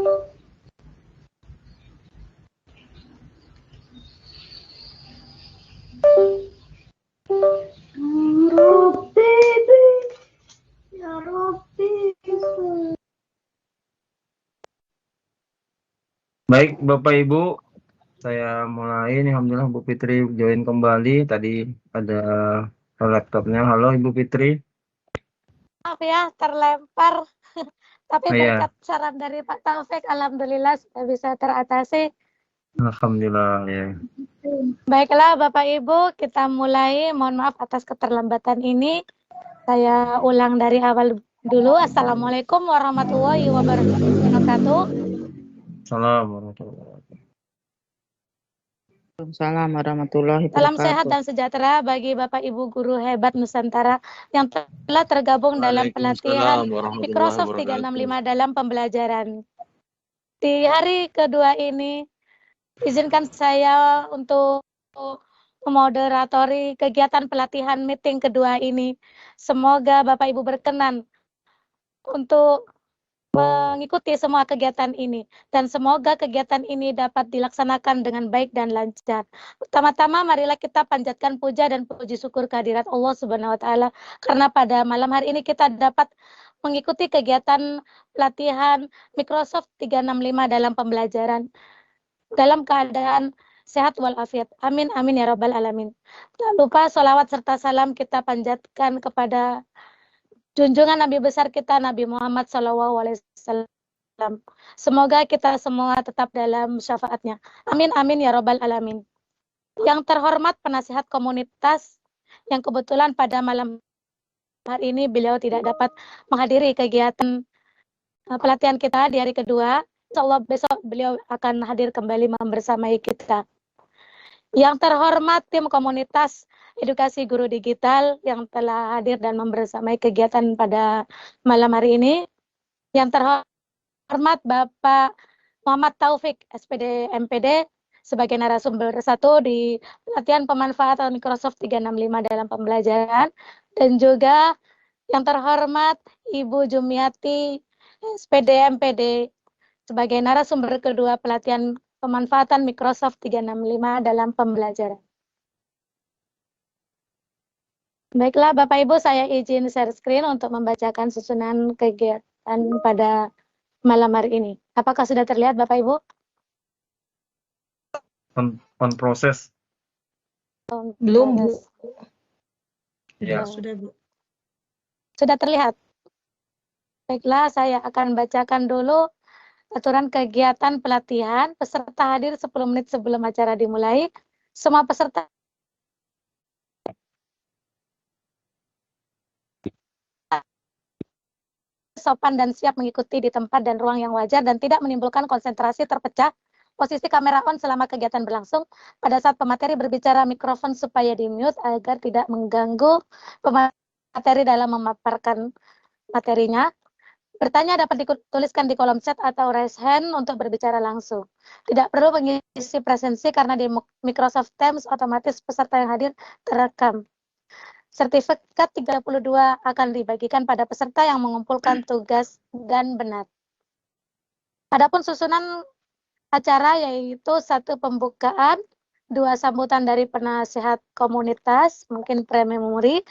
Baik, Bapak Ibu, saya mulai nih. Alhamdulillah Bu Fitri join kembali. Tadi ada laptopnya. Halo Ibu Fitri. Maaf ya, terlempar. Tapi Oh, berkat iya. saran dari Pak Taufik, alhamdulillah sudah bisa teratasi. Alhamdulillah ya. Baiklah Bapak Ibu, kita mulai. Mohon maaf atas keterlambatan ini. Saya ulang dari awal dulu. Assalamualaikum warahmatullahi wabarakatuh. Assalamualaikum warahmatullahi wabarakatuh. Waalaikumsalam warahmatullahi Salam sehat wabarakatuh. dan sejahtera bagi Bapak Ibu guru hebat Nusantara yang telah tergabung dalam pelatihan Microsoft 365 dalam pembelajaran. Di hari kedua ini, izinkan saya untuk memoderatori kegiatan pelatihan meeting kedua ini. Semoga Bapak Ibu berkenan untuk mengikuti semua kegiatan ini, dan semoga kegiatan ini dapat dilaksanakan dengan baik dan lancar. Pertama-tama marilah kita panjatkan puja dan puji syukur kehadirat Allah Subhanahu wa taala, karena pada malam hari ini kita dapat mengikuti kegiatan pelatihan Microsoft 365 dalam pembelajaran dalam keadaan sehat walafiat. Amin amin ya rabbal alamin. Jangan lupa sholawat serta salam kita panjatkan kepada junjungan Nabi besar kita, Nabi Muhammad SAW. Semoga kita semua tetap dalam syafaatnya. Amin, amin, ya Rabbal Alamin. Yang terhormat penasihat komunitas, yang kebetulan pada malam hari ini beliau tidak dapat menghadiri kegiatan pelatihan kita di hari kedua. Insya Allah besok beliau akan hadir kembali membersamai kita. Yang terhormat tim komunitas edukasi guru digital yang telah hadir dan membersamai kegiatan pada malam hari ini. Yang terhormat Bapak Muhammad Taufik, SPD MPD, sebagai narasumber satu di pelatihan pemanfaatan Microsoft 365 dalam pembelajaran. Dan juga yang terhormat Ibu Jumiati, SPD MPD, sebagai narasumber kedua pelatihan pemanfaatan Microsoft 365 dalam pembelajaran. Baiklah Bapak Ibu, saya izin share screen untuk membacakan susunan kegiatan pada malam hari ini. Apakah sudah terlihat Bapak Ibu? On proses. Belum, Bu. Ya. Sudah, Bu. Sudah terlihat? Baiklah, saya akan bacakan dulu aturan kegiatan pelatihan. Peserta hadir 10 menit sebelum acara dimulai. Semua peserta sopan dan siap mengikuti di tempat dan ruang yang wajar dan tidak menimbulkan konsentrasi terpecah. Posisi kamera on selama kegiatan berlangsung. Pada saat pemateri berbicara, mikrofon supaya di-mute agar tidak mengganggu pemateri dalam memaparkan materinya. Bertanya dapat dituliskan di kolom chat atau raise hand untuk berbicara langsung. Tidak perlu mengisi presensi karena di Microsoft Teams otomatis peserta yang hadir terekam. Sertifikat 32 akan dibagikan pada peserta yang mengumpulkan tugas dan benar. Adapun susunan acara yaitu 1 pembukaan, 2 sambutan dari penasihat komunitas, mungkin pre-memori,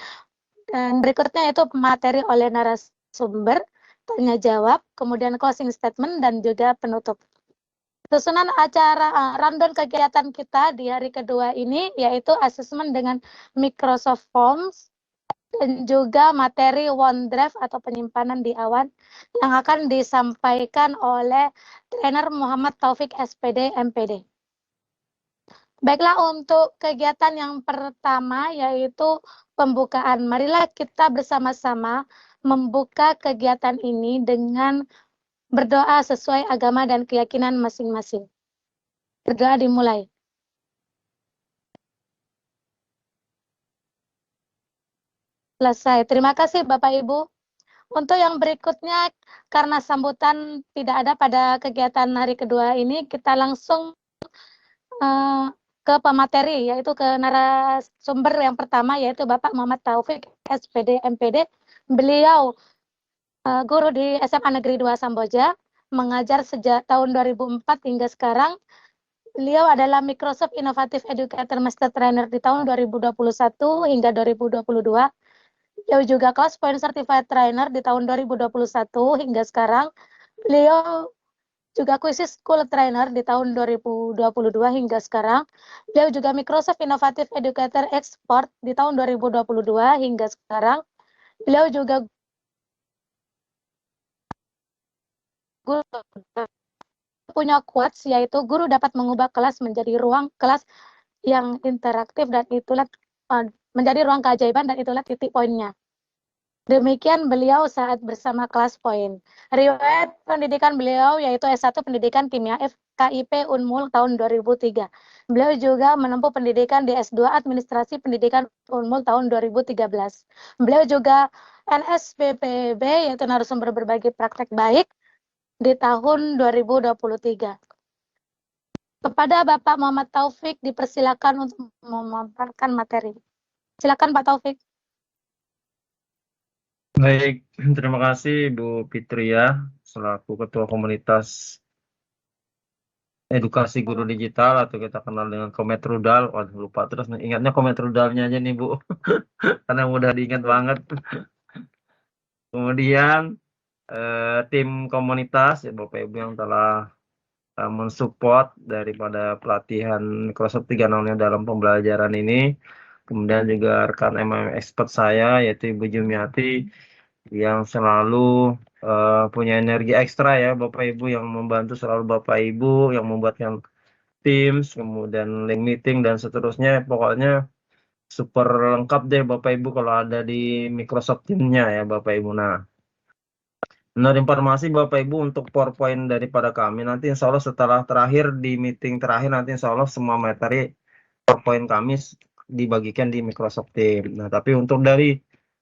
dan berikutnya yaitu materi oleh narasumber, tanya jawab, kemudian closing statement, dan juga penutup. Susunan acara rundown kegiatan kita di hari kedua ini yaitu asesmen dengan Microsoft Forms dan juga materi OneDrive atau penyimpanan di awan yang akan disampaikan oleh trainer Muhammad Taufik SPD MPD. Baiklah, untuk kegiatan yang pertama yaitu pembukaan. Marilah kita bersama-sama membuka kegiatan ini dengan berdoa sesuai agama dan keyakinan masing-masing. Berdoa dimulai. Selesai. Terima kasih Bapak Ibu. Untuk yang berikutnya, karena sambutan tidak ada pada kegiatan hari kedua ini, kita langsung ke pemateri, yaitu ke narasumber yang pertama, yaitu Bapak Muhammad Taufik, SPD MPD. Beliau guru di SMA Negeri 2 Samboja, mengajar sejak tahun 2004 hingga sekarang. Beliau adalah Microsoft Innovative Educator Master Trainer di tahun 2021 hingga 2022. Beliau juga Classpoint Certified Trainer di tahun 2021 hingga sekarang. Beliau juga Quizzes School Trainer di tahun 2022 hingga sekarang. Beliau juga Microsoft Innovative Educator Expert di tahun 2022 hingga sekarang. Beliau juga punya quotes, yaitu guru dapat mengubah kelas menjadi ruang kelas yang interaktif, dan itulah menjadi ruang keajaiban, dan itulah titik poinnya. Demikian beliau saat bersama Classpoint. Riwayat pendidikan beliau yaitu S1 Pendidikan Kimia FKIP Unmul tahun 2003. Beliau juga menempuh pendidikan di S2 Administrasi Pendidikan Unmul tahun 2013. Beliau juga NSBPB yaitu narasumber berbagi praktek baik di tahun 2023. Kepada Bapak Muhammad Taufik dipersilakan untuk memaparkan materi. Silakan Pak Taufik. Baik, terima kasih Bu Fitria selaku Ketua Komunitas Edukasi Guru Digital atau kita kenal dengan Kometrudal. Waduh, lupa terus nih. Ingatnya Kometrudalnya aja nih Bu, karena mudah diingat banget. Kemudian tim komunitas ya Bapak Ibu yang telah mensupport daripada pelatihan Microsoft 3.0 dalam pembelajaran ini. Kemudian juga rekan MM expert saya yaitu Ibu Jumiati yang selalu punya energi ekstra ya Bapak Ibu, yang membantu selalu Bapak Ibu, yang membuatkan Teams, kemudian link meeting dan seterusnya. Pokoknya super lengkap deh Bapak Ibu kalau ada di Microsoft Teams-nya ya Bapak Ibu. Nah, menurut informasi Bapak Ibu untuk PowerPoint daripada kami nanti insya Allah setelah terakhir di meeting terakhir nanti insya Allah semua materi PowerPoint kami dibagikan di Microsoft Teams. Nah, tapi untuk dari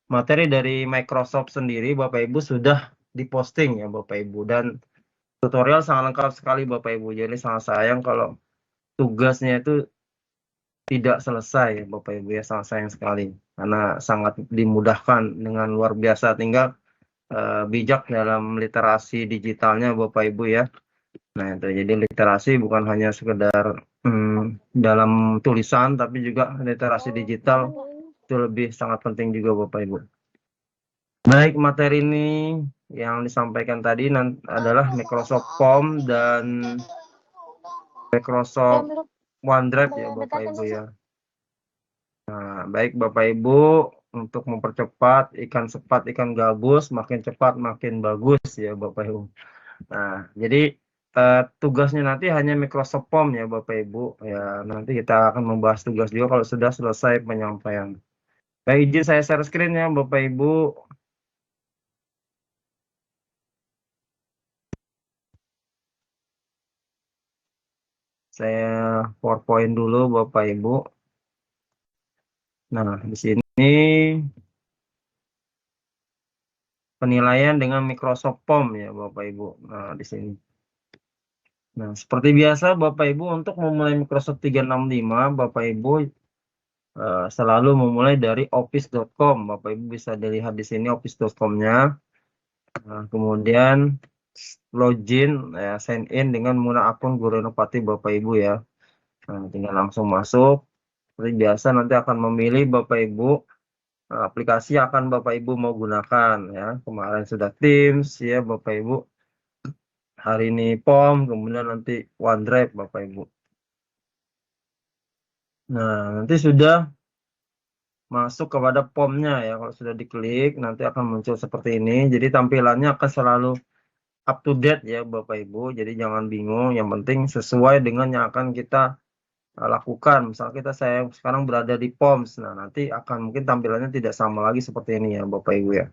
materi dari Microsoft sendiri Bapak Ibu sudah diposting ya Bapak Ibu, dan tutorial sangat lengkap sekali Bapak Ibu. Jadi sangat sayang kalau tugasnya itu tidak selesai ya Bapak Ibu ya, sangat sayang sekali karena sangat dimudahkan dengan luar biasa, tinggal bijak dalam literasi digitalnya Bapak Ibu ya. Nah, itu jadi literasi bukan hanya sekedar dalam tulisan, tapi juga literasi digital itu lebih sangat penting juga Bapak Ibu. Baik, materi ini yang disampaikan tadi adalah Microsoft Form dan Microsoft OneDrive ya Bapak Ibu ya. Nah, baik Bapak Ibu, untuk mempercepat ikan cepat ikan gabus, makin cepat makin bagus ya Bapak Ibu. Nah, jadi tugasnya nanti hanya Microsoft Form ya Bapak Ibu. Ya, nanti kita akan membahas tugas juga kalau sudah selesai penyampaian. Baik, izin saya share screen ya Bapak Ibu. Saya PowerPoint dulu Bapak Ibu. Nah, di sini penilaian dengan Microsoft Form ya Bapak Ibu. Nah, di sini. Nah, seperti biasa Bapak Ibu, untuk memulai Microsoft 365 Bapak Ibu selalu memulai dari office.com. Bapak Ibu bisa dilihat di sini office.com-nya. Nah, kemudian login ya, sign in dengan menggunakan akun Guru Inovatif Bapak Ibu ya. Nah, tinggal langsung masuk. Seperti biasa nanti akan memilih Bapak Ibu aplikasi yang akan Bapak Ibu mau gunakan ya. Kemarin sudah Teams ya Bapak Ibu. Hari ini POM, kemudian nanti OneDrive Bapak Ibu. Nah, nanti sudah masuk kepada POM-nya ya. Kalau sudah diklik nanti akan muncul seperti ini. Jadi tampilannya akan selalu up to date ya Bapak Ibu. Jadi jangan bingung, yang penting sesuai dengan yang akan kita lakukan. Misal saya sekarang berada di POMS. Nah, nanti akan mungkin tampilannya tidak sama lagi seperti ini ya Bapak Ibu ya.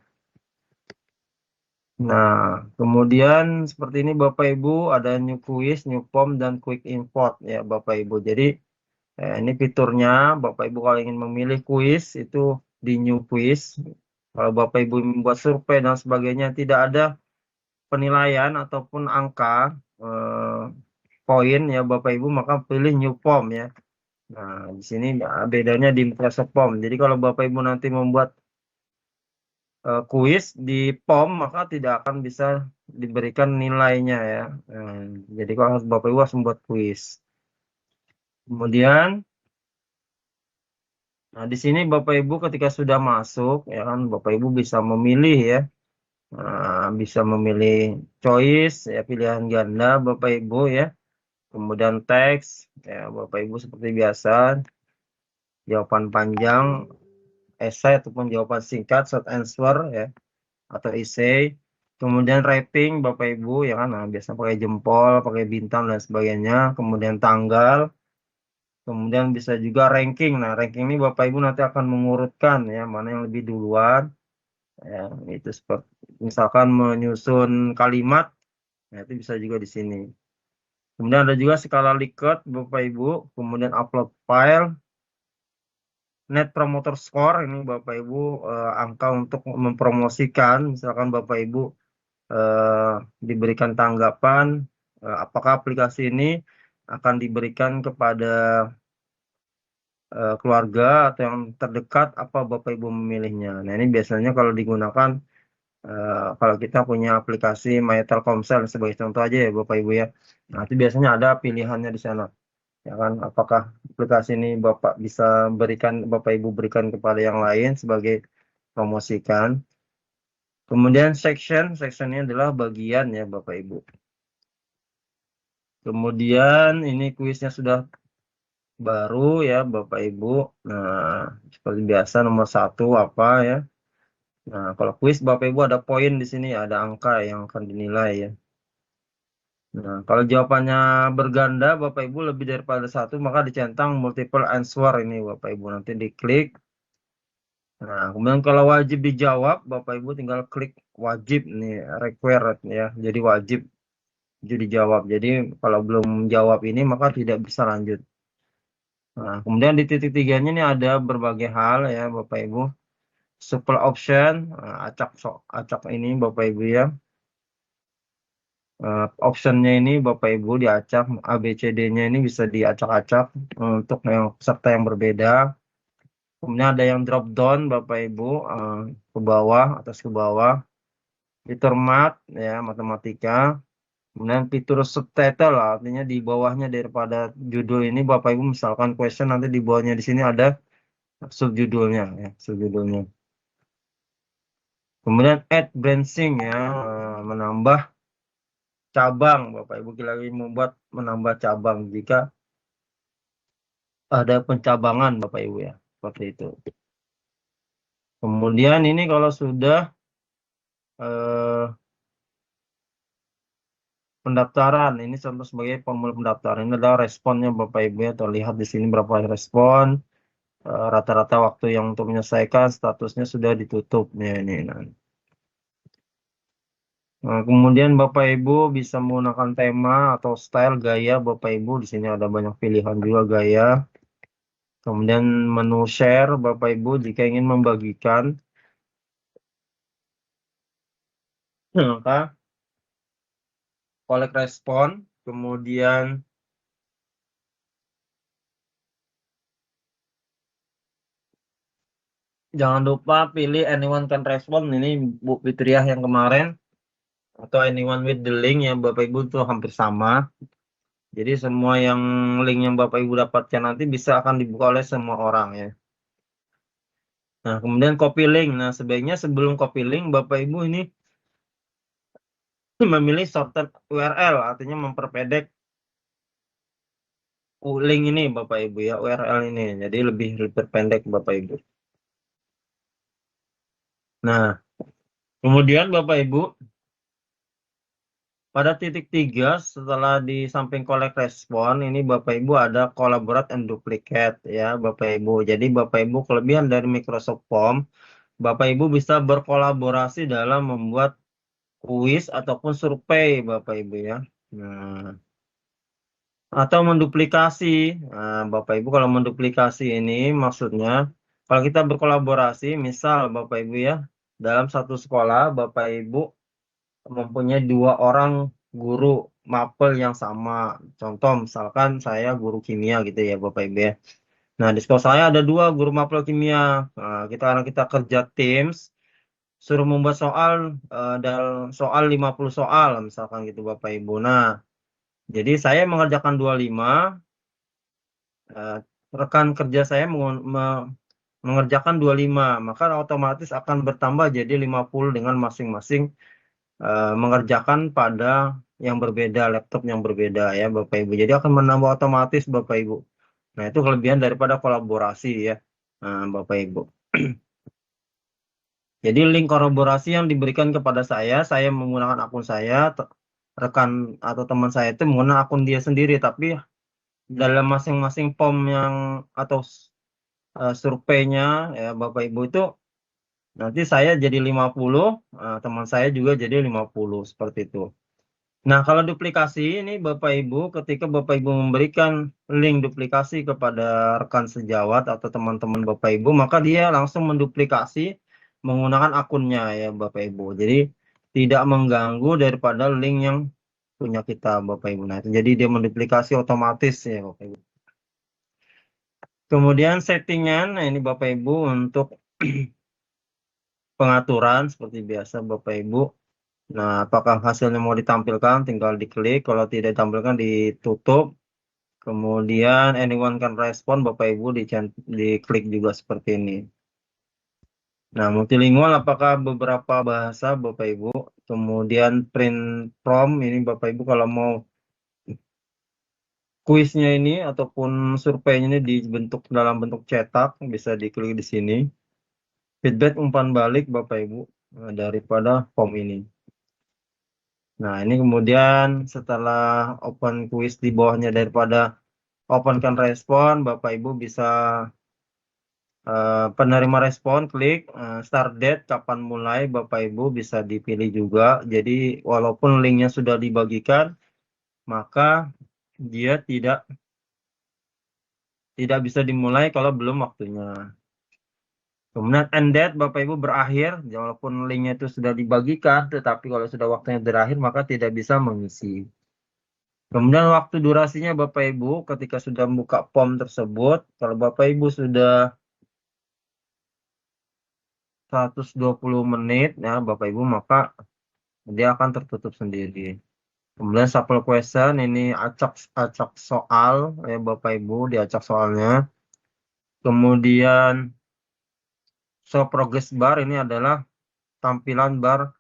Nah, kemudian seperti ini Bapak Ibu, ada new quiz, new form, dan quick import ya Bapak Ibu. Jadi ini fiturnya, Bapak Ibu kalau ingin memilih quiz itu di new quiz. Kalau Bapak Ibu membuat survei dan sebagainya tidak ada penilaian ataupun angka poin ya Bapak Ibu, maka pilih new form ya. Nah, di sini bedanya di Microsoft Form. Jadi kalau Bapak Ibu nanti membuat kuis di POM, maka tidak akan bisa diberikan nilainya ya. Jadi kalau Bapak Ibu harus membuat kuis. Kemudian, nah di sini Bapak Ibu ketika sudah masuk, ya kan, Bapak Ibu bisa memilih ya. Bisa memilih choice ya, pilihan ganda Bapak Ibu ya, kemudian teks ya Bapak Ibu seperti biasa, jawaban panjang, esai ataupun jawaban singkat, short answer ya, atau essay. Kemudian rating Bapak Ibu ya kan, nah, biasa pakai jempol, pakai bintang dan sebagainya. Kemudian tanggal, kemudian bisa juga ranking. Nah ranking ini Bapak Ibu nanti akan mengurutkan ya, mana yang lebih duluan ya, itu seperti misalkan menyusun kalimat. Nah, itu bisa juga di sini. Kemudian ada juga skala Likert Bapak Ibu, kemudian upload file, net promoter score ini Bapak Ibu angka untuk mempromosikan, misalkan Bapak Ibu diberikan tanggapan apakah aplikasi ini akan diberikan kepada keluarga atau yang terdekat, apa Bapak Ibu memilihnya. Nah ini biasanya kalau digunakan kalau kita punya aplikasi My Telkomsel sebagai contoh aja ya Bapak Ibu ya. Nah itu biasanya ada pilihannya di sana. Ya kan, apakah aplikasi ini Bapak bisa berikan, Bapak Ibu berikan kepada yang lain sebagai promosikan. Kemudian sectionnya adalah bagian ya Bapak Ibu. Kemudian ini kuisnya sudah baru ya Bapak Ibu. Nah seperti biasa nomor 1 apa ya. Nah kalau kuis Bapak Ibu ada poin di sini, ada angka yang akan dinilai ya. Nah, kalau jawabannya berganda, Bapak Ibu lebih daripada 1, maka dicentang multiple answer ini Bapak Ibu. Nanti diklik. Nah, kemudian kalau wajib dijawab, Bapak Ibu tinggal klik wajib nih, required ya. Jadi wajib dijawab. Jadi kalau belum jawab ini, maka tidak bisa lanjut. Nah, kemudian di titik 3-nya ini ada berbagai hal ya Bapak Ibu. Super option, acak ini Bapak Ibu ya. Optionnya ini Bapak Ibu diacak, ABCD-nya ini bisa diacak-acak untuk yang peserta yang berbeda. Kemudian ada yang drop down Bapak Ibu ke bawah, atas ke bawah. Fitur mat ya, matematika. Kemudian fitur subtitle artinya di bawahnya daripada judul ini Bapak Ibu misalkan question, nanti di bawahnya di sini ada subjudulnya ya, subjudulnya. Kemudian add branching ya, menambah cabang Bapak Ibu lagi membuat menambah cabang jika ada pencabangan Bapak Ibu ya, seperti itu. Kemudian ini kalau sudah pendaftaran, ini contoh sebagai formula pendaftaran, ini adalah responnya Bapak Ibu ya, terlihat di sini berapa respon, rata-rata waktu yang untuk menyelesaikan, statusnya sudah ditutup nih ini. Nah, kemudian Bapak Ibu bisa menggunakan tema atau style gaya Bapak Ibu, di sini ada banyak pilihan juga gaya. Kemudian menu share Bapak Ibu jika ingin membagikan, maka collect respon, kemudian jangan lupa pilih anyone can respond, ini Bu Fitriah yang kemarin, atau anyone with the link yang Bapak Ibu itu hampir sama. Jadi semua yang link yang Bapak Ibu dapatkan nanti bisa akan dibuka oleh semua orang ya. Nah, kemudian copy link. Nah, sebaiknya sebelum copy link Bapak Ibu ini memilih shortcut URL, artinya memperpendek link ini Bapak Ibu ya, URL ini. Jadi lebih pendek Bapak Ibu. Nah, kemudian Bapak Ibu pada titik 3 setelah di samping collect respon ini Bapak Ibu ada collaborate and duplicate ya Bapak Ibu. Jadi Bapak Ibu kelebihan dari Microsoft Form, Bapak Ibu bisa berkolaborasi dalam membuat kuis ataupun survei Bapak Ibu ya. Nah, atau menduplikasi. Nah, Bapak Ibu kalau menduplikasi ini maksudnya kalau kita berkolaborasi, misal Bapak Ibu ya, dalam satu sekolah Bapak Ibu mempunyai 2 orang guru mapel yang sama. Contoh misalkan saya guru kimia gitu ya Bapak Ibu ya. Nah, di sekolah saya ada 2 guru mapel kimia. Nah, karena kita kerja teams, suruh membuat soal dan soal 50 soal misalkan gitu Bapak Ibu. Nah, jadi saya mengerjakan 25, rekan kerja saya mengerjakan 25, maka otomatis akan bertambah jadi 50 dengan masing-masing mengerjakan pada yang berbeda, laptop yang berbeda ya Bapak Ibu. Jadi akan menambah otomatis Bapak Ibu. Nah, itu kelebihan daripada kolaborasi ya Bapak Ibu. Jadi link kolaborasi yang diberikan kepada saya menggunakan akun saya, rekan atau teman saya itu menggunakan akun dia sendiri, tapi dalam masing-masing form yang atau surveinya ya Bapak Ibu itu nanti saya jadi 50, teman saya juga jadi 50 seperti itu. Nah, kalau duplikasi ini Bapak Ibu, ketika Bapak Ibu memberikan link duplikasi kepada rekan sejawat atau teman-teman Bapak Ibu, maka dia langsung menduplikasi menggunakan akunnya ya Bapak Ibu. Jadi tidak mengganggu daripada link yang punya kita Bapak Ibu. Nah, jadi dia menduplikasi otomatis ya Bapak Ibu. Kemudian settingan, nah ini Bapak Ibu untuk pengaturan seperti biasa Bapak Ibu. Nah, apakah hasilnya mau ditampilkan, tinggal diklik, kalau tidak ditampilkan ditutup. Kemudian anyone can respond, Bapak Ibu diklik juga seperti ini. Nah, multilingual apakah beberapa bahasa Bapak Ibu. Kemudian print from, ini Bapak Ibu kalau mau kuisnya ini ataupun surveinya ini dibentuk dalam bentuk cetak, bisa diklik di sini. Feedback umpan balik Bapak Ibu daripada form ini. Nah, ini kemudian setelah open quiz di bawahnya daripada open can respon, Bapak Ibu bisa penerima respon, klik start date, kapan mulai, Bapak Ibu bisa dipilih juga. Jadi walaupun linknya sudah dibagikan, maka dia tidak bisa dimulai kalau belum waktunya. Kemudian end date, Bapak Ibu berakhir, walaupun linknya itu sudah dibagikan, tetapi kalau sudah waktunya berakhir, maka tidak bisa mengisi. Kemudian waktu durasinya Bapak Ibu ketika sudah buka form tersebut, kalau Bapak Ibu sudah 120 menit ya Bapak Ibu, maka dia akan tertutup sendiri. Kemudian sample question, ini acak soal ya Bapak Ibu, diacak soalnya. Kemudian show progress bar, ini adalah tampilan bar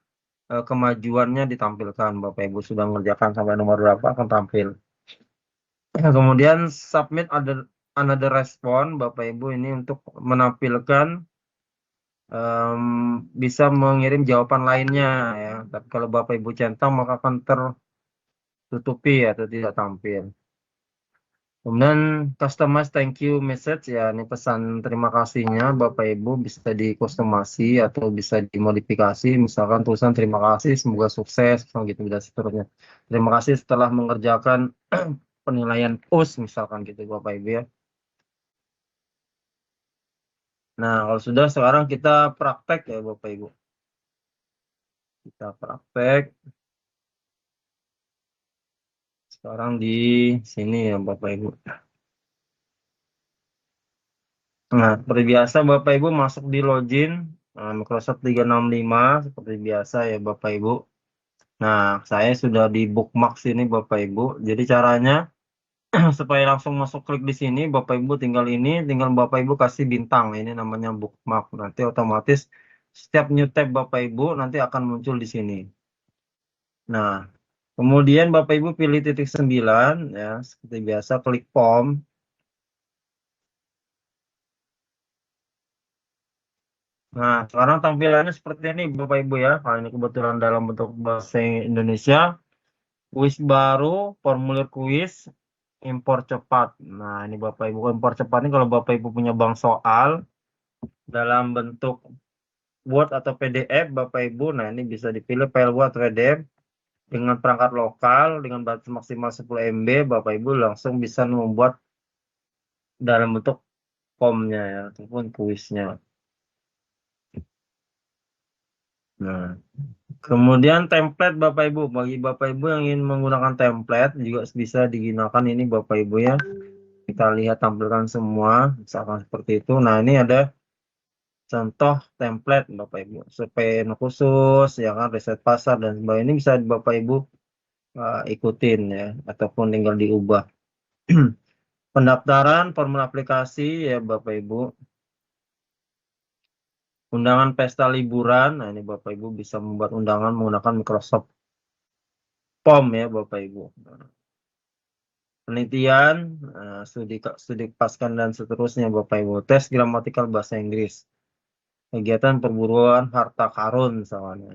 kemajuannya ditampilkan. Bapak Ibu sudah mengerjakan sampai nomor berapa akan tampil. Kemudian submit another respon, Bapak Ibu ini untuk menampilkan bisa mengirim jawaban lainnya ya. Tapi kalau Bapak Ibu centang maka akan tertutupi atau tidak tampil. Kemudian customize thank you message ya, ini pesan terima kasihnya Bapak Ibu bisa dikustomasi atau bisa dimodifikasi, misalkan tulisan terima kasih semoga sukses gitu dan seterusnya. Terima kasih setelah mengerjakan penilaian PUS misalkan gitu Bapak Ibu ya. Nah, kalau sudah sekarang kita praktek ya Bapak Ibu. Kita praktek. Sekarang di sini ya Bapak Ibu. Nah, seperti biasa Bapak Ibu masuk di login Microsoft 365 seperti biasa ya Bapak Ibu. Nah, saya sudah di bookmark sini Bapak Ibu. Jadi caranya supaya langsung masuk klik di sini Bapak Ibu tinggal Bapak Ibu kasih bintang. Ini namanya bookmark. Nanti otomatis setiap new tab Bapak Ibu nanti akan muncul di sini. Nah, kemudian Bapak Ibu pilih titik 9 ya, seperti biasa klik form. Nah, sekarang tampilannya seperti ini Bapak Ibu ya. Nah, ini kebetulan dalam bentuk bahasa Indonesia. Kuis baru, formulir kuis, impor cepat. Nah, ini Bapak Ibu impor cepat ini kalau Bapak Ibu punya bank soal dalam bentuk Word atau PDF Bapak Ibu. Nah, ini bisa dipilih file Word PDF dengan perangkat lokal dengan batas maksimal 10 MB. Bapak Ibu langsung bisa membuat dalam bentuk formnya ya ataupun kuisnya. Nah, kemudian template Bapak Ibu, bagi Bapak Ibu yang ingin menggunakan template juga bisa digunakan ini Bapak Ibu ya. Kita lihat tampilkan semua, misalkan seperti itu. Nah, ini ada contoh template Bapak Ibu, survei khusus, ya kan, riset pasar dan sebagainya. Ini bisa Bapak Ibu ikutin ya, ataupun tinggal diubah. Pendaftaran, formula aplikasi ya Bapak Ibu. Undangan pesta liburan, nah ini Bapak Ibu bisa membuat undangan menggunakan Microsoft Form ya Bapak Ibu. Penelitian, studi pascan dan seterusnya Bapak Ibu. Tes gramatikal bahasa Inggris. Kegiatan perburuan harta karun misalnya.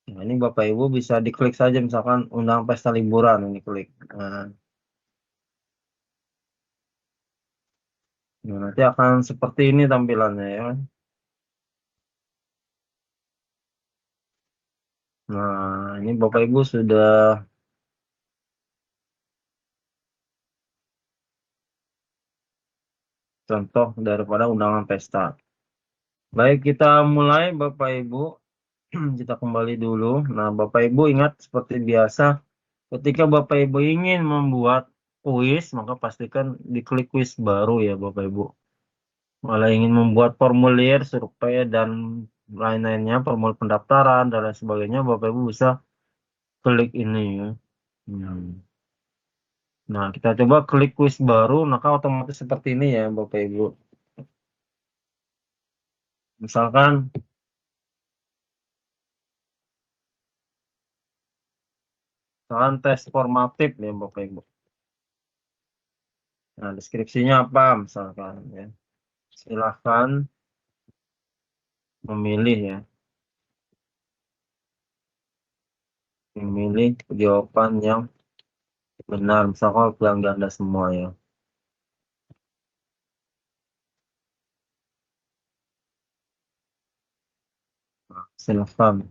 Nah, ini Bapak Ibu bisa diklik saja misalkan undangan pesta liburan, ini klik. Nah, nanti akan seperti ini tampilannya ya. Nah, ini Bapak Ibu sudah contoh daripada undangan pesta. Baik, kita mulai Bapak Ibu. Kita kembali dulu. Nah, Bapak Ibu ingat seperti biasa, ketika Bapak Ibu ingin membuat kuis, maka pastikan diklik kuis baru ya Bapak Ibu. Malah ingin membuat formulir, survei, dan lain-lainnya, formulir pendaftaran, dan lain sebagainya, Bapak Ibu bisa klik ini ya. Nah, kita coba klik kuis baru, maka otomatis seperti ini ya Bapak Ibu. Misalkan tes formatif ya Bapak Ibu. Nah, deskripsinya apa misalkan ya. Silahkan memilih ya. Memilih jawaban yang benar, misalkan bilang ganda semua ya. Nah, silahkan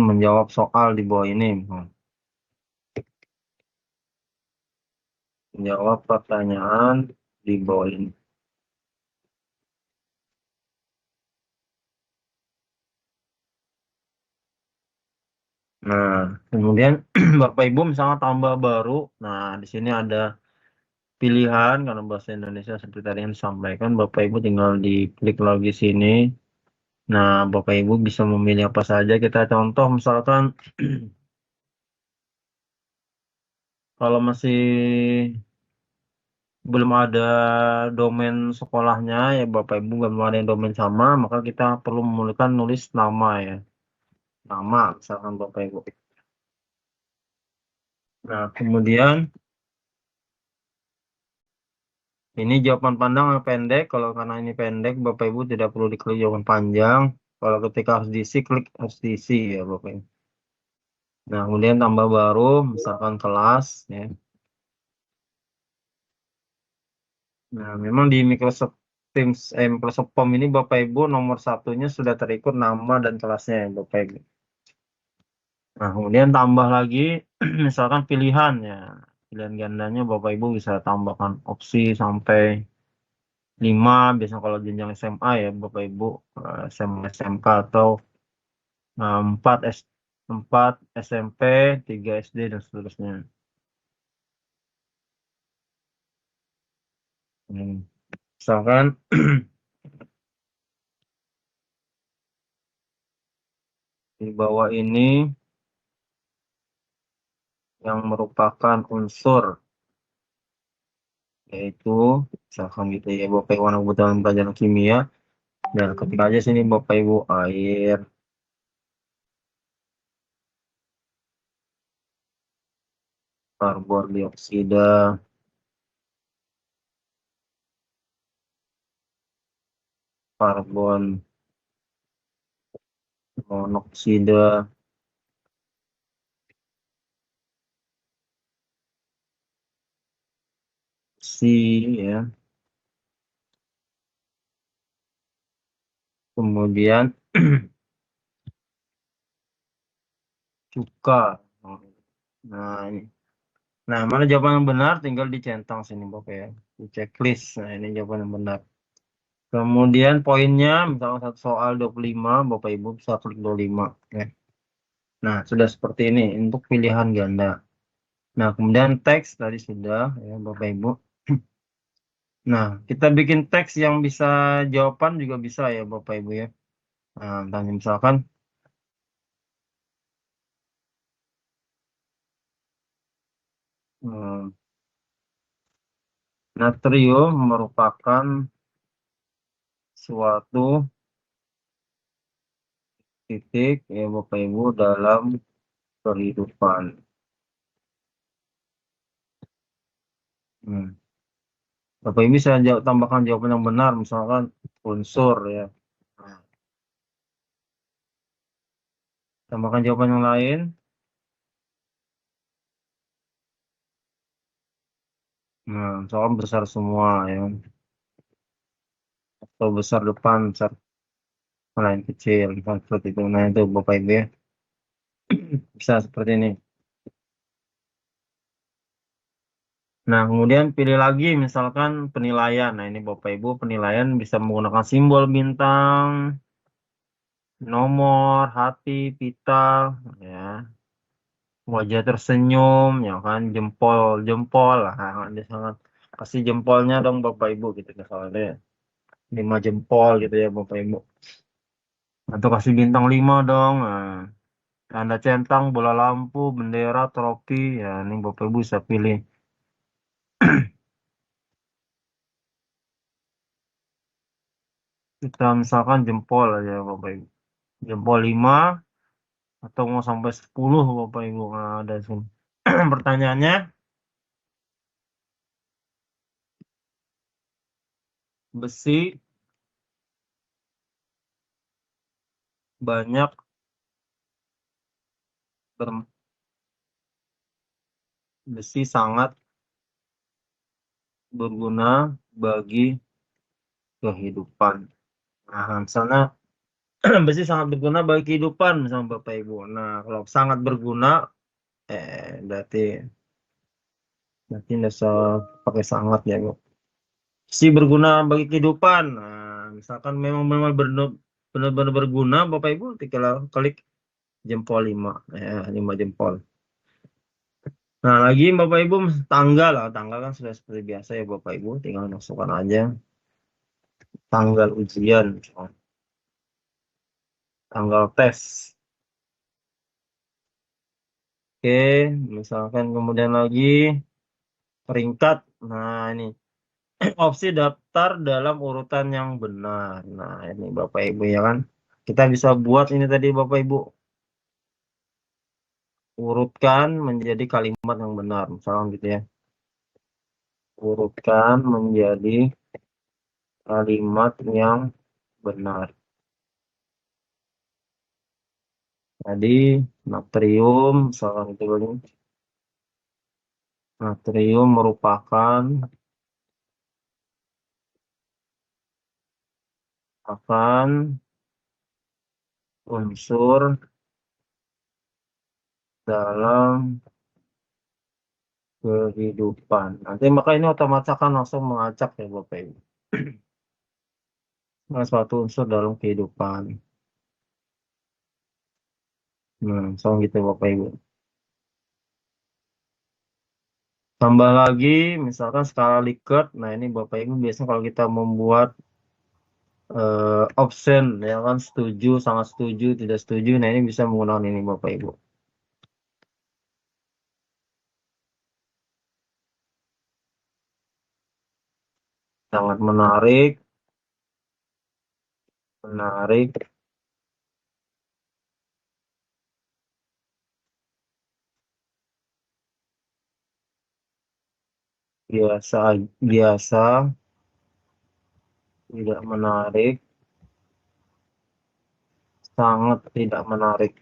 menjawab soal di bawah ini. Menjawab pertanyaan di bawah ini. Nah, kemudian Bapak Ibu misalnya tambah baru. Nah, di sini ada pilihan karena bahasa Indonesia seperti tadi yang disampaikan. Bapak Ibu tinggal diklik lagi sini. Nah, Bapak Ibu bisa memilih apa saja. Kita contoh misalkan kalau masih belum ada domain sekolahnya ya Bapak Ibu, belum ada yang domain sama, maka kita perlu nulis nama ya. Nama misalkan Bapak Ibu. Nah, kemudian ini jawaban panjang yang pendek. Kalau karena ini pendek, Bapak Ibu tidak perlu diklik jawaban panjang. Kalau ketika harus diisi, klik harus diisi ya Bapak Ibu. Nah, kemudian tambah baru, misalkan kelas ya. Nah, memang di Microsoft Teams, Microsoft Form ini Bapak Ibu nomor satunya sudah terikut nama dan kelasnya ya Bapak Ibu. Nah, kemudian tambah lagi, misalkan pilihan ya. Pilihan gandanya Bapak Ibu bisa tambahkan opsi sampai 5, biasanya kalau jenjang SMA ya Bapak Ibu, SMA SMK atau 4 SMP, 3 SD dan seterusnya. Misalkan di bawah ini yang merupakan unsur yaitu misalkan gitu ya Bapak Ibu anak kebutuhan pelajaran kimia, dan ketika aja sini Bapak Ibu air, karbon dioksida, karbon monoksida, ya. Kemudian cuka. Nah, ini. Nah, mana jawaban yang benar tinggal dicentang sini Bapak ya. Di checklist. Nah, ini jawaban yang benar. Kemudian poinnya misalkan satu soal 25, Bapak Ibu bisa klik 25 ya. Nah, sudah seperti ini untuk pilihan ganda. Nah, kemudian teks tadi sudah ya Bapak Ibu. Nah, kita bikin teks yang bisa jawaban juga bisa ya Bapak Ibu ya. Nah, tanya misalkan natrium merupakan suatu titik ya Bapak Ibu dalam kehidupan. Hmm. Bapak Ibu bisa tambahkan jawaban yang benar, misalkan unsur ya. Nah, tambahkan jawaban yang lain. Nah, misalkan besar semua ya. Atau besar depan, besar lain kecil, misalkan seperti itu. Nah, itu Bapak Ibu ya. Bisa seperti ini. Nah, kemudian pilih lagi misalkan penilaian. Nah, ini Bapak Ibu penilaian bisa menggunakan simbol bintang, nomor, hati, pita, ya. Wajah tersenyum, ya kan, jempol, jempol lah. Nah, dia sangat kasih jempolnya dong Bapak Ibu gitu misalnya. 5 jempol gitu ya Bapak Ibu. Atau kasih bintang 5 dong. Nah, tanda centang, bola lampu, bendera, tropi, ya ini Bapak Ibu bisa pilih. Kita misalkan jempol aja Bapak Ibu. Jempol 5 atau mau sampai 10 Bapak Ibu. Nah, ada sini. Pertanyaannya, besi banyak ber- besi sangat berguna bagi kehidupan. Nah, misalnya besi sangat berguna bagi kehidupan misalnya Bapak Ibu. Nah, kalau sangat berguna, berarti nggak usah pakai sangat ya Bu. Besi berguna bagi kehidupan. Nah, misalkan memang memang benar-benar berguna, Bapak Ibu tinggal klik jempol 5, ya 5 jempol. Nah, lagi Bapak Ibu tanggal lah, tanggal kan sudah seperti biasa ya Bapak Ibu, tinggal masukkan aja tanggal ujian, tanggal tes. Oke, misalkan kemudian lagi peringkat. Nah, ini opsi daftar dalam urutan yang benar. Nah, ini Bapak Ibu ya kan. Kita bisa buat ini tadi Bapak Ibu. Urutkan menjadi kalimat yang benar. Misalnya gitu ya. Urutkan menjadi kalimat yang benar. Tadi natrium, misalkan itu dulu. Natrium merupakan akan unsur dalam kehidupan. Nanti maka ini otomatis akan langsung mengacak ya Bapak Ibu. Nah, suatu unsur dalam kehidupan. Nah, soal gitu Bapak Ibu. Tambah lagi, misalkan skala Likert. Nah, ini Bapak Ibu biasanya kalau kita membuat option, ya kan setuju, sangat setuju, tidak setuju. Nah, ini bisa menggunakan ini Bapak Ibu. Sangat menarik, menarik, biasa, biasa, tidak menarik, sangat tidak menarik.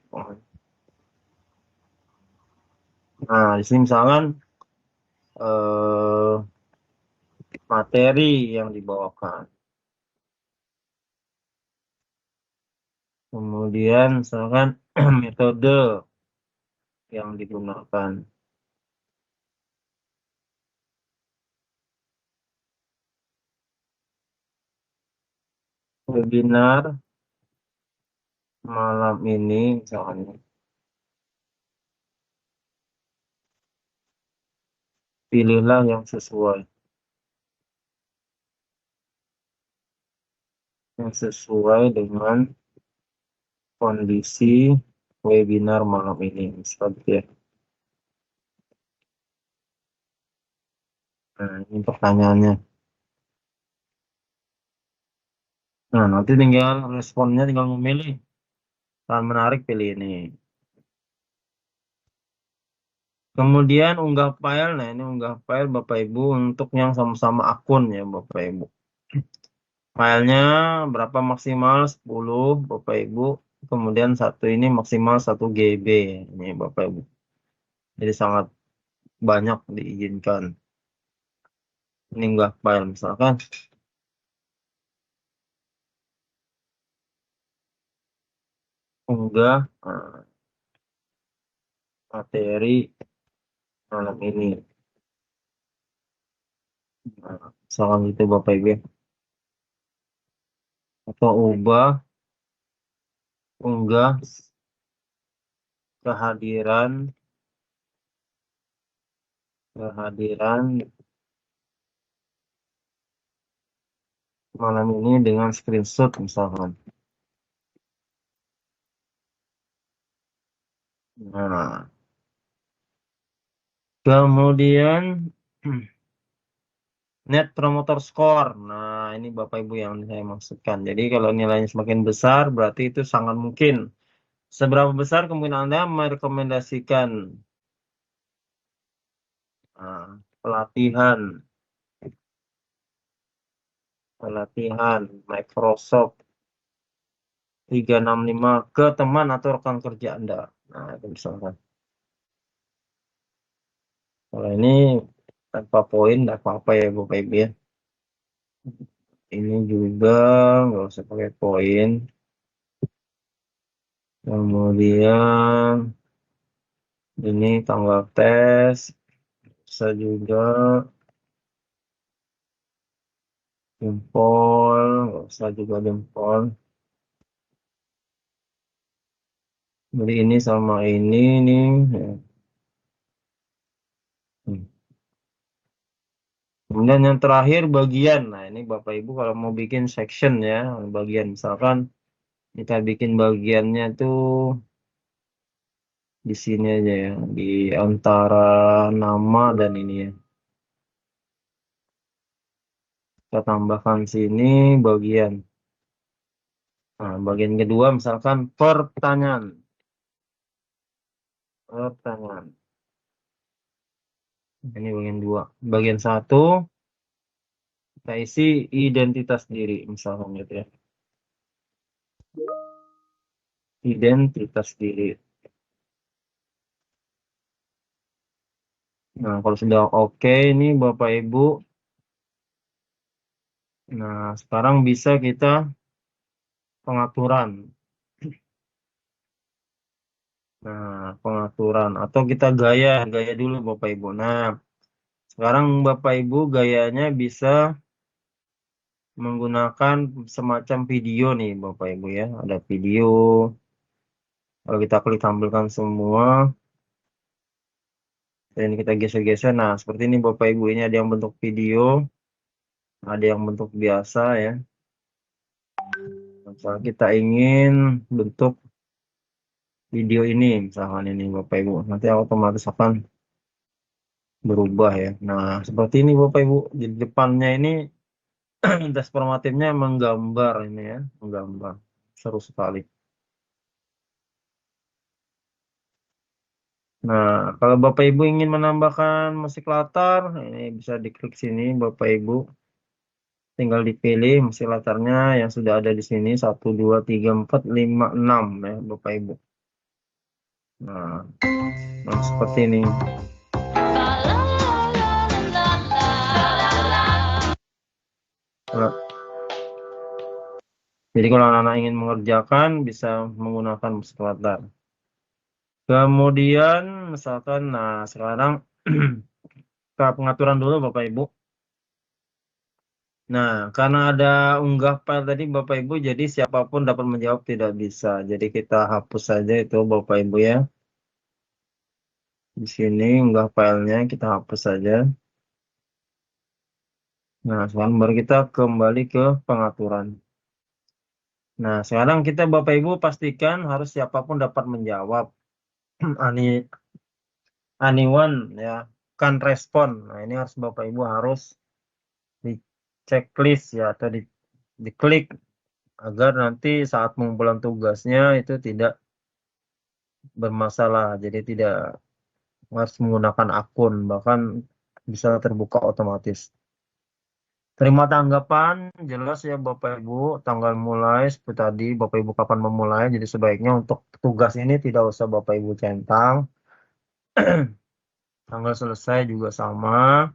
Nah, di sini misalkan eh, materi yang dibawakan. Kemudian misalkan metode yang digunakan. Webinar malam ini misalnya. Pilihlah yang sesuai. yang sesuai dengan kondisi webinar malam ini. Seperti ya. Nah, ini pertanyaannya. Nah, nanti tinggal responnya tinggal memilih. Saran menarik pilih ini. Kemudian unggah file. Nah, ini unggah file Bapak Ibu untuk yang sama-sama akun ya Bapak Ibu. Filenya berapa maksimal 10 Bapak Ibu. Kemudian satu ini maksimal 1 GB. Ini Bapak Ibu. Jadi sangat banyak diizinkan. Ini unggah file misalkan. Unggah materi malam ini. Nah, misalkan itu Bapak Ibu. Atau unggah kehadiran malam ini dengan screenshot misalkan. Nah, kemudian Net Promoter Score. Nah, ini Bapak Ibu yang saya maksudkan. Jadi kalau nilainya semakin besar, berarti itu sangat mungkin. Seberapa besar kemungkinan Anda merekomendasikan pelatihan Microsoft 365 ke teman atau rekan kerja Anda. Nah, itu misalkan. Kalau ini tanpa poin, tidak apa-apa ya Bapak Ibu ya. Ini juga nggak usah pakai poin. Kemudian ini tanggal tes. Bisa juga jempol, nggak usah juga jempol. Jadi ini sama ini nih. Ya. Kemudian yang terakhir bagian. Nah ini Bapak Ibu kalau mau bikin section ya, bagian misalkan kita bikin bagiannya tuh di sini aja ya, di antara nama dan ini ya. Kita tambahkan sini bagian. Nah, bagian kedua misalkan pertanyaan. Ini bagian 2. Bagian 1 kita isi identitas diri misalkan gitu ya. Identitas diri. Nah, kalau sudah oke ini Bapak Ibu. Nah, sekarang bisa kita pengaturan. Nah, pengaturan atau kita gaya dulu Bapak Ibu. Nah, sekarang Bapak Ibu gayanya bisa menggunakan semacam video nih Bapak Ibu ya. Ada video. Kalau kita klik tampilkan semua. Dan kita geser-geser. Nah, seperti ini Bapak Ibu. Ini ada yang bentuk video. Ada yang bentuk biasa ya. Misalnya kita ingin bentuk video ini. Misalkan ini Bapak Ibu. Nanti otomatis akan berubah ya. Nah, seperti ini Bapak Ibu. Di depannya ini transformatifnya menggambar ini ya. Menggambar. Seru sekali. Nah, kalau Bapak Ibu ingin menambahkan musik latar, ini bisa diklik sini Bapak Ibu. Tinggal dipilih musik latarnya yang sudah ada di sini 1, 2, 3, 4, 5, 6 ya Bapak Ibu. Nah seperti ini. Nah, jadi kalau anak-anak ingin mengerjakan bisa menggunakan musik latar. Kemudian misalkan, nah sekarang ke pengaturan dulu Bapak Ibu. Nah, karena ada unggah file tadi Bapak Ibu, jadi siapapun dapat menjawab tidak bisa. Jadi kita hapus saja itu Bapak Ibu ya. Di sini unggah filenya kita hapus saja. Nah, sekarang baru kita kembali ke pengaturan. Nah, sekarang kita Bapak Ibu pastikan harus siapapun dapat menjawab. Anyone ya kan respon. Nah, ini harus Bapak Ibu harus di checklist ya atau diklik agar nanti saat pengumpulan tugasnya itu tidak bermasalah. Jadi tidak harus menggunakan akun, bahkan bisa terbuka otomatis. Terima tanggapan, jelas ya Bapak Ibu, tanggal mulai seperti tadi, Bapak Ibu kapan memulai, jadi sebaiknya untuk tugas ini tidak usah Bapak Ibu centang. Tanggal selesai juga sama.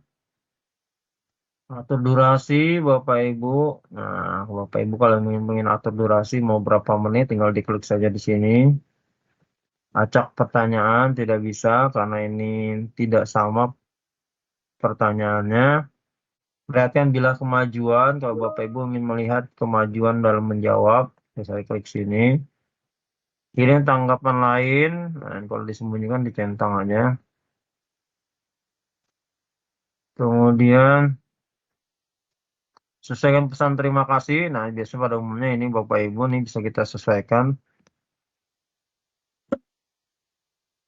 Atur durasi Bapak Ibu. Nah, Bapak Ibu kalau ingin atur durasi mau berapa menit, tinggal diklik saja di sini. Acak pertanyaan tidak bisa karena ini tidak sama pertanyaannya. Perhatian bila kemajuan, kalau Bapak Ibu ingin melihat kemajuan dalam menjawab, saya klik sini. Kirim tanggapan lain, nah, kalau disembunyikan dicentang aja. Kemudian sesuaikan pesan terima kasih. Nah, biasanya pada umumnya ini Bapak Ibu nih bisa kita sesuaikan.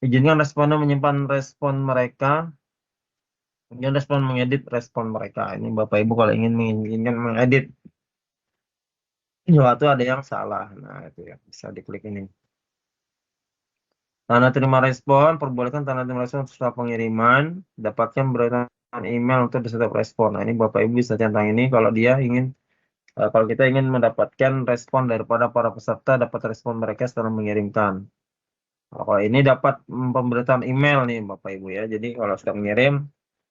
Izinkan responden menyimpan respon mereka. Kemudian respon mengedit respon mereka. Ini Bapak Ibu kalau ingin menginginkan mengedit sesuatu ada yang salah. Nah, itu ya bisa diklik ini. Tanda terima respon, perbolehkan tanda terima respon setelah pengiriman, dapatkan beritahuan email untuk setiap respon. Nah, ini Bapak Ibu bisa centang ini kalau dia ingin kalau kita ingin mendapatkan respon daripada para peserta, dapat respon mereka setelah mengirimkan. Nah, kalau ini dapat pemberitahuan email nih Bapak Ibu ya. Jadi kalau sudah mengirim,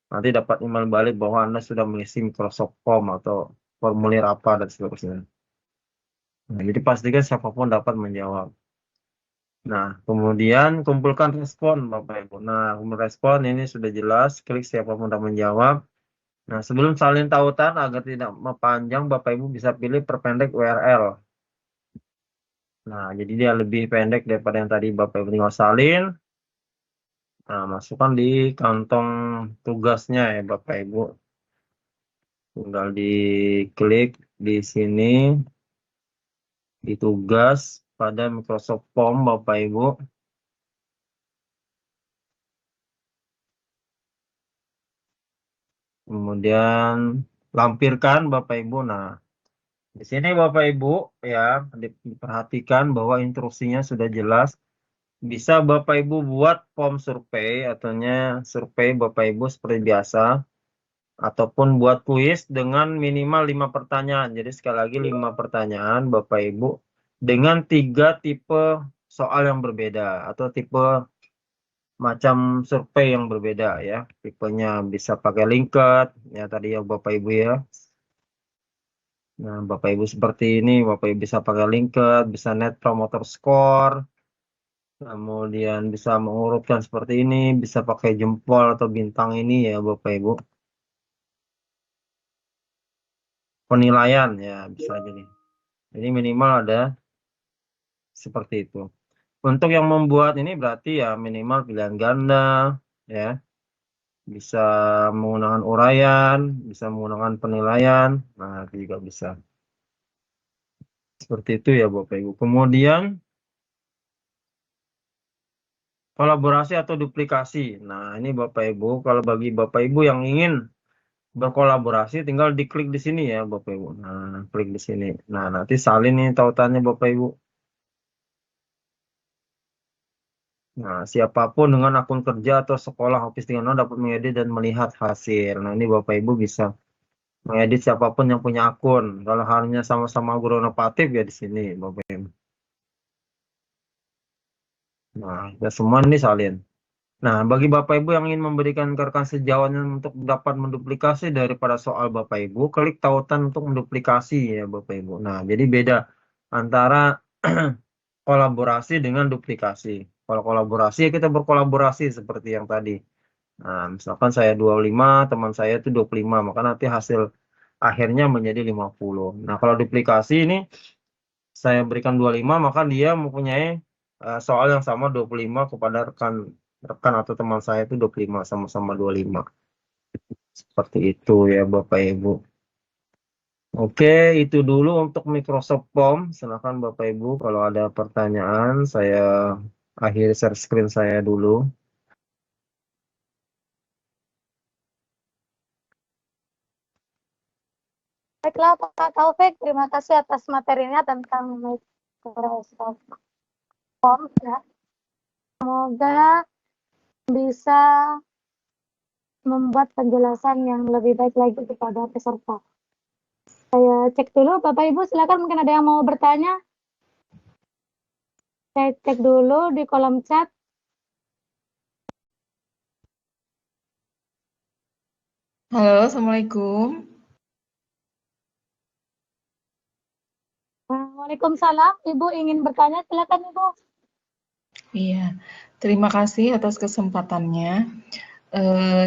nanti dapat email balik bahwa Anda sudah mengisi Microsoft Form atau formulir apa dan seterusnya. Nah, jadi pastikan siapapun dapat menjawab. Nah, kemudian kumpulkan respon Bapak Ibu. Nah, respon ini sudah jelas, klik siapapun dapat menjawab. Nah, sebelum salin tautan agar tidak mepanjang, Bapak Ibu bisa pilih perpendek URL. Nah, jadi dia lebih pendek daripada yang tadi Bapak Ibu tinggal salin. Nah, masukkan di kantong tugasnya ya Bapak Ibu. Tinggal diklik di sini di tugas pada Microsoft Form Bapak Ibu. Kemudian lampirkan Bapak Ibu. Nah, di sini Bapak Ibu ya diperhatikan bahwa instruksinya sudah jelas. Bisa Bapak Ibu buat form survei ataunya survei Bapak Ibu seperti biasa. Ataupun buat kuis dengan minimal 5 pertanyaan. Jadi sekali lagi 5 pertanyaan Bapak Ibu dengan 3 tipe soal yang berbeda atau tipe macam survei yang berbeda ya. Tipenya bisa pakai Linked ya tadi ya Bapak Ibu ya. Nah, Bapak Ibu seperti ini, Bapak Ibu bisa pakai Linked, bisa Net Promoter Score. Kemudian bisa mengurutkan seperti ini, bisa pakai jempol atau bintang ini ya Bapak Ibu. Penilaian ya bisa jadi. Jadi minimal ada seperti itu. Untuk yang membuat ini berarti ya minimal pilihan ganda ya. Bisa menggunakan uraian, bisa menggunakan penilaian. Nah, itu juga bisa. Seperti itu ya Bapak Ibu. Kemudian kolaborasi atau duplikasi. Nah, ini Bapak Ibu, kalau bagi Bapak Ibu yang ingin berkolaborasi tinggal diklik di sini ya Bapak Ibu. Nah, klik di sini. Nah, nanti salin nih tautannya Bapak Ibu. Nah, siapapun dengan akun kerja atau sekolah Office 3.0 dapat mengedit dan melihat hasil. Nah, ini Bapak Ibu bisa mengedit siapapun yang punya akun. Kalau hanya sama-sama guru inovatif ya di sini Bapak Ibu. Nah, ya semua ini salin. Nah, bagi Bapak Ibu yang ingin memberikan ke rekan sejawatnya untuk dapat menduplikasi daripada soal Bapak Ibu, klik tautan untuk menduplikasi ya Bapak Ibu. Nah, jadi beda antara kolaborasi dengan duplikasi. Kalau kolaborasi ya kita berkolaborasi seperti yang tadi. Nah, misalkan saya 25, teman saya itu 25, maka nanti hasil akhirnya menjadi 50. Nah, kalau duplikasi ini saya berikan 25, maka dia mempunyai soal yang sama 25 kepada rekan atau teman saya itu 25, sama-sama 25. Seperti itu ya Bapak Ibu. Oke, itu dulu untuk Microsoft Form. Silakan Bapak Ibu kalau ada pertanyaan, saya akhiri share screen saya dulu. Baiklah Pak Taufik, terima kasih atas materinya tentang Microsoft Form ya. Semoga bisa membuat penjelasan yang lebih baik lagi kepada peserta. Saya cek dulu, Bapak Ibu silakan, mungkin ada yang mau bertanya. Saya cek dulu di kolom chat. Halo, Assalamualaikum. Waalaikumsalam, Ibu ingin bertanya, silakan Ibu. Iya, terima kasih atas kesempatannya.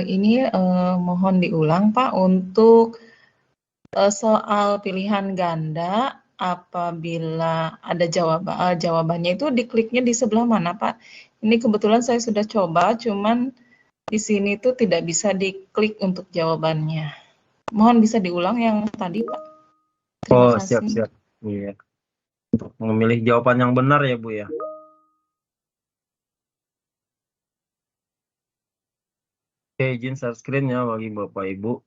Ini mohon diulang Pak untuk soal pilihan ganda apabila ada jawabannya itu dikliknya di sebelah mana Pak? Ini kebetulan saya sudah coba, cuman di sini tuh tidak bisa diklik untuk jawabannya. Mohon bisa diulang yang tadi Pak. Terima Oh, kasih. siap-siap. Iya. Untuk memilih jawaban yang benar ya, Bu ya. Oke, izin share screen ya bagi Bapak Ibu.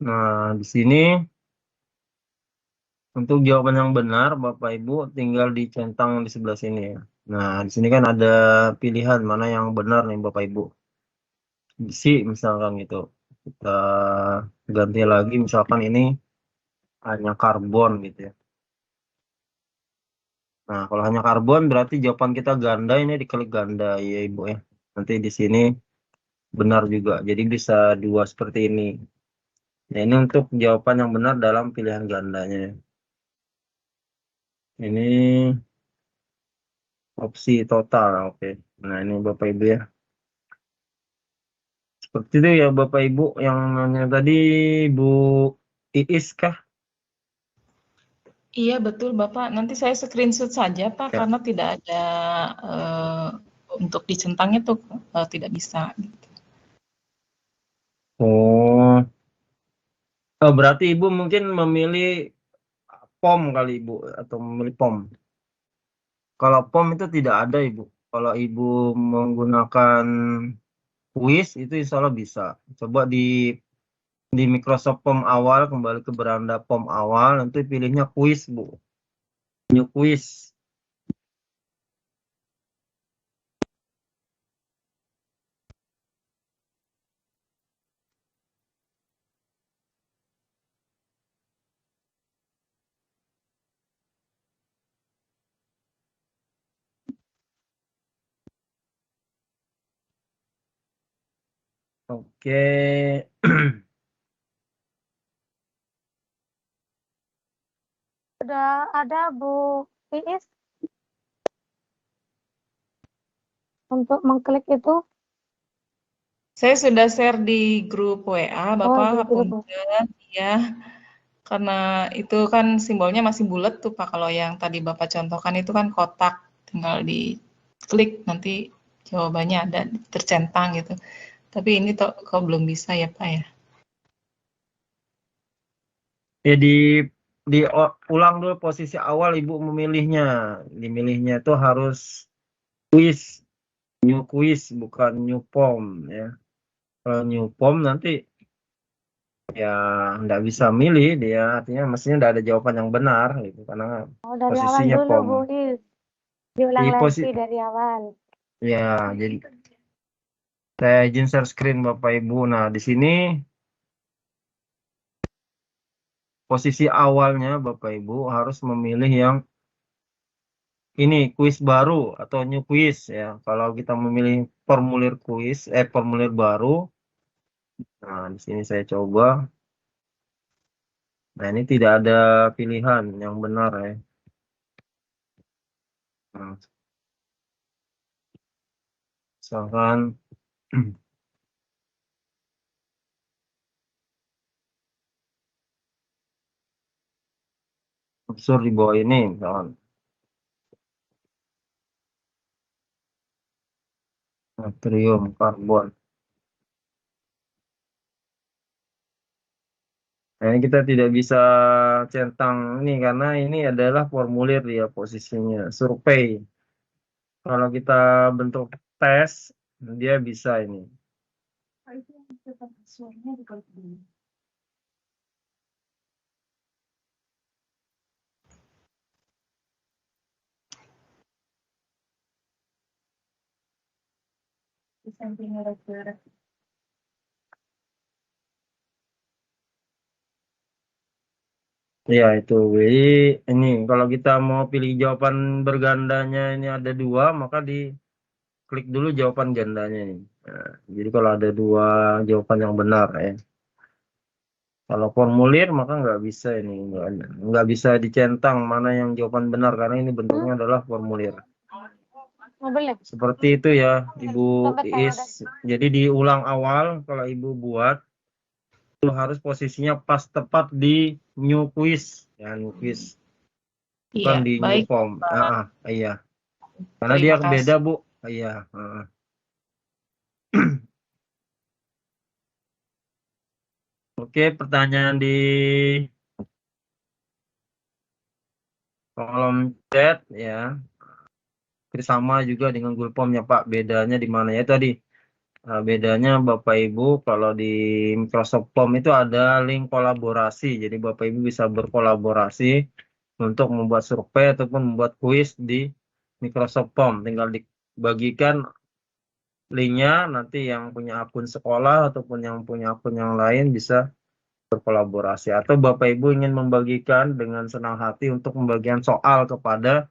Nah, di sini untuk jawaban yang benar, Bapak Ibu tinggal dicentang di sebelah sini ya. Nah, di sini kan ada pilihan mana yang benar nih Bapak Ibu. Besi misalkan gitu. Kita ganti lagi misalkan ini hanya karbon gitu ya. Nah, kalau hanya karbon berarti jawaban kita ganda, ini diklik ganda ya Ibu ya. Nanti di sini benar juga. Jadi bisa dua seperti ini. Nah, ini untuk jawaban yang benar dalam pilihan gandanya. Ini opsi total, oke. Nah, ini Bapak Ibu ya. Seperti itu ya Bapak Ibu yang nanya tadi, Bu Iis kah? Iya betul Bapak, nanti saya screenshot saja Pak Ya. karena tidak ada untuk dicentangnya tuh tidak bisa. Oh, berarti Ibu mungkin memilih POM kali Ibu atau memilih POM. Kalau POM itu tidak ada Ibu. Kalau Ibu menggunakan kuis itu insya Allah bisa. Coba di Microsoft POM awal, kembali ke beranda POM awal, nanti pilihnya kuis Bu. New quiz. Oke. Sudah ada Bu Iis untuk mengklik itu. Saya sudah share di grup WA Bapak, di grup. hapunten ya. Karena itu kan simbolnya masih bulat tuh Pak, kalau yang tadi Bapak contohkan itu kan kotak, tinggal diklik nanti jawabannya ada tercentang gitu. Tapi ini kok belum bisa ya Pak ya? Ya ulang dulu posisi awal Ibu memilihnya. Dimilihnya itu harus quiz, new quiz bukan new form ya. Kalau new form nanti ya nggak bisa milih dia, artinya mestinya nggak ada jawaban yang benar gitu karena Dari awal posisinya dulu form. Bu Iis. Diulang Di lagi dari awal. Ya, jadi saya izin share screen Bapak Ibu. Nah, di sini posisi awalnya Bapak Ibu harus memilih yang ini kuis baru atau new quiz ya. Kalau kita memilih formulir baru. Nah, di sini saya coba. Nah, ini tidak ada pilihan yang benar ya. Nah, misalkan unsur di bawah ini misalkan natrium, karbon. Nah, ini kita tidak bisa centang ini karena ini adalah formulir dia posisinya, survei. Kalau kita bentuk tes, dia bisa ini. Ya itu, jadi ini kalau kita mau pilih jawaban bergandanya ini ada dua, maka klik dulu jawaban gandanya ini. Nah, jadi kalau ada dua jawaban yang benar ya. Kalau formulir maka nggak bisa ini, nggak bisa dicentang mana yang jawaban benar karena ini bentuknya adalah formulir. Boleh. Seperti itu ya, Ibu Iis. Jadi diulang awal kalau Ibu buat itu harus posisinya pas tepat di new quiz, ya new quiz, bukan Iya, di new baik. form. Iya, karena dia Terima beda kasih. Bu. Iya. Oke, pertanyaan di kolom chat ya. Sama juga dengan Google Form ya Pak. Bedanya di mana ya tadi? Bedanya Bapak Ibu kalau di Microsoft Form itu ada link kolaborasi. Jadi Bapak Ibu bisa berkolaborasi untuk membuat survei ataupun membuat kuis di Microsoft Form. Tinggal dibagikan linknya, nanti yang punya akun sekolah ataupun yang punya akun yang lain bisa berkolaborasi. Atau Bapak Ibu ingin membagikan dengan senang hati untuk membagikan soal kepada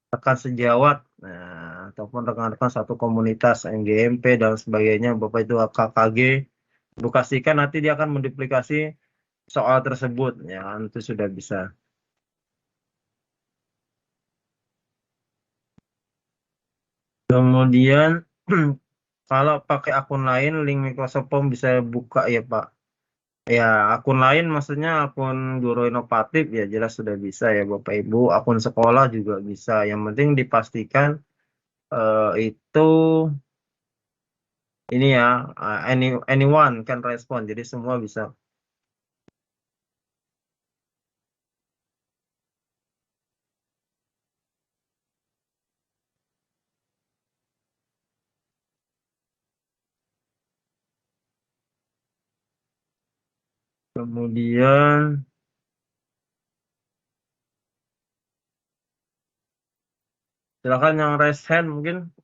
rekan sejawat, nah, ataupun rekan-rekan satu komunitas NGMP dan sebagainya, Bapak itu KKG, edukasikan nanti dia akan menduplikasi soal tersebut, ya itu sudah bisa. Kemudian kalau pakai akun lain, link Microsoft Form bisa buka ya Pak. Ya akun lain maksudnya akun guru inovatif ya jelas sudah bisa ya Bapak Ibu. Akun sekolah juga bisa. Yang penting dipastikan itu ini ya anyone can respond, jadi semua bisa. Kemudian silakan yang raise hand mungkin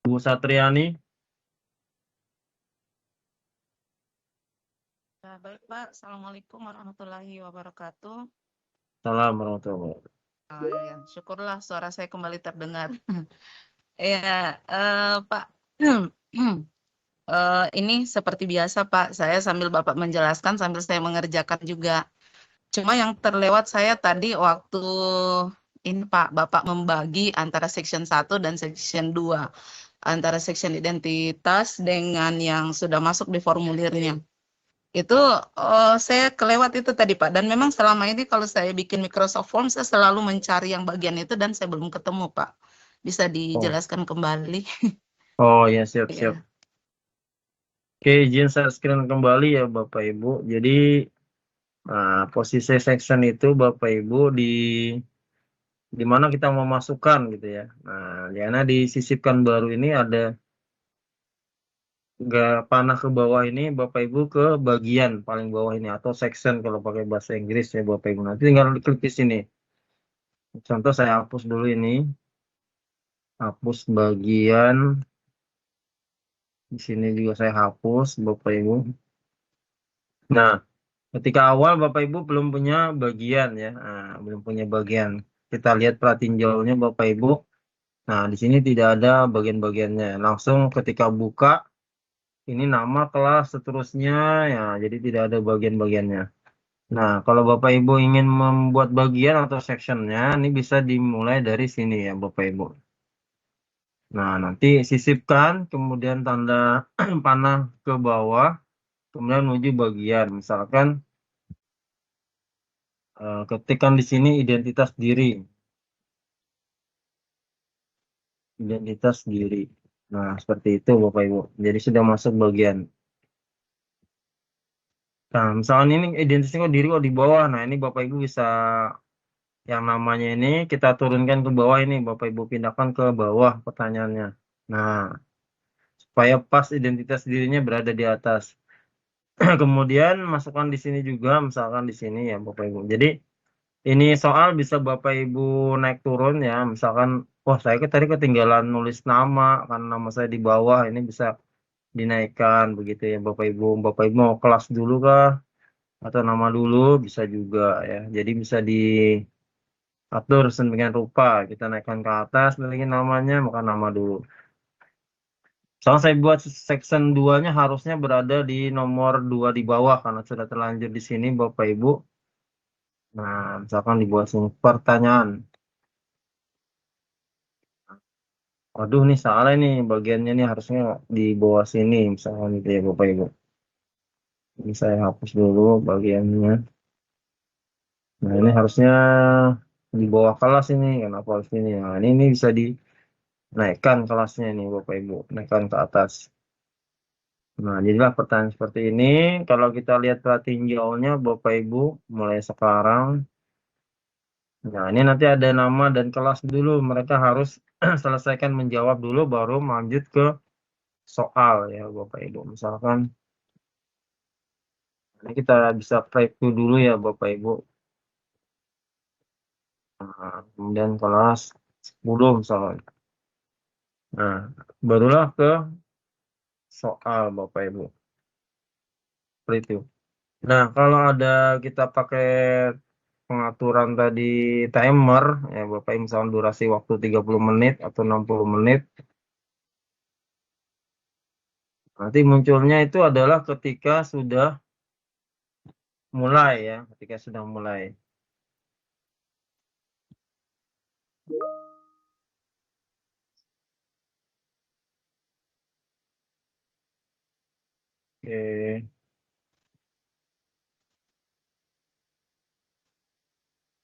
Bu Satriani. Ya, baik Pak, Assalamualaikum warahmatullahi wabarakatuh. Salam warahmatullahi wabarakatuh. Ya, syukurlah suara saya kembali terdengar. Ya, Pak, ini seperti biasa Pak, saya sambil Bapak menjelaskan sambil saya mengerjakan juga. Cuma yang terlewat saya tadi waktu ini Pak, Bapak membagi antara section 1 dan section 2, antara section identitas dengan yang sudah masuk di formulirnya. Itu saya kelewat itu tadi Pak, dan memang selama ini kalau saya bikin Microsoft Form saya selalu mencari yang bagian itu dan saya belum ketemu Pak. Bisa dijelaskan kembali? Oh ya siap. Ya. Oke, izin saya screen kembali ya Bapak Ibu. Jadi posisi section itu Bapak Ibu di mana kita mau masukkan gitu ya. Nah, karena disisipkan baru ini ada nggak panah ke bawah ini Bapak Ibu ke bagian paling bawah ini atau section kalau pakai bahasa Inggris ya Bapak Ibu. Nanti tinggal klik di sini. Contoh saya hapus dulu ini. Hapus bagian di sini juga saya hapus Bapak Ibu. Nah, ketika awal Bapak Ibu belum punya bagian ya. Nah, belum punya bagian. Kita lihat pratinjaunya Bapak Ibu. Nah, di sini tidak ada bagian-bagiannya. Langsung ketika buka ini nama kelas seterusnya ya. Jadi tidak ada bagian-bagiannya. Nah, kalau Bapak Ibu ingin membuat bagian atau sectionnya, ini bisa dimulai dari sini ya Bapak Ibu. Nah, nanti sisipkan, kemudian tanda panah ke bawah, kemudian menuju bagian. Misalkan ketikkan di sini identitas diri. Identitas diri. Nah, seperti itu Bapak Ibu. Jadi sudah masuk bagian. Nah, misalkan ini identitasnya kok diri kok di bawah. Nah, ini Bapak Ibu bisa yang namanya ini kita turunkan ke bawah ini, Bapak Ibu pindahkan ke bawah pertanyaannya. Nah, supaya pas identitas dirinya berada di atas. Kemudian masukkan di sini juga, misalkan di sini ya Bapak Ibu. Jadi ini soal bisa Bapak Ibu naik turun ya, misalkan, wah saya tadi ketinggalan nulis nama, kan nama saya di bawah, ini bisa dinaikkan begitu ya Bapak Ibu. Bapak Ibu mau kelas dulu kah? Atau nama dulu bisa juga ya. Jadi bisa diatur sedemikian rupa. Kita naikkan ke atas, lagi namanya, maka nama dulu. Soalnya saya buat section 2-nya harusnya berada di nomor 2 di bawah karena sudah terlanjur di sini Bapak Ibu. Nah, misalkan dibuat sini pertanyaan. Waduh, nih salah nih bagiannya nih harusnya di bawah sini misalkan gitu ya Bapak Ibu. Ini saya hapus dulu bagiannya. Nah, ini harusnya di bawah kelas ini, kenapa harus ini? Nah, ini bisa dinaikkan kelasnya nih Bapak Ibu, naikkan ke atas. Nah, jadilah pertanyaan seperti ini. Kalau kita lihat tinjaunya Bapak Ibu, mulai sekarang. Nah, ini nanti ada nama dan kelas dulu. Mereka harus selesaikan menjawab dulu, baru lanjut ke soal ya Bapak Ibu. Misalkan, ini kita bisa preview dulu ya Bapak Ibu. Nah, kemudian kelas 10 misalkan. Nah, barulah ke soal Bapak Ibu. Seperti itu. Nah, kalau ada kita pakai pengaturan tadi timer, ya Bapak Ibu, misalkan durasi waktu 30 menit atau 60 menit, nanti munculnya itu adalah ketika sudah mulai ya, ketika sudah mulai. Oke.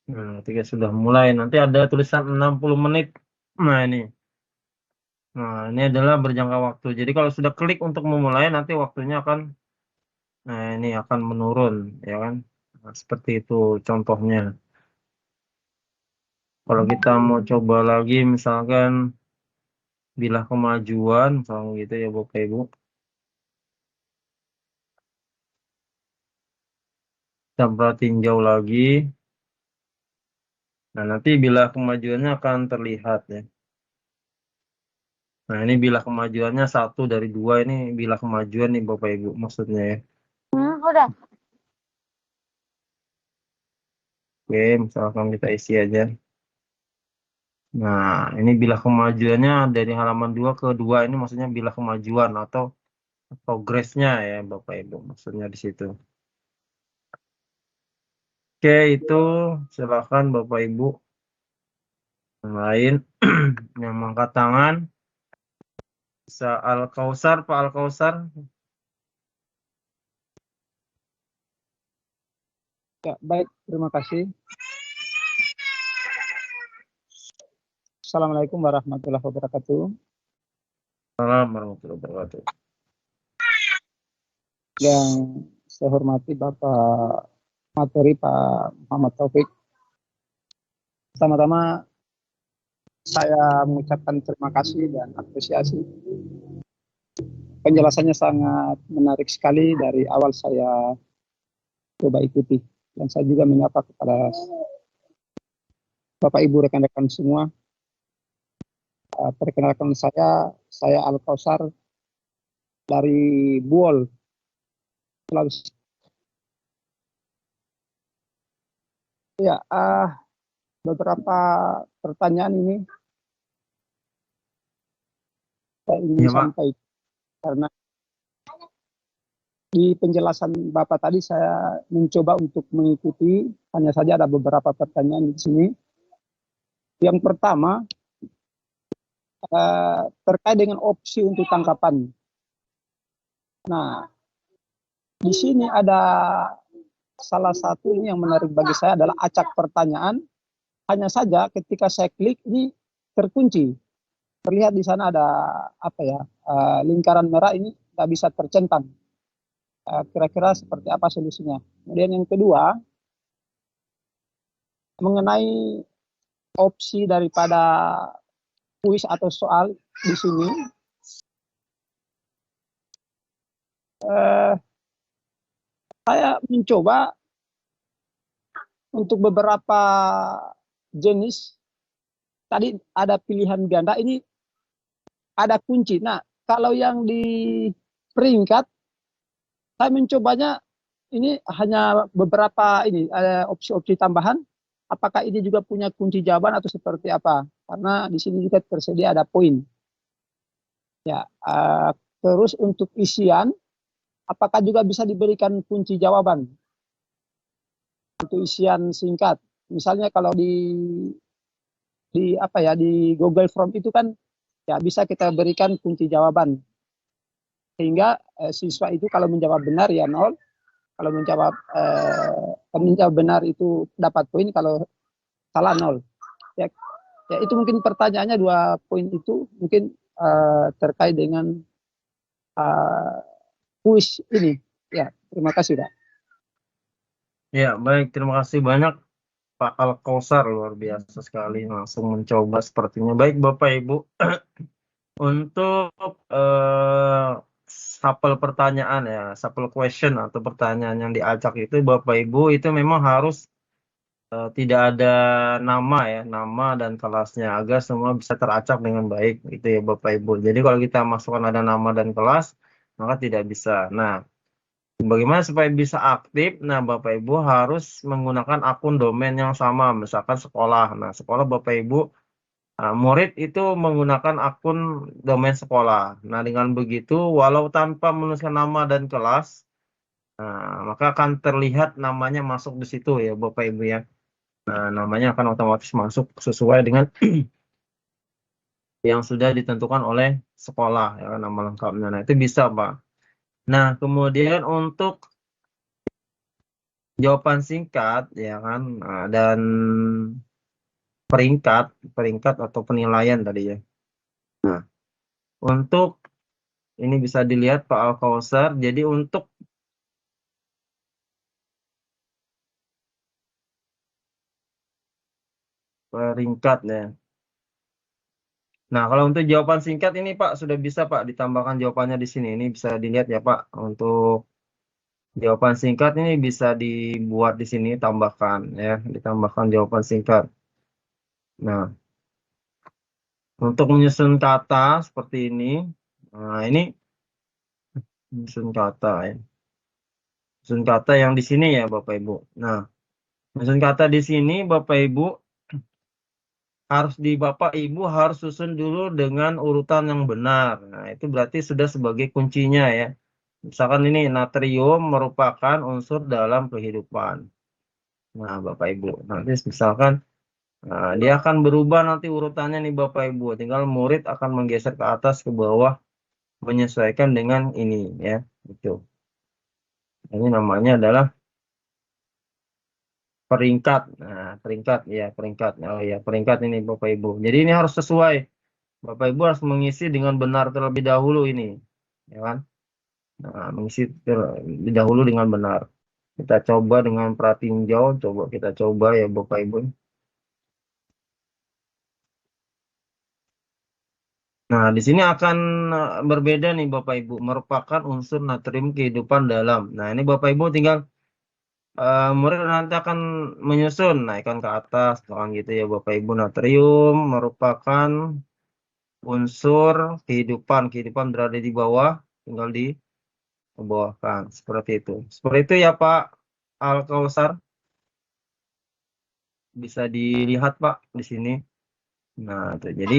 Nah, ketika sudah mulai, nanti ada tulisan 60 menit. Nah, ini. Nah, ini adalah berjangka waktu. Jadi kalau sudah klik untuk memulai, nanti waktunya akan, nah ini akan menurun, ya kan? Nah, seperti itu contohnya. Kalau kita mau coba lagi, misalkan bilah kemajuan, misalnya gitu ya Bapak Ibu. Kita tinjau lagi. Nah, nanti bilah kemajuannya akan terlihat ya. Nah, ini bilah kemajuannya 1 dari 2, ini bilah kemajuan nih Bapak Ibu maksudnya ya. Udah. Oke, misalkan kita isi aja. Nah, ini bilah kemajuannya dari halaman 2 ke 2, ini maksudnya bilah kemajuan atau progresnya ya Bapak Ibu maksudnya di situ. Oke, itu silakan Bapak Ibu yang lain yang mengangkat tangan. Bisa Al-Kausar, Pak Al-Kausar. Ya, baik, terima kasih. Assalamualaikum warahmatullahi wabarakatuh. Assalamualaikum warahmatullahi wabarakatuh. Yang saya hormati Bapak materi Pak Muhammad Taufik. Pertama-tama saya mengucapkan terima kasih dan apresiasi. Penjelasannya sangat menarik sekali dari awal saya coba ikuti. Dan saya juga menyapa kepada Bapak Ibu rekan-rekan semua. Perkenalkan saya Al-Kausar dari Buol, Sulawesi. Ya, beberapa pertanyaan ini saya ingin Ya, Pak. sampaikan karena di penjelasan Bapak tadi saya mencoba untuk mengikuti, hanya saja ada beberapa pertanyaan di sini. Yang pertama terkait dengan opsi untuk tangkapan. Nah, di sini ada salah satu ini yang menarik bagi saya adalah acak pertanyaan. Hanya saja ketika saya klik ini terkunci. Terlihat di sana ada apa ya, lingkaran merah ini nggak bisa tercentang. kira-kira seperti apa solusinya. Kemudian yang kedua, mengenai opsi daripada kuis atau soal di sini, saya mencoba untuk beberapa jenis. Tadi ada pilihan ganda, ini ada kunci. Nah, kalau yang di peringkat, saya mencobanya ini hanya beberapa ini, ada opsi-opsi tambahan. Apakah ini juga punya kunci jawaban atau seperti apa? Karena di sini juga tersedia ada poin. Ya, terus untuk isian, apakah juga bisa diberikan kunci jawaban untuk isian singkat? Misalnya kalau di Google Form itu kan ya bisa kita berikan kunci jawaban, sehingga siswa itu kalau menjawab benar ya 0, kalau menjawab benar itu dapat poin, kalau salah 0. Ya, itu mungkin pertanyaannya 2 poin itu mungkin terkait dengan kuis ini. Ya, terima kasih, Pak. Ya, baik, terima kasih banyak Pak Al-Kausar, luar biasa sekali langsung mencoba sepertinya. Baik Bapak Ibu, untuk sampel pertanyaan ya, sampel question atau pertanyaan yang diacak itu Bapak Ibu itu memang harus tidak ada nama ya, nama dan kelasnya agar semua bisa teracak dengan baik gitu ya Bapak Ibu. Jadi kalau kita masukkan ada nama dan kelas maka tidak bisa. Nah, bagaimana supaya bisa aktif? Nah, Bapak Ibu harus menggunakan akun domain yang sama, misalkan sekolah. Nah, sekolah Bapak Ibu, murid itu menggunakan akun domain sekolah. Nah, dengan begitu, walau tanpa menuliskan nama dan kelas, maka akan terlihat namanya masuk di situ ya, Bapak Ibu ya. Nah, namanya akan otomatis masuk sesuai dengan yang sudah ditentukan oleh sekolah, ya, nama lengkapnya. Nah, itu bisa, Pak. Nah, kemudian untuk jawaban singkat ya kan, dan peringkat atau penilaian tadi ya. Nah, untuk ini bisa dilihat Pak Al-Kausar. Jadi untuk peringkat ya. Nah, kalau untuk jawaban singkat ini Pak sudah bisa Pak ditambahkan jawabannya di sini. Ini bisa dilihat ya Pak. Untuk jawaban singkat ini bisa dibuat di sini, tambahkan ya, ditambahkan jawaban singkat. Nah, untuk menyusun kata seperti ini. Nah, ini menyusun kata ya. Menyusun kata yang di sini ya Bapak Ibu. Nah, menyusun kata di sini Bapak Ibu Bapak Ibu harus susun dulu dengan urutan yang benar. Nah, itu berarti sudah sebagai kuncinya ya. Misalkan ini natrium merupakan unsur dalam kehidupan. Nah, Bapak Ibu, nanti misalkan dia akan berubah nanti urutannya nih Bapak Ibu. Tinggal murid akan menggeser ke atas ke bawah menyesuaikan dengan ini ya. Itu. Ini namanya adalah peringkat. Nah, peringkat ya, peringkat. Oh ya, peringkat ini Bapak Ibu. Jadi ini harus sesuai. Bapak Ibu harus mengisi dengan benar terlebih dahulu ini. Ya kan? Nah, mengisi terlebih dahulu dengan benar. Kita coba dengan pratinjau, coba kita coba ya Bapak Ibu. Nah, di sini akan berbeda nih Bapak Ibu, merupakan unsur natrium kehidupan dalam. Nah, ini Bapak Ibu tinggal murid nanti akan menyusun, naikkan ke atas, kan gitu ya Bapak Ibu. Natrium merupakan unsur kehidupan, kehidupan berada di bawah, tinggal di bawahkan, seperti itu. Seperti itu ya Pak Al-Kausar. Bisa dilihat Pak di sini. Nah, itu. Jadi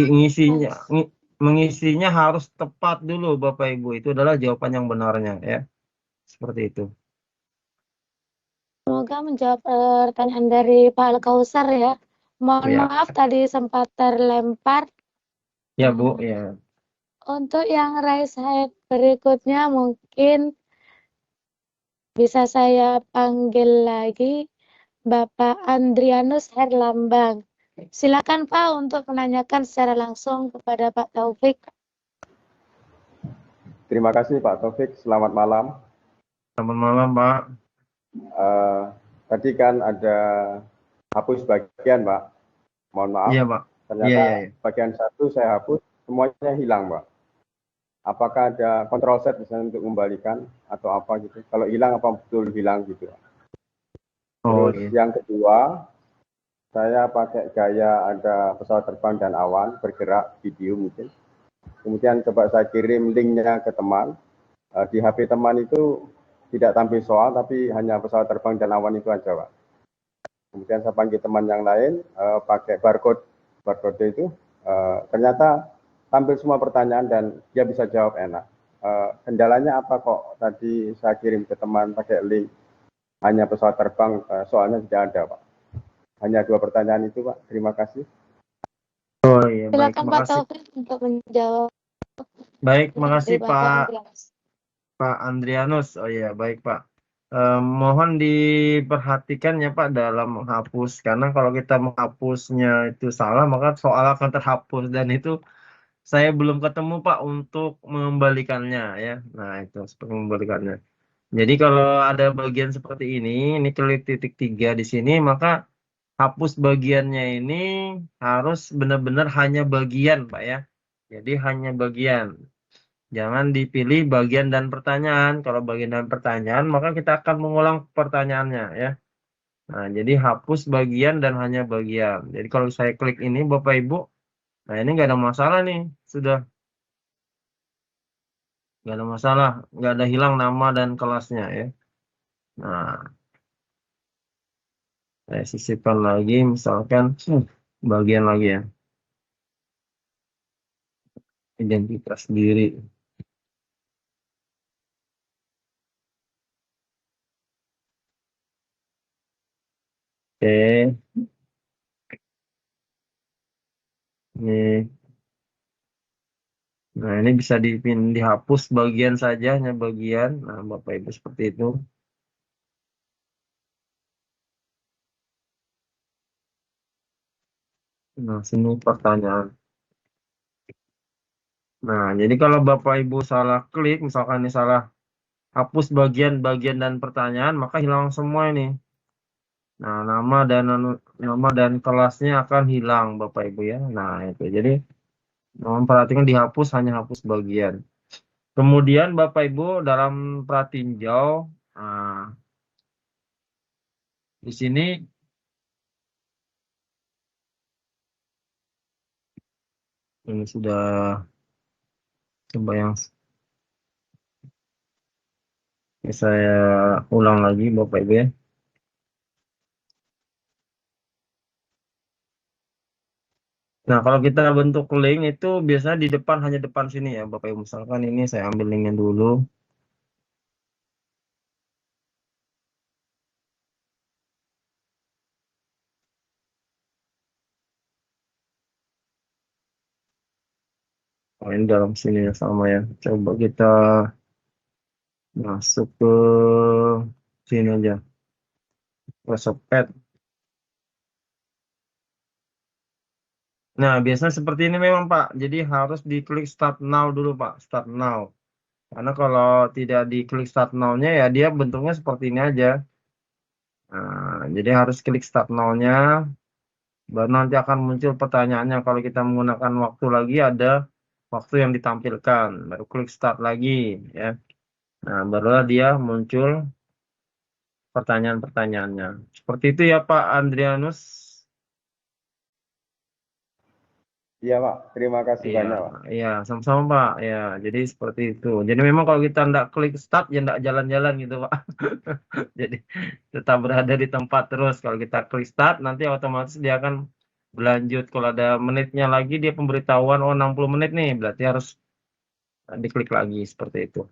mengisinya harus tepat dulu Bapak Ibu. Itu adalah jawaban yang benarnya ya. Seperti itu. Semoga menjawab pertanyaan dari Pak Al-Kausar ya. Mohon Ya. maaf tadi sempat terlempar. Ya Bu, ya. Untuk yang raise hand berikutnya mungkin bisa saya panggil lagi Bapak Andrianus Herlambang. Silakan Pak untuk menanyakan secara langsung kepada Pak Taufik. Terima kasih Pak Taufik, selamat malam. Selamat malam, Pak. Tadi kan ada hapus bagian, Pak. Mohon maaf. Iya, Pak. Ternyata Iya. bagian satu saya hapus, semuanya hilang, Pak. Apakah ada control set misalnya untuk kembalikan atau apa gitu? Kalau hilang apa betul hilang gitu? Oh, Terus iya. yang kedua, saya pakai gaya ada pesawat terbang dan awan bergerak video mungkin. Kemudian coba saya kirim linknya ke teman. Di HP teman itu tidak tampil soal, tapi hanya pesawat terbang dan awan itu aja, Pak. Kemudian saya panggil teman yang lain, pakai barcode itu, ternyata tampil semua pertanyaan dan dia bisa jawab enak. Kendalanya apa kok tadi saya kirim ke teman pakai link hanya pesawat terbang, soalnya tidak ada, Pak. Hanya 2 pertanyaan itu, Pak. Terima kasih. Oh, iya. Baik, Silakan Pak makasih. Taufik untuk menjawab. Baik, makasih Dari Bapak Pak Andrianus. Oh iya, baik Pak. Mohon diperhatikan ya Pak dalam menghapus, karena kalau kita menghapusnya itu salah, maka soal akan terhapus, dan itu saya belum ketemu Pak untuk mengembalikannya ya. Nah itu seperti mengembalikannya. Jadi kalau ada bagian seperti ini klik titik 3 di sini, maka hapus bagiannya ini harus benar-benar hanya bagian Pak ya. Jadi hanya bagian. Jangan dipilih bagian dan pertanyaan. Kalau bagian dan pertanyaan, maka kita akan mengulang pertanyaannya ya. Nah, jadi hapus bagian dan hanya bagian. Jadi kalau saya klik ini Bapak Ibu, nah ini nggak ada masalah nih, sudah nggak ada masalah, nggak ada hilang nama dan kelasnya ya. Nah, saya sisipkan lagi, misalkan bagian lagi ya, identitas diri. Oke, ini, nah ini bisa dihapus bagian saja, hanya bagian. Nah, Bapak Ibu seperti itu. Nah, sini pertanyaan. Nah, jadi kalau Bapak Ibu salah klik, misalkan ini salah hapus bagian-bagian dan pertanyaan, maka hilang semua ini. Nah, nama dan kelasnya akan hilang Bapak Ibu ya. Nah, itu. Jadi memperhatikan dihapus, hanya hapus bagian. Kemudian Bapak Ibu dalam pratinjau, nah, di sini ini sudah coba yang saya ulang lagi Bapak Ibu ya. Nah, kalau kita bentuk link itu biasanya di depan, hanya depan sini ya Bapak Ibu. Misalkan ini saya ambil linknya dulu. Oh, ini dalam sini ya sama ya. Coba kita masuk ke sini aja. Resepet. Nah, biasanya seperti ini memang Pak. Jadi harus diklik start now dulu Pak. Start now. Karena kalau tidak diklik start now-nya ya dia bentuknya seperti ini aja. Nah, jadi harus klik start now-nya. Baru nanti akan muncul pertanyaannya. Kalau kita menggunakan waktu lagi, ada waktu yang ditampilkan. Baru klik start lagi ya. Nah, barulah dia muncul pertanyaan-pertanyaannya. Seperti itu ya Pak Andrianus. Iya, Pak. Terima kasih Iya, banyak, Pak. iya, sama-sama Pak. Ya, jadi seperti itu. Jadi memang kalau kita ndak klik start, ya ndak jalan-jalan gitu Pak. Jadi tetap berada di tempat terus. Kalau kita klik start, nanti otomatis dia akan berlanjut. Kalau ada menitnya lagi, dia pemberitahuan, oh 60 menit nih, berarti harus diklik lagi, seperti itu.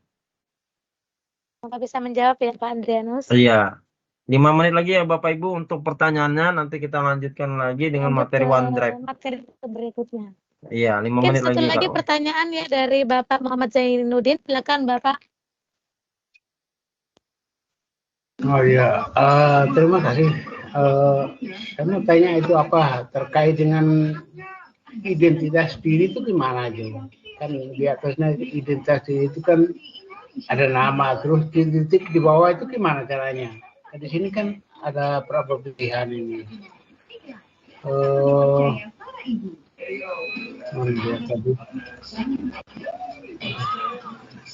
Semoga bisa menjawab ya Pak Andrianus. Iya, 5 menit lagi ya Bapak Ibu untuk pertanyaannya, nanti kita lanjutkan lagi dengan Lanjut materi ke OneDrive. materi berikutnya. Iya, 5 Mungkin menit satu lagi lagi Kak. pertanyaan ya dari Bapak Muhammad Zainuddin. Silakan Bapak. Oh iya, terima kasih. Saya mau tanya itu apa terkait dengan identitas diri itu gimana aja? Kan di atasnya identitas diri itu kan ada nama, terus titik di bawah itu gimana caranya? Di sini kan ada berapa pilihan ini.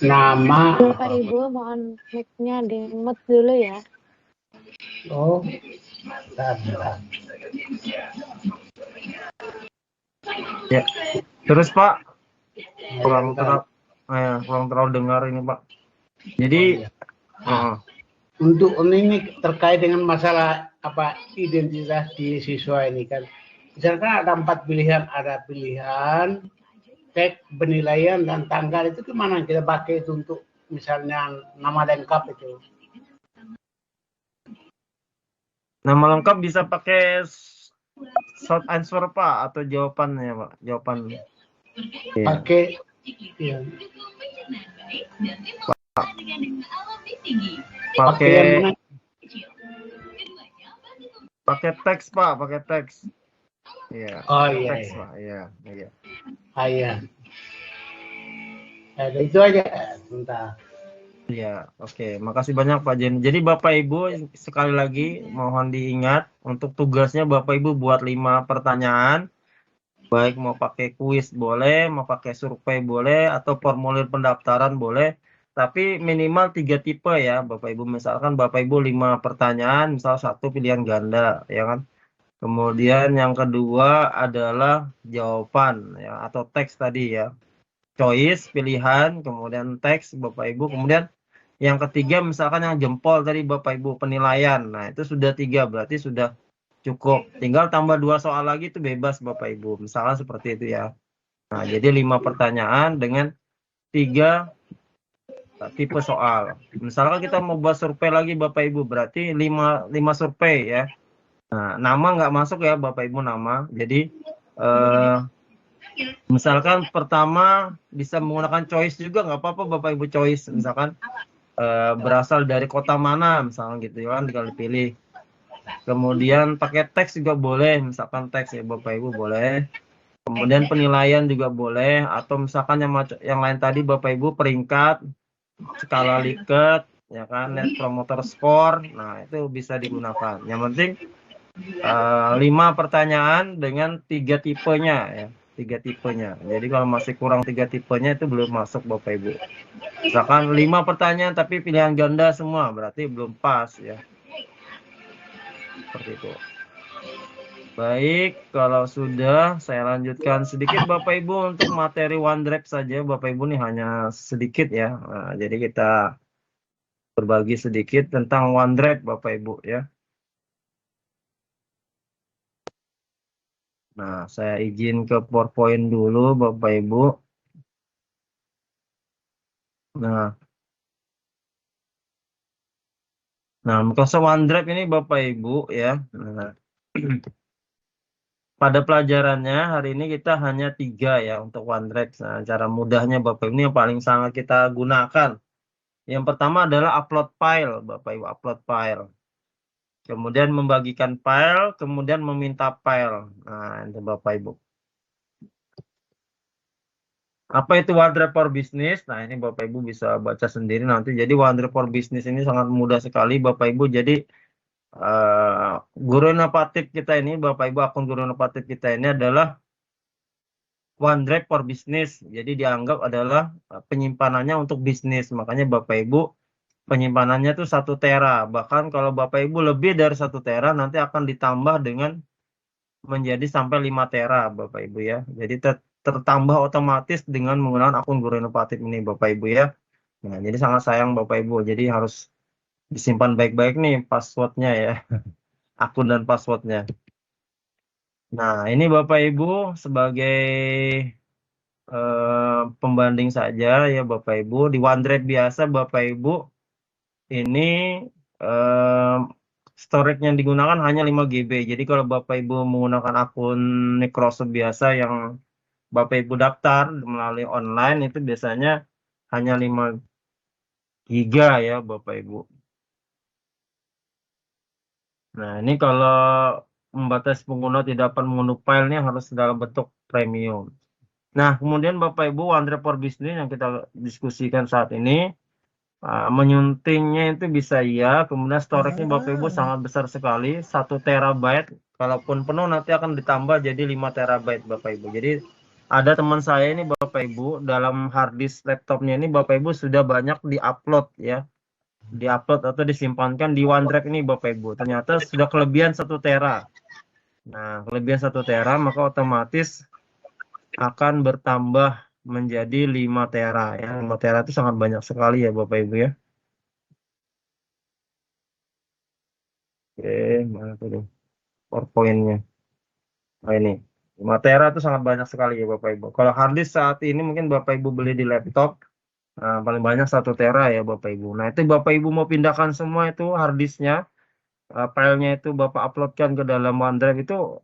Nama. Bapak Ibu mohon mic-nya di-mute dulu ya. Oh, bentar. Ya, terus Pak, kurang terlalu dengar ini Pak. Jadi, untuk ini terkait dengan masalah apa identitas di siswa ini kan, misalkan ada 4 pilihan, ada pilihan teks, penilaian, dan tanggal, itu gimana kita pakai itu untuk misalnya nama lengkap itu? Nama lengkap bisa pakai short answer Pak, atau jawabannya Pak, jawaban. Pakai ya. Pakai teks Pak, pakai teks. Iya. Oh iya. Teks Pak, iya. Iya. Ada itu aja, bentar. Iya, oke. Makasih banyak Pak Jen. Jadi Bapak Ibu sekali lagi mohon diingat untuk tugasnya Bapak Ibu buat 5 pertanyaan. Baik mau pakai kuis boleh, mau pakai survei boleh, atau formulir pendaftaran boleh. Tapi minimal 3 tipe ya Bapak Ibu. Misalkan Bapak Ibu 5 pertanyaan, misal 1 pilihan ganda, ya kan. Kemudian yang kedua adalah jawaban ya, atau teks tadi ya. Choice, pilihan, kemudian teks Bapak Ibu. Kemudian yang ketiga misalkan yang jempol tadi Bapak Ibu, penilaian. Nah, itu sudah 3, berarti sudah cukup. Tinggal tambah 2 soal lagi itu bebas Bapak Ibu. Misalkan seperti itu ya. Nah, jadi 5 pertanyaan dengan 3 tipe soal. Misalkan kita mau buat survei lagi Bapak Ibu, berarti 5 survei ya. Nah, nama nggak masuk ya Bapak Ibu, nama. Jadi misalkan pertama bisa menggunakan choice juga nggak apa-apa Bapak Ibu, choice. Misalkan berasal dari kota mana, misalkan gitu kan, tinggal dipilih. Kemudian pakai teks juga boleh, misalkan teks ya Bapak Ibu boleh. Kemudian penilaian juga boleh, atau misalkan yang lain tadi Bapak Ibu, peringkat, skala Likert, ya kan, net promoter score. Nah, itu bisa digunakan. Yang penting 5 pertanyaan dengan 3 tipenya ya. 3 tipenya. Jadi kalau masih kurang 3 tipenya itu belum masuk Bapak Ibu. Misalkan 5 pertanyaan tapi pilihan ganda semua, berarti belum pas ya. Seperti itu. Baik, kalau sudah saya lanjutkan sedikit Bapak Ibu untuk materi OneDrive saja Bapak Ibu, nih hanya sedikit ya. Nah, jadi kita berbagi sedikit tentang OneDrive Bapak Ibu ya. Nah, saya izin ke PowerPoint dulu Bapak Ibu. Nah, Microsoft OneDrive ini Bapak Ibu ya. Nah, pada pelajarannya hari ini kita hanya 3 ya untuk OneDrive. Nah, cara mudahnya Bapak Ibu ini yang paling sangat kita gunakan. Yang pertama adalah upload file Bapak Ibu, upload file. Kemudian membagikan file, kemudian meminta file. Nah, itu Bapak Ibu. Apa itu OneDrive for Business? Nah, ini Bapak Ibu bisa baca sendiri nanti. Jadi OneDrive for Business ini sangat mudah sekali Bapak Ibu. Jadi guru inovatif kita ini, Bapak Ibu, akun guru inovatif kita ini adalah OneDrive for Business. Jadi dianggap adalah penyimpanannya untuk bisnis. Makanya Bapak Ibu penyimpanannya itu 1 tera. Bahkan kalau Bapak Ibu lebih dari 1 tera nanti akan ditambah dengan menjadi sampai 5 tera Bapak Ibu ya. Jadi tertambah otomatis dengan menggunakan akun guru inovatif ini Bapak Ibu ya. Nah, jadi sangat sayang Bapak Ibu. Jadi harus disimpan baik-baik nih passwordnya ya. Akun dan passwordnya. Nah, ini Bapak Ibu sebagai pembanding saja ya Bapak Ibu. Di OneDrive biasa Bapak Ibu ini storage yang digunakan hanya 5 GB. Jadi kalau Bapak Ibu menggunakan akun Microsoft biasa yang Bapak Ibu daftar melalui online itu biasanya hanya 5 GB ya Bapak Ibu. Nah, ini kalau membatasi pengguna tidak dapat mengunduh filenya harus dalam bentuk premium. Nah, kemudian Bapak Ibu OneDrive for Business yang kita diskusikan saat ini menyuntingnya itu bisa iya, kemudian storage-nya Bapak Ibu sangat besar sekali, 1 terabyte. Kalaupun penuh nanti akan ditambah jadi 5 terabyte Bapak Ibu. Jadi ada teman saya ini Bapak Ibu, dalam hard disk laptopnya ini Bapak Ibu sudah banyak diupload ya. Diupload atau disimpankan di OneDrive ini Bapak Ibu. Ternyata sudah kelebihan 1 tera. Nah, kelebihan 1 tera maka otomatis akan bertambah menjadi 5 tera ya. 5 tera itu sangat banyak sekali ya Bapak Ibu ya. Oke, mana tuh PowerPoint-nya. Nah ini, 5 tera itu sangat banyak sekali ya Bapak Ibu. Kalau hard disk saat ini mungkin Bapak Ibu beli di laptop, paling banyak 1 tera ya Bapak Ibu. Nah itu Bapak Ibu mau pindahkan semua itu hard disknya, filenya itu Bapak uploadkan ke dalam OneDrive itu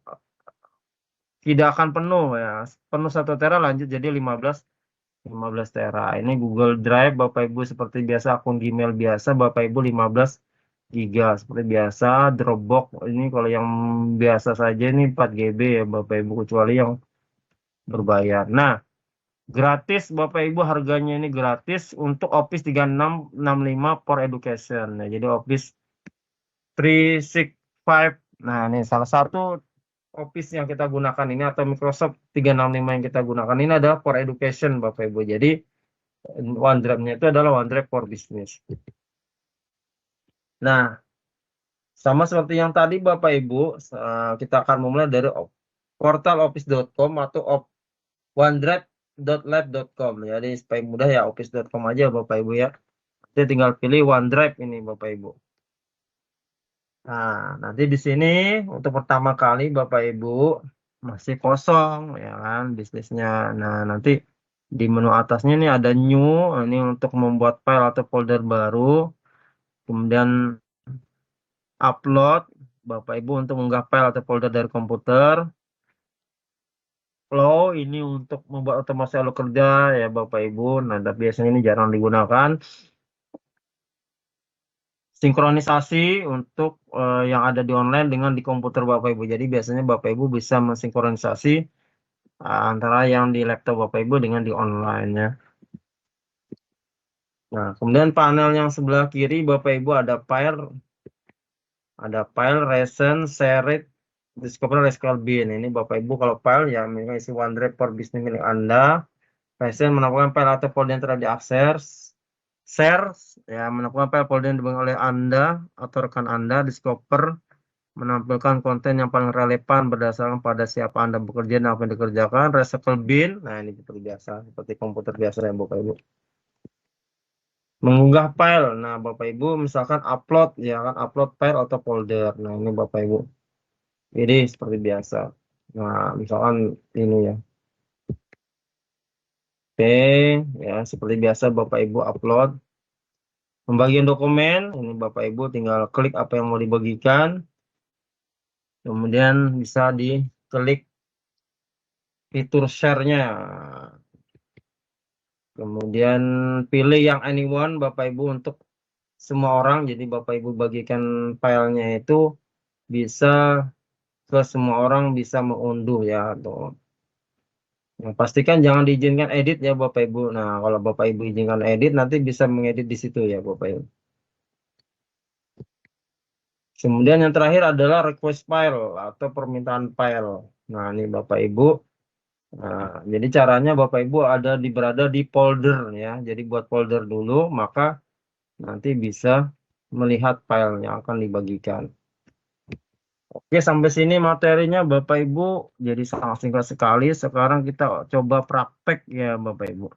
tidak akan penuh ya. Penuh 1 tera lanjut jadi 15 tera. Ini Google Drive Bapak Ibu seperti biasa, akun Gmail biasa Bapak Ibu 15 giga seperti biasa. Dropbox ini kalau yang biasa saja ini 4 GB ya Bapak Ibu, kecuali yang berbayar. Nah, gratis Bapak Ibu, harganya ini gratis untuk Office 3665 for Education. Nah, jadi Office 365. Nah, ini salah satu Office yang kita gunakan ini atau Microsoft 365 yang kita gunakan ini adalah for Education Bapak Ibu. Jadi OneDrive-nya itu adalah OneDrive for Business. Nah, sama seperti yang tadi Bapak Ibu, kita akan memulai dari portal office.com atau onedrive.lab.com. Jadi supaya mudah ya office.com aja Bapak Ibu ya. Jadi tinggal pilih OneDrive ini Bapak Ibu. Nah, nanti di sini untuk pertama kali Bapak Ibu masih kosong ya kan bisnisnya. Nah, nanti di menu atasnya ini ada new, ini untuk membuat file atau folder baru. Kemudian upload Bapak Ibu untuk mengunggah file atau folder dari komputer. Flow ini untuk membuat otomasi alur kerja ya Bapak Ibu. Nah, biasanya ini jarang digunakan. Sinkronisasi untuk yang ada di online dengan di komputer Bapak Ibu. Jadi biasanya Bapak Ibu bisa mensinkronisasi antara yang di laptop Bapak Ibu dengan di online ya. Nah, kemudian panel yang sebelah kiri Bapak Ibu ada file, recent, shared, discover, rescale bin. Ini Bapak Ibu kalau file ya isi OneDrive for Business milik Anda. Recent menampilkan file atau folder yang telah diakses. Share ya menampilkan file folder yang dipegang oleh Anda atau rekan Anda. Discover menampilkan konten yang paling relevan berdasarkan pada siapa Anda bekerja dan apa yang dikerjakan. Recycle bin, nah ini seperti biasa, seperti komputer biasa ya Bapak Ibu. Mengunggah file, nah Bapak Ibu misalkan upload, ya kan upload file atau folder. Nah ini Bapak Ibu, ini seperti biasa. Nah misalkan ini ya. Oke, ya seperti biasa Bapak Ibu upload. Pembagian dokumen, ini Bapak Ibu tinggal klik apa yang mau dibagikan. Kemudian bisa diklik fitur share-nya. Kemudian pilih yang anyone Bapak Ibu untuk semua orang. Jadi Bapak Ibu bagikan filenya itu bisa ke semua orang, bisa mengunduh ya. Tuh. Nah, pastikan jangan diizinkan edit ya Bapak Ibu. Nah, kalau Bapak Ibu izinkan edit nanti bisa mengedit di situ ya Bapak Ibu. Kemudian yang terakhir adalah request file atau permintaan file. Nah, ini Bapak Ibu. Nah, jadi caranya Bapak Ibu berada di folder ya. Jadi buat folder dulu, maka nanti bisa melihat file yang akan dibagikan. Oke, sampai sini materinya Bapak Ibu. Jadi sangat singkat sekali. Sekarang kita coba praktek ya Bapak Ibu.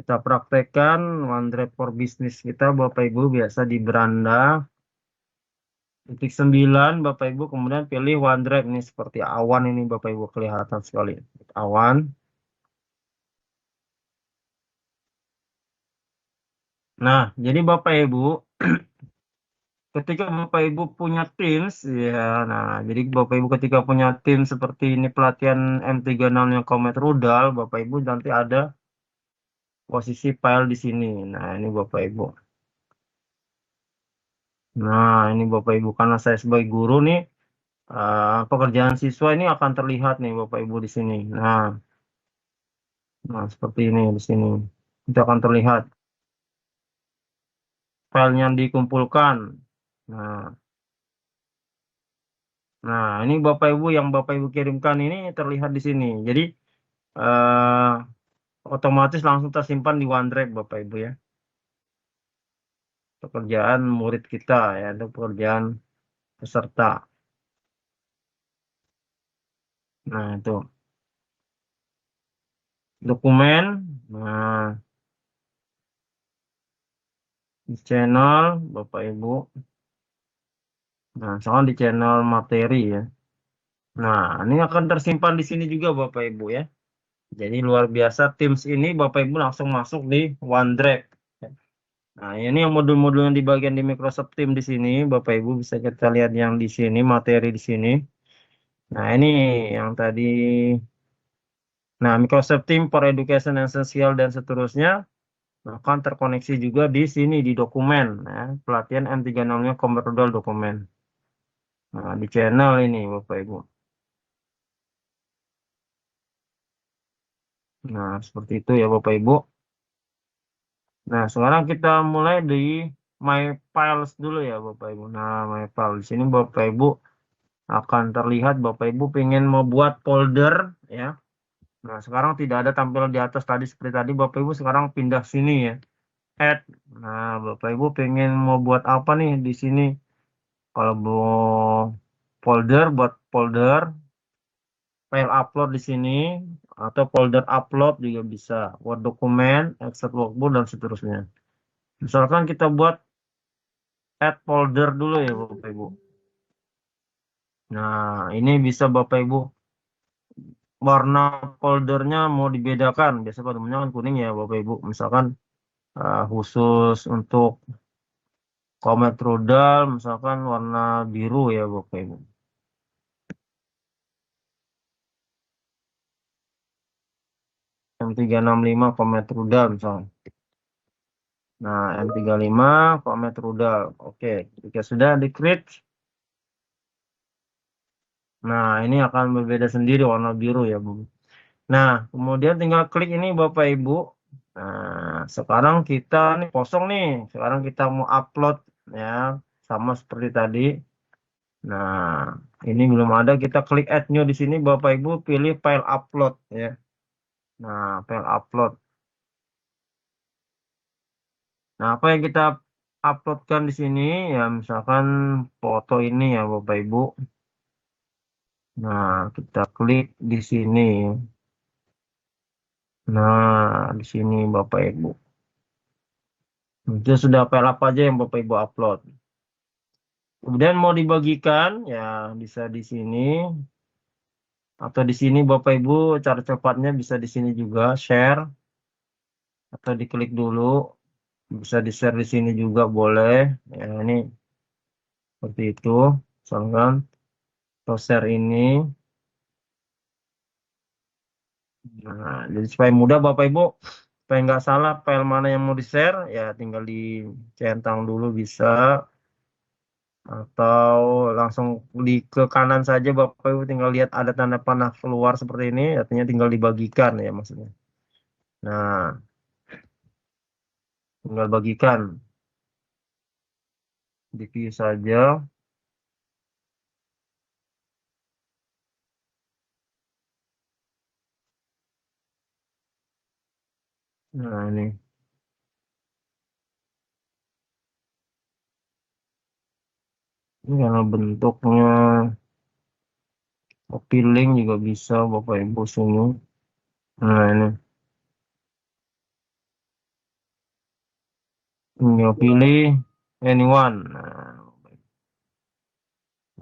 Kita praktekkan OneDrive for Business kita Bapak Ibu biasa di beranda. Titik 9 Bapak Ibu, kemudian pilih OneDrive ini seperti awan ini Bapak Ibu, kelihatan sekali awan. Nah, jadi Bapak Ibu ketika Bapak Ibu punya Teams ya, nah jadi Bapak Ibu ketika punya Teams seperti ini pelatihan M36 yang Komet Rudal, Bapak Ibu nanti ada posisi file di sini. Nah, ini Bapak Ibu. Nah, ini Bapak Ibu karena saya sebagai guru nih pekerjaan siswa ini akan terlihat nih Bapak Ibu di sini. Nah, seperti ini di sini. Itu akan terlihat. file yang dikumpulkan. Nah, ini Bapak Ibu yang Bapak Ibu kirimkan ini terlihat di sini. Jadi otomatis langsung tersimpan di OneDrive Bapak Ibu ya. Pekerjaan murid kita ya, itu pekerjaan peserta. Nah, itu dokumen. Nah, di channel Bapak Ibu. Nah, misalkan di channel materi ya. Nah, ini akan tersimpan di sini juga Bapak Ibu ya. Jadi luar biasa Teams ini Bapak Ibu langsung masuk di OneDrive. Nah, ini yang modul-modul yang di bagian di Microsoft Teams di sini Bapak Ibu bisa kita lihat yang di sini, materi di sini. Nah, ini yang tadi. Nah, Microsoft Teams for Education Essential dan seterusnya akan terkoneksi juga di sini di dokumen ya, pelatihan M365 Combat Rudal dokumen. Nah, di channel ini Bapak Ibu. Nah, seperti itu ya Bapak Ibu. Nah, sekarang kita mulai di My Files dulu ya Bapak Ibu. Nah, My Files di sini Bapak Ibu akan terlihat Bapak Ibu pengen membuat folder ya. Nah, sekarang tidak ada tampil di atas tadi seperti tadi Bapak Ibu, sekarang pindah sini ya. Add. Nah, Bapak Ibu pengen mau buat apa nih di sini? Kalau mau folder, buat folder, file upload di sini, atau folder upload juga bisa. Word dokumen, Excel workbook, dan seterusnya. Misalkan kita buat add folder dulu ya Bapak Ibu. Nah, ini bisa Bapak Ibu warna foldernya mau dibedakan. Biasa pada umumnya kan kuning ya Bapak Ibu. Misalkan khusus untuk Combat Rudal, misalkan warna biru ya Bapak Ibu. M365 Combat Rudal misalnya. Nah, M35 Combat Rudal. Oke, jika sudah di-create. Nah, ini akan berbeda sendiri warna biru ya, Bu. Nah, kemudian tinggal klik ini Bapak Ibu. Nah, sekarang kita nih kosong nih. Sekarang kita mau upload ya, sama seperti tadi. Nah, ini belum ada, kita klik add new di sini Bapak Ibu, pilih file upload ya. Nah, file upload. Nah, apa yang kita uploadkan di sini ya, misalkan foto ini ya Bapak Ibu. Nah, kita klik di sini. Nah, di sini Bapak Ibu. Itu sudah file apa aja yang Bapak Ibu upload. Kemudian mau dibagikan ya bisa di sini atau di sini Bapak Ibu, cara cepatnya bisa di sini juga share atau diklik dulu, bisa di share di sini juga boleh ya. Ini seperti itu, misalkan atau share ini. Nah, jadi supaya mudah Bapak Ibu, supaya nggak salah file mana yang mau di share ya tinggal dicentang dulu bisa, atau langsung ke kanan saja Bapak Ibu tinggal lihat ada tanda panah keluar seperti ini, artinya tinggal dibagikan ya maksudnya. Nah, tinggal bagikan di view saja. Nah, ini karena bentuknya copy link juga bisa Bapak Ibu sini. Nah, ini tinggal pilih anyone. Nah,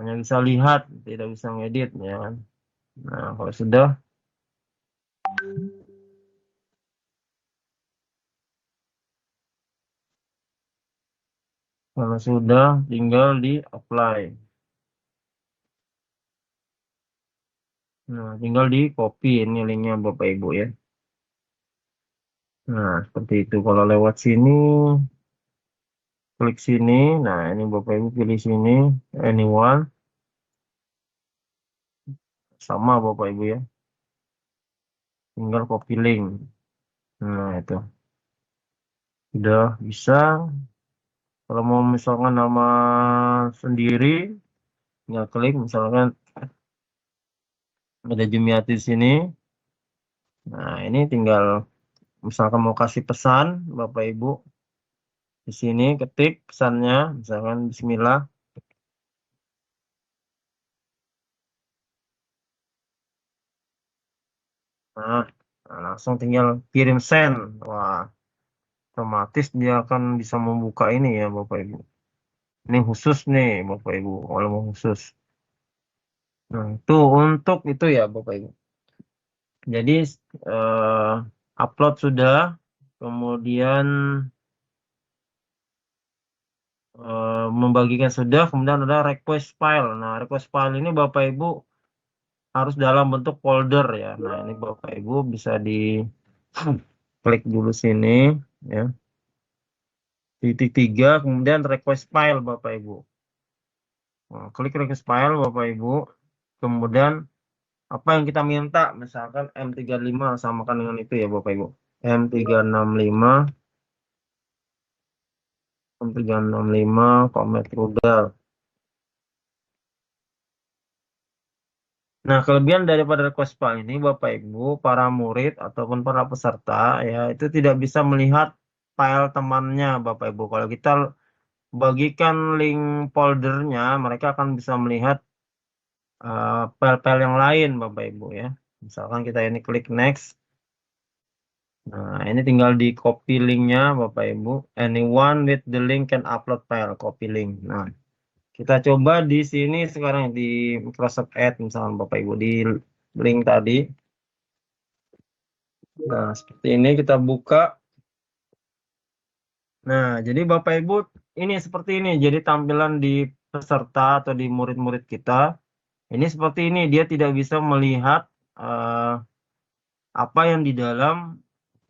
hanya bisa lihat, tidak bisa ngedit ya kan. Nah, kalau sudah tinggal di apply. Nah, tinggal di copy ini linknya Bapak Ibu ya. Nah, seperti itu. Kalau lewat sini, klik sini. Nah, ini Bapak Ibu pilih sini, anyone. Sama Bapak Ibu ya. Tinggal copy link. Nah, itu. Sudah bisa. Kalau mau misalkan nama sendiri, tinggal klik misalkan ada Jumiati di sini. Nah, ini tinggal misalkan mau kasih pesan Bapak Ibu. Di sini ketik pesannya, misalkan Bismillah. Nah, langsung tinggal kirim send. Wah, otomatis dia akan bisa membuka ini ya Bapak Ibu. Ini khusus nih Bapak Ibu, kalau mau khusus. Nah, itu untuk itu ya Bapak Ibu. Jadi upload sudah, kemudian membagikan sudah, kemudian ada request file. Nah, request file ini Bapak Ibu harus dalam bentuk folder ya. Nah, ini Bapak Ibu bisa di klik dulu sini ya. Titik 3, kemudian request file Bapak Ibu. Nah, klik request file Bapak Ibu. Kemudian apa yang kita minta, misalkan M35 samakan dengan itu ya Bapak Ibu. M365 Comet Rudal. Nah, kelebihan daripada request file ini Bapak Ibu, para murid ataupun para peserta ya itu tidak bisa melihat file temannya Bapak Ibu. Kalau kita bagikan link foldernya, mereka akan bisa melihat file-file yang lain Bapak Ibu ya. Misalkan kita ini klik next. Nah, ini tinggal di copy linknya Bapak Ibu. Anyone with the link can upload file, copy link. Nah, kita coba di sini sekarang di Microsoft Edge misalkan Bapak Ibu di link tadi. Nah, seperti ini kita buka. Nah, jadi Bapak Ibu ini seperti ini. Jadi tampilan di peserta atau di murid-murid kita ini seperti ini. Dia tidak bisa melihat apa yang di dalam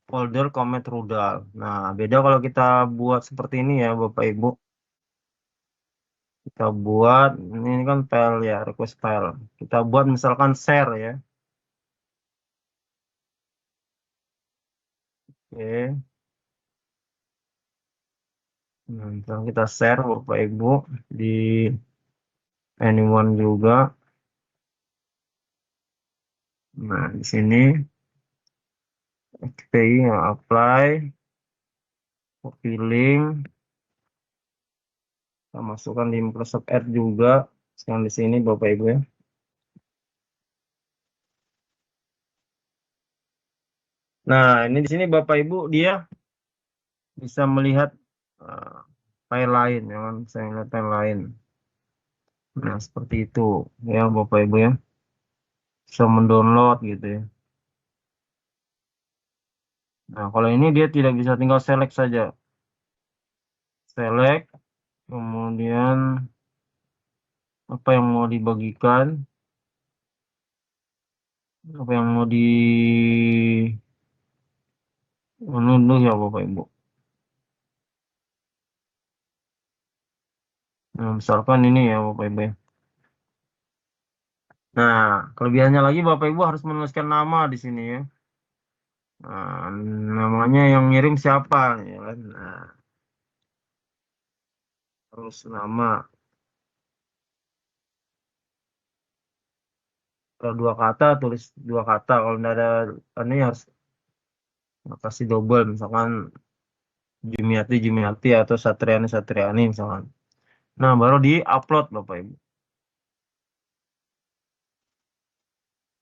folder Comet Rudal. Nah, beda kalau kita buat seperti ini ya Bapak Ibu. Kita buat, ini kan file ya, request file. Kita buat misalkan share ya. Oke. Nah, misalkan kita share Bapak Ibu di anyone juga. Nah, di sini XPI yang apply, copy link, kita masukkan di Microsoft Edge juga. Sekarang di sini Bapak Ibu ya. Nah, ini di sini Bapak Ibu dia bisa melihat file lain, ya kan? Saya lihat file lain. Nah, seperti itu ya Bapak Ibu ya. Bisa mendownload gitu ya. Nah, kalau ini dia tidak bisa, tinggal select saja. Select, kemudian apa yang mau dibagikan, apa yang mau di unduh ya Bapak Ibu. Nah, misalkan ini ya Bapak Ibu ya. Nah, kelebihannya lagi Bapak Ibu harus menuliskan nama di sini ya. Nah, namanya yang ngirim siapa ya kan. Nah, terus nama. Kalau 2 kata tulis 2 kata. Kalau tidak ada ini harus kasih double, misalkan Jumiati atau Satriani misalkan. Nah, baru di-upload Bapak Ibu.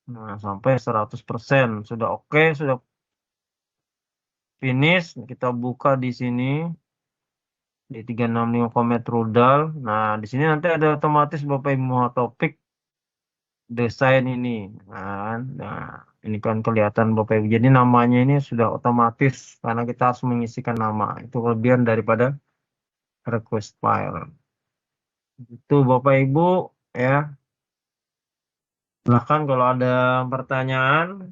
Nah, sampai 100% sudah oke, sudah finish. Kita buka di sini di 365 Comet Rudal. Nah, di sini nanti ada otomatis Bapak Ibu mau topik desain ini. Nah, ini kan kelihatan Bapak Ibu. Jadi namanya ini sudah otomatis karena kita harus mengisikan nama. Itu kelebihan daripada request file. Itu Bapak Ibu ya. Silahkan kalau ada pertanyaan.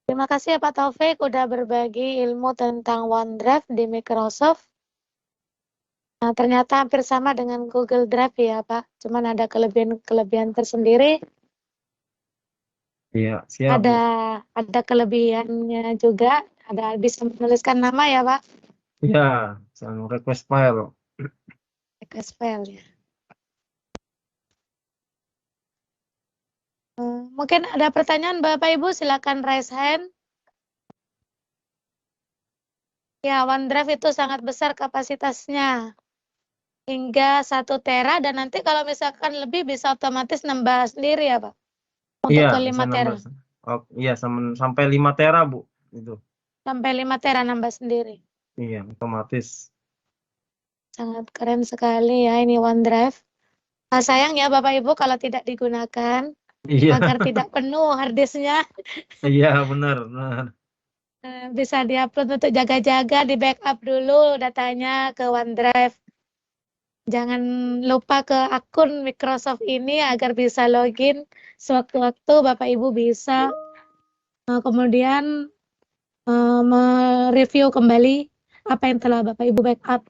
Terima kasih ya Pak Taufik udah berbagi ilmu tentang OneDrive di Microsoft. Nah, ternyata hampir sama dengan Google Drive ya Pak. Cuman ada kelebihan-kelebihan tersendiri. Iya, siap, Bu. Ada kelebihannya juga, bisa menuliskan nama ya, Pak. Iya, sama request file. Request file ya. Mungkin ada pertanyaan Bapak Ibu, silakan raise hand. Ya, OneDrive itu sangat besar kapasitasnya. Hingga 1 tera, dan nanti kalau misalkan lebih bisa otomatis nambah sendiri ya, Pak? Untuk Iya, ke bisa 5 tera. nambah. Oh, iya, sampai 5 tera, Bu. Itu. Sampai 5 tera nambah sendiri. Iya, otomatis. Sangat keren sekali ya ini OneDrive. Sayang ya Bapak Ibu kalau tidak digunakan, Iya, agar tidak penuh harddisknya. iya, benar. Bisa diupload untuk jaga-jaga, di backup dulu datanya ke OneDrive. Jangan lupa ke akun Microsoft ini agar bisa login sewaktu-waktu Bapak Ibu bisa kemudian mereview kembali apa yang telah Bapak Ibu backup.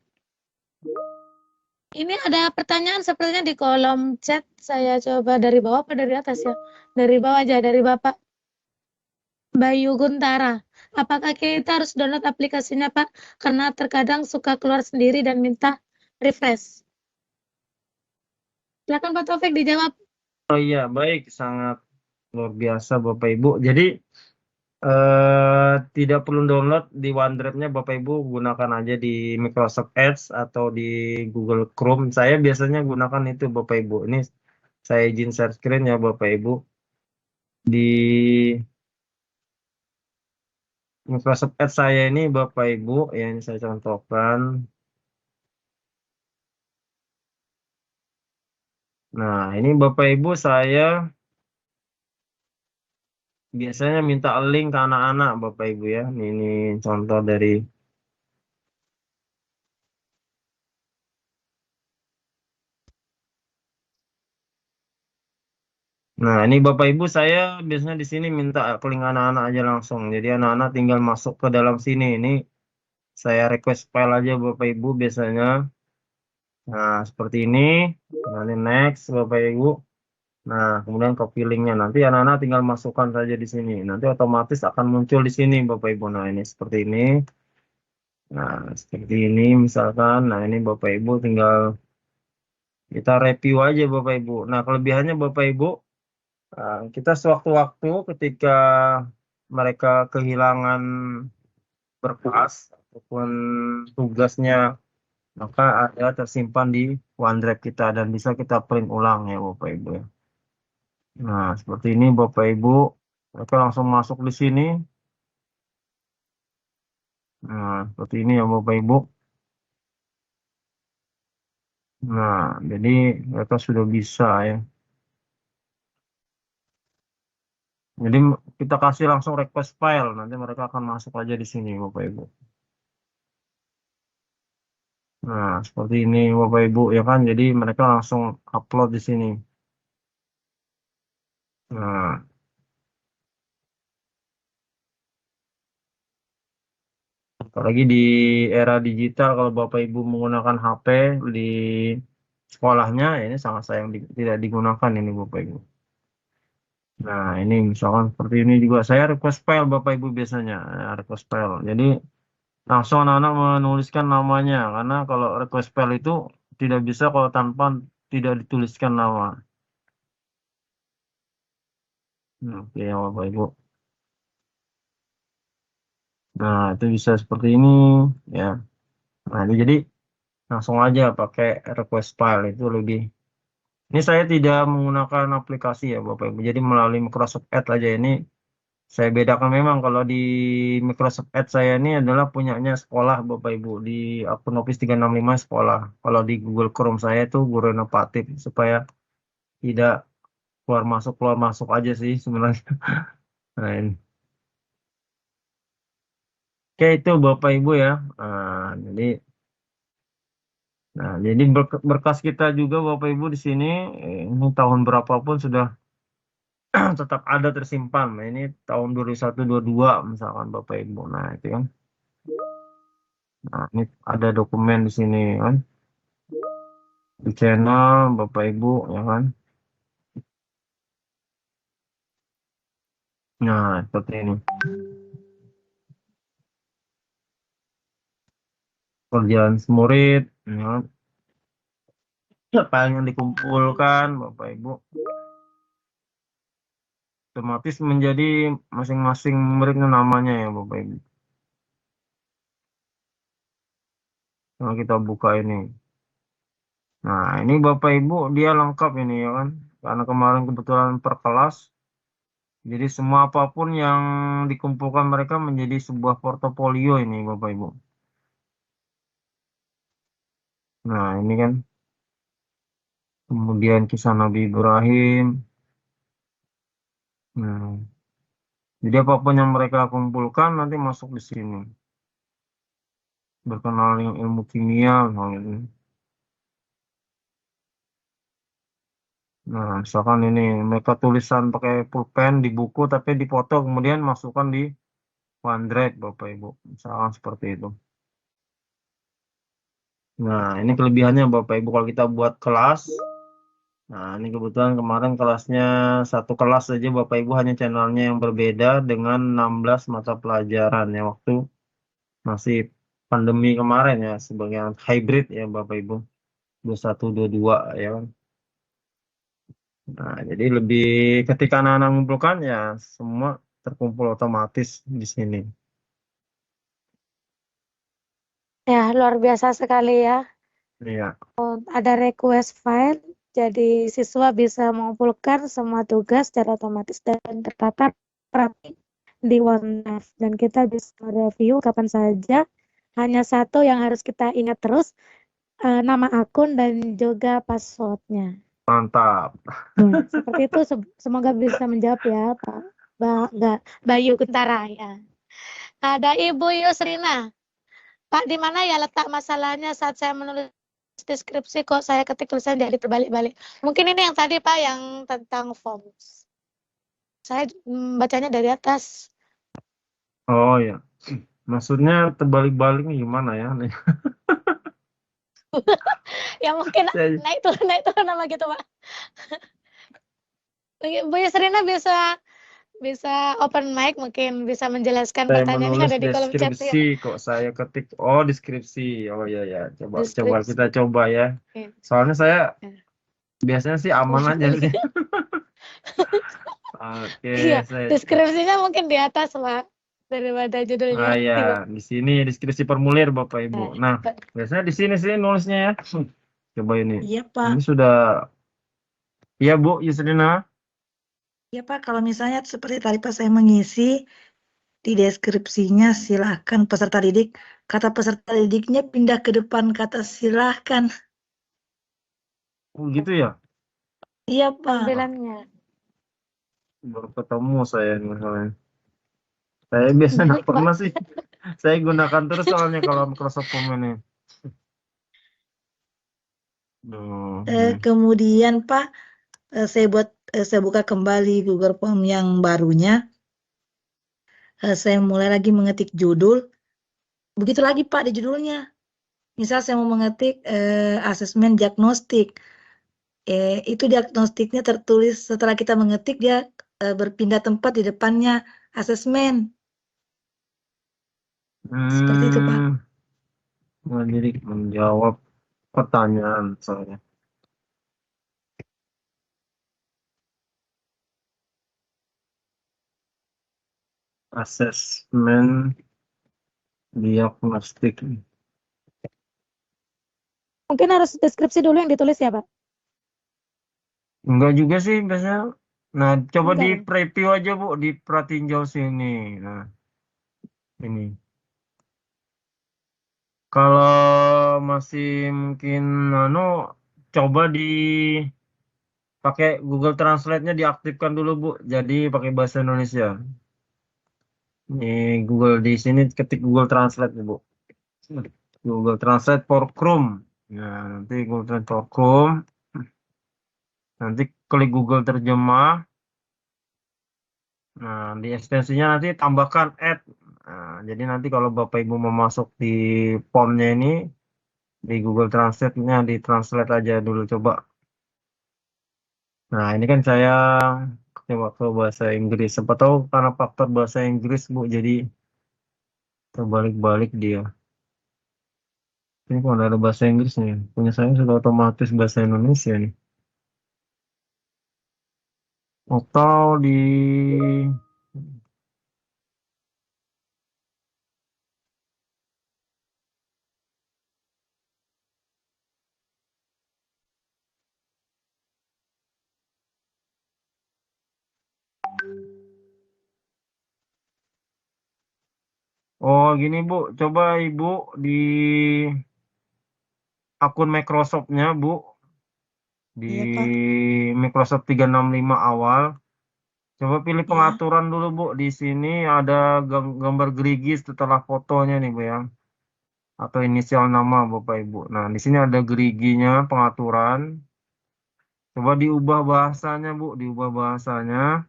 Ini ada pertanyaan sepertinya di kolom chat. Saya coba dari bawah apa dari atas ya? Dari bawah aja, dari Bapak Bayu Guntara. Apakah kita harus download aplikasinya, Pak? Karena terkadang suka keluar sendiri dan minta refresh. Silakan Pak Taufik dijawab. Oh iya, baik, sangat luar biasa Bapak Ibu. Jadi tidak perlu download di OneDrive-nya, Bapak Ibu gunakan aja di Microsoft Edge atau di Google Chrome. Saya biasanya gunakan itu Bapak Ibu. Ini saya izin share screen ya Bapak Ibu. Di Microsoft Edge saya ini Bapak Ibu, ya ini saya contohkan. Nah, ini Bapak Ibu saya biasanya minta link ke anak-anak Bapak Ibu ya. Ini contoh dari Nah, ini Bapak Ibu saya biasanya di sini minta ke link anak-anak aja langsung. Jadi anak-anak tinggal masuk ke dalam sini. Ini saya request file aja Bapak Ibu biasanya. Nah, seperti ini. Nanti next Bapak Ibu. Nah, kemudian copy linknya. Nanti anak-anak tinggal masukkan saja di sini. Nanti otomatis akan muncul di sini Bapak Ibu. Nah, ini seperti ini. Nah, seperti ini misalkan. Nah, ini Bapak Ibu tinggal kita review aja Bapak Ibu. Nah, kelebihannya Bapak Ibu, kita sewaktu-waktu ketika mereka kehilangan berkas ataupun tugasnya, maka ada tersimpan di OneDrive kita dan bisa kita print ulang ya Bapak Ibu ya. Nah, seperti ini Bapak Ibu, mereka langsung masuk di sini. Nah, seperti ini ya Bapak Ibu. Nah, jadi mereka sudah bisa ya. Jadi kita kasih langsung request file, nanti mereka akan masuk aja di sini Bapak Ibu. Nah, seperti ini Bapak Ibu ya kan. Jadi mereka langsung upload di sini. Nah, apalagi di era digital kalau Bapak Ibu menggunakan HP di sekolahnya, ini sangat sayang tidak digunakan ini Bapak Ibu. Nah, ini misalkan seperti ini juga saya request file Bapak Ibu biasanya, request file. Jadi langsung anak-anak menuliskan namanya, karena kalau request file itu tidak bisa kalau tanpa tidak dituliskan nama. Oke ya Bapak Ibu. Nah, itu bisa seperti ini ya. Nah, ini jadi langsung aja pakai request file itu lebih. Ini saya tidak menggunakan aplikasi ya Bapak Ibu. Jadi melalui Microsoft Edge aja ini saya bedakan memang kalau di Microsoft Edge saya ini adalah punyanya sekolah Bapak Ibu di akun Office 365 sekolah. Kalau di Google Chrome saya itu guru inovatif supaya tidak keluar masuk aja sih sebenarnya. Nah, ini. Oke itu Bapak Ibu ya. Jadi berkas kita juga Bapak Ibu di sini ini tahun berapapun sudah tetap ada tersimpan. Nah, ini tahun 2122 misalkan Bapak Ibu. Nah, itu kan. Nah, ini ada dokumen di sini kan. Di channel Bapak Ibu ya kan. Nah, seperti ini. Kerjaan murid, ya, file yang dikumpulkan, Bapak Ibu, otomatis menjadi masing-masing muridnya namanya ya, Bapak Ibu. Nah, kita buka ini. Nah, ini Bapak Ibu dia lengkap ini ya kan. Karena kemarin kebetulan per kelas. Jadi semua apapun yang dikumpulkan mereka menjadi sebuah portofolio ini Bapak Ibu. Nah, ini kan. Kemudian kisah Nabi Ibrahim. Nah, jadi apapun yang mereka kumpulkan nanti masuk di sini. Berkenal dengan ilmu kimia misalnya ini. Nah, misalkan ini mereka tulisan pakai pulpen di buku tapi dipoto kemudian masukkan di OneDrive Bapak Ibu. Misalkan seperti itu. Nah, ini kelebihannya Bapak Ibu kalau kita buat kelas. Nah, ini kebetulan kemarin kelasnya satu kelas saja Bapak Ibu hanya channelnya yang berbeda dengan 16 mata pelajaran ya waktu masih pandemi kemarin ya sebagai hybrid ya Bapak Ibu. 21 22 ya kan. Nah, jadi lebih ketika anak-anak mengumpulkan ya semua terkumpul otomatis di sini. Ya, luar biasa sekali ya. Iya. Ada request file, jadi siswa bisa mengumpulkan semua tugas secara otomatis dan tertata rapi di OneDrive. Dan kita bisa review kapan saja. Hanya satu yang harus kita ingat terus, nama akun dan juga passwordnya. Mantap. Ya, seperti itu semoga bisa menjawab ya Pak Bayu Kuntara ya. Ada Ibu Yusrina. Pak, di mana ya letak masalahnya saat saya menulis deskripsi kok saya ketik tulisan jadi terbalik-balik. Mungkin ini yang tadi Pak yang tentang forms. Saya bacanya dari atas. Oh ya. Maksudnya terbalik-baliknya gimana ya? Ya mungkin naik turun nama gitu Pak. Bu Yusrina bisa open mic mungkin bisa menjelaskan Saya pertanyaannya menulis ada di kolom chat ya. deskripsi kok saya ketik deskripsi. Oh iya ya, coba Deskripsi. kita coba ya. Oke. Soalnya saya Ya. biasanya sih aman aja sih. Oke, Iya, saya deskripsinya mungkin di atas Pak daripada judulnya. ya di sini deskripsi formulir Bapak Ibu. Nah, biasanya di sini sih nulisnya ya. Coba ini. Iya, Pak. Ini sudah. Iya, Bu Yusrina. Iya, Pak. Kalau misalnya seperti tadi Pak saya mengisi di deskripsinya silahkan peserta didik. Kata peserta didiknya pindah ke depan kata silahkan. Oh, gitu ya? Iya, Pak. Tampilannya. Baru ketemu saya misalnya. Saya biasanya nggak pernah sih. Saya gunakan terus soalnya kalau Microsoft Form ini. Kemudian Pak, saya buka kembali Google Form yang barunya. Saya mulai lagi mengetik judul. Begitu lagi Pak di judulnya. Misal saya mau mengetik asesmen diagnostik. Itu diagnostiknya tertulis setelah kita mengetik dia berpindah tempat di depannya asesmen. Seperti itu Pak. Jadi menjawab pertanyaan saya. Asesmen diagnostik. Mungkin harus deskripsi dulu yang ditulis ya Pak? Enggak juga sih biasanya. Nah, coba Enggak. di preview aja Bu, di pratinjau sini. Nah, ini. Kalau masih mungkin coba di pakai Google Translate-nya diaktifkan dulu Bu. Jadi pakai bahasa Indonesia. Ini Google di sini ketik Google Translate Bu. Google Translate for Chrome. Nah, nanti Google Translate for Chrome. Nanti klik Google terjemah. Nah, di ekstensinya nanti tambahkan add. Nah, jadi nanti kalau Bapak Ibu mau masuk di formnya ini di Google Translate-nya di translate aja dulu coba. Nah, ini kan saya coba ke bahasa Inggris. Siapa tahu karena faktor bahasa Inggris, Bu, jadi terbalik-balik dia. Ini kalau ada bahasa Inggrisnya, punya saya sudah otomatis bahasa Indonesia nih. Atau di oh gini Bu, coba Ibu di akun Microsoft-nya Bu, di Iya, Pak. Microsoft 365 awal. Coba pilih Iya. pengaturan dulu Bu. Di sini ada gambar gerigi setelah fotonya nih Bu ya. Atau inisial nama Bapak Ibu. Nah, di sini ada geriginya pengaturan. Coba diubah bahasanya Bu, diubah bahasanya.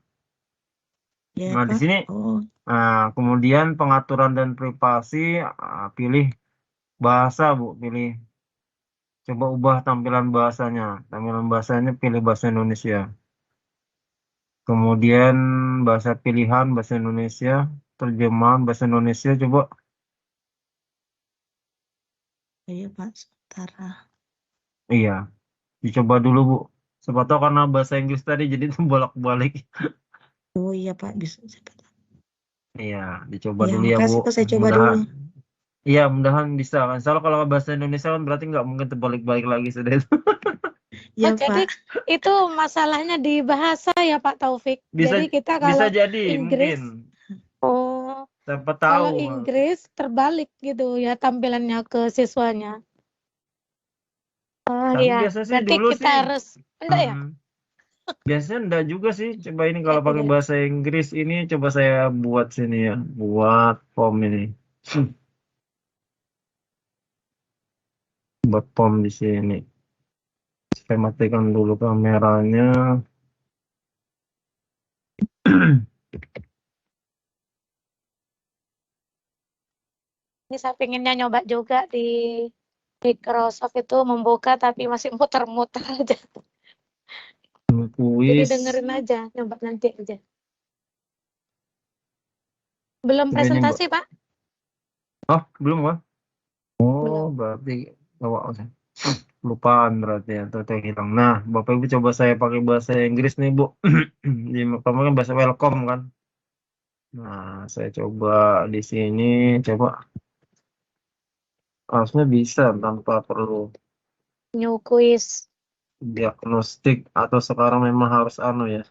Iya, Nah, di Pak. sini Oh, kemudian pengaturan dan privasi, pilih bahasa Bu, pilih coba ubah tampilan bahasanya. Tampilan bahasanya pilih bahasa Indonesia. Kemudian bahasa pilihan bahasa Indonesia, terjemahan bahasa Indonesia coba. iya, Pak. Sebentar. Iya, dicoba dulu Bu. Siapa tahu karena bahasa Inggris tadi jadi bolak-balik. Oh iya, Pak. Bisa. Iya, dicoba Iya, dulu ya Bu. makasih, Pak. Saya coba Mudahan, dulu. iya mudahan bisa kan. Soalnya kalau bahasa Indonesia kan berarti nggak mungkin terbalik-balik lagi sudah itu. Iya, Oh, jadi Pak. itu masalahnya di bahasa ya Pak Taufik. Bisa Jadi kita bisa kalau jadi Inggris, mungkin. oh Siapa kalau tahu. Inggris terbalik gitu ya tampilannya ke siswanya. Oh Tapi iya, biasa sih berarti dulu kita sih. harus enggak ya? Biasanya enggak juga sih. Coba ini Enggak kalau pakai juga. bahasa Inggris ini coba saya buat sini ya. Buat form ini. Buat form di sini. Saya matikan dulu kameranya. Ini saya pinginnya nyoba juga di Microsoft itu membuka tapi masih muter-muter aja. Jadi Kuis. dengerin aja, nyoba nanti aja. Belum Coba ini, Mbak. presentasi, Pak? Oh, belum Mbak? Oh, Belum. berarti lupaan berarti ya, atau hilang. Nah, Bapak Ibu coba saya pakai bahasa Inggris nih, Bu. Di pertama kan bahasa welcome kan. Nah, saya coba di sini, coba harusnya bisa tanpa perlu New quiz. diagnostik atau sekarang memang harus anu ya.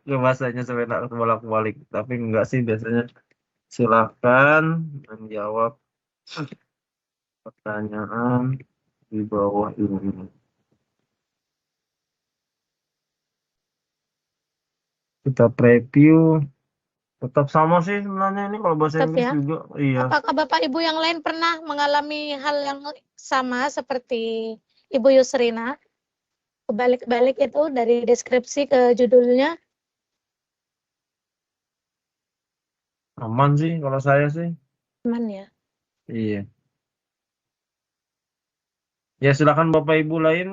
Ke bahasanya sampai tak bolak-balik. Tapi enggak sih biasanya. Silakan menjawab pertanyaan di bawah ini. Kita preview. Tetap sama sih sebenarnya ini kalau bahasa Tetap Inggris ya. juga. Iya. Apakah Bapak Ibu yang lain pernah mengalami hal yang sama seperti Ibu Yusrina? Kebalik-balik itu dari deskripsi ke judulnya. Aman sih kalau saya sih. Aman ya. Iya. Ya silakan Bapak Ibu lain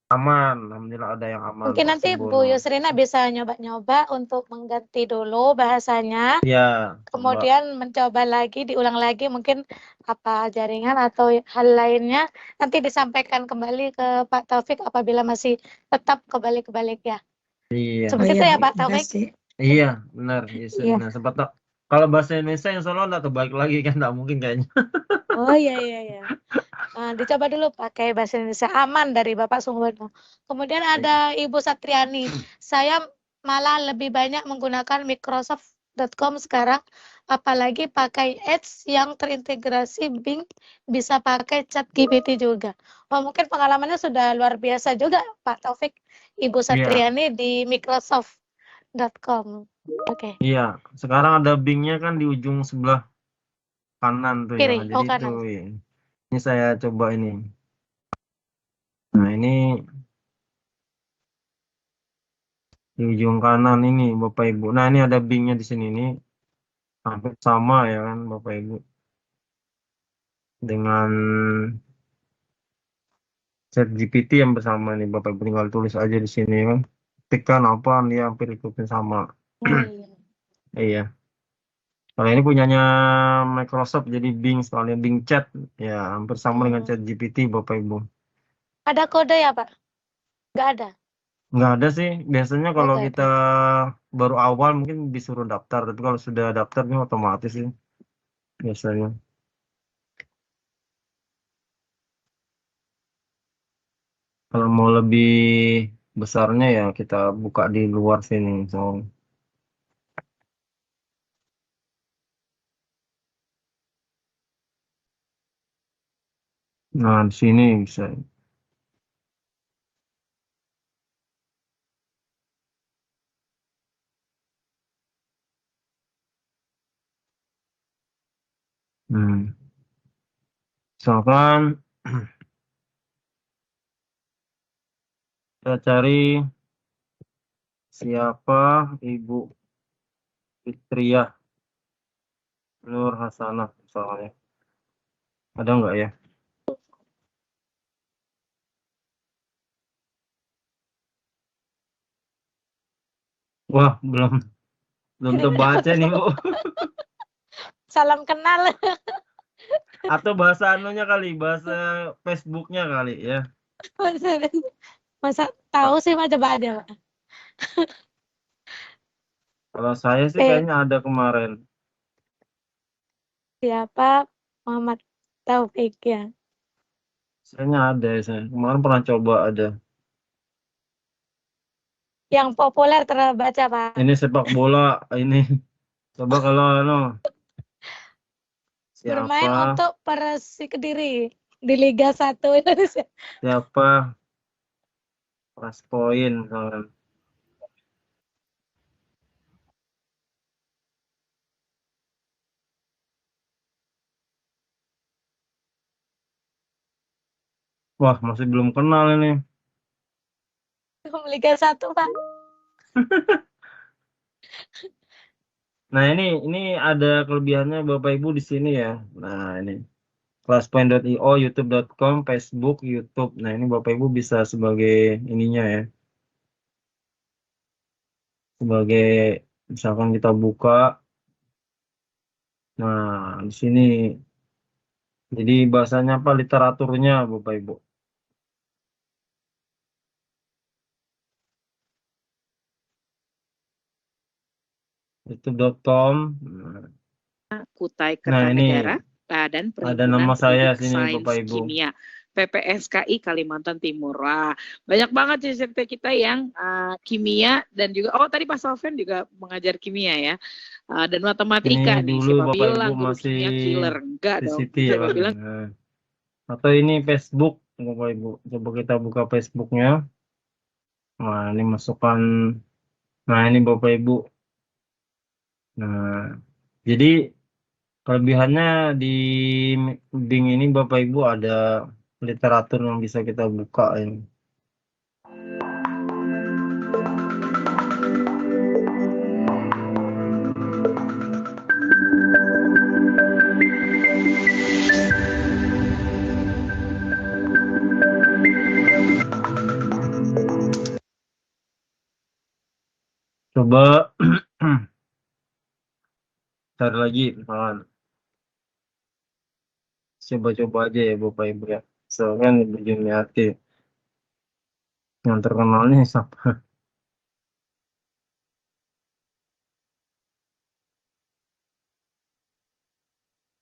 aman. Alhamdulillah ada yang aman Mungkin Pak nanti Bu Subono. Yusrina bisa nyoba-nyoba untuk mengganti dulu bahasanya. Ya, coba. Kemudian mencoba lagi, diulang lagi mungkin apa jaringan atau hal lainnya. Nanti disampaikan kembali ke Pak Taufik apabila masih tetap kebalik-balik ya. Iya. Seperti itu ya Pak Taufik. Makasih. Iya, benar. Iya. Nah, sempat tak. Kalau bahasa Indonesia yang selalu enggak kebalik lagi kan enggak mungkin kayaknya. Oh iya. Dicoba dulu pakai bahasa Indonesia aman dari Bapak Sungwono. Kemudian ada Ibu Satriani. Saya malah lebih banyak menggunakan Microsoft.com sekarang, apalagi pakai Edge yang terintegrasi Bing, bisa pakai ChatGPT juga. Oh, mungkin pengalamannya sudah luar biasa juga Pak Taufik, Ibu Iya. Satriani di Microsoft.com. Oke. Iya, sekarang ada Bing-nya kan di ujung sebelah kanan tuh ya. Kiri, Jadi itu kanan. ya. Ini saya coba ini. Nah, ini di ujung kanan ini Bapak Ibu. Nah, ini ada Bing-nya di sini ini. Hampir sama ya kan Bapak Ibu. Dengan ChatGPT yang bersama nih Bapak Ibu tinggal tulis aja di sini kan. ketikkan apa dia hampir ikutin sama. Oh iya. Iya. Kalau ini punyanya Microsoft jadi Bing, soalnya Bing Chat ya hampir sama dengan Oh. Chat GPT Bapak Ibu. Ada kode ya Pak? Nggak ada. Nggak ada sih, biasanya Oh kalau nggak kita ada. baru awal mungkin disuruh daftar, tapi kalau sudah daftar ini otomatis sih biasanya. Kalau mau lebih besarnya ya kita buka di luar sini. So. Nah, di sini bisa. Misalkan kita cari siapa Ibu Fitriah Nur Hasanah misalnya. Ada nggak ya? Wah, belum terbaca nih Bu. Salam kenal. Atau bahasa anunya kali, bahasa Facebooknya kali ya. Masa tahu sih Pak, coba ada Pak. Kalau saya sih kayaknya ada kemarin. Siapa? Muhammad Taufik ya. Kayaknya ada ya, saya kemarin pernah coba ada. Yang populer terbaca Pak. Ini sepak bola ini. Coba kalau Bermain siapa untuk Persik Kediri di Liga 1 Indonesia. siapa Pas Poin misalkan. Wah, masih belum kenal ini. Liga 1 Pak. Nah, ini ada kelebihannya Bapak Ibu di sini ya. Nah, ini classpoint.io, youtube.com, Facebook, YouTube. Nah, ini Bapak Ibu bisa sebagai ininya ya. Sebagai misalkan kita buka. Nah, di sini jadi bahasanya apa, literaturnya Bapak Ibu. youtube.com. Kutai Nah, ini Kertanegara, Badan ada Perhimpunan nama saya Penduduk sini Sains Bapak Ibu. Kimia, PPSKI Kalimantan Timur. Wah, banyak banget cerita kita yang kimia dan juga, oh tadi Pak Sofyan juga mengajar kimia ya, dan matematika Ini nih. dulu Siapa Bapak Ibu bilang guru masih kimia killer? Enggak di dong. City ya Siapa kan. bilang? Nah, atau ini Facebook Bapak Ibu. Coba kita buka Facebooknya. Nah, ini masukkan. Nah, ini Bapak Ibu. Nah, jadi kelebihannya di Bing ini Bapak Ibu ada literatur yang bisa kita buka ini. Coba cari lagi misalkan. Coba-coba aja ya Bapak Ibu ya. Soalnya Ibu Juniati yang terkenalnya siapa?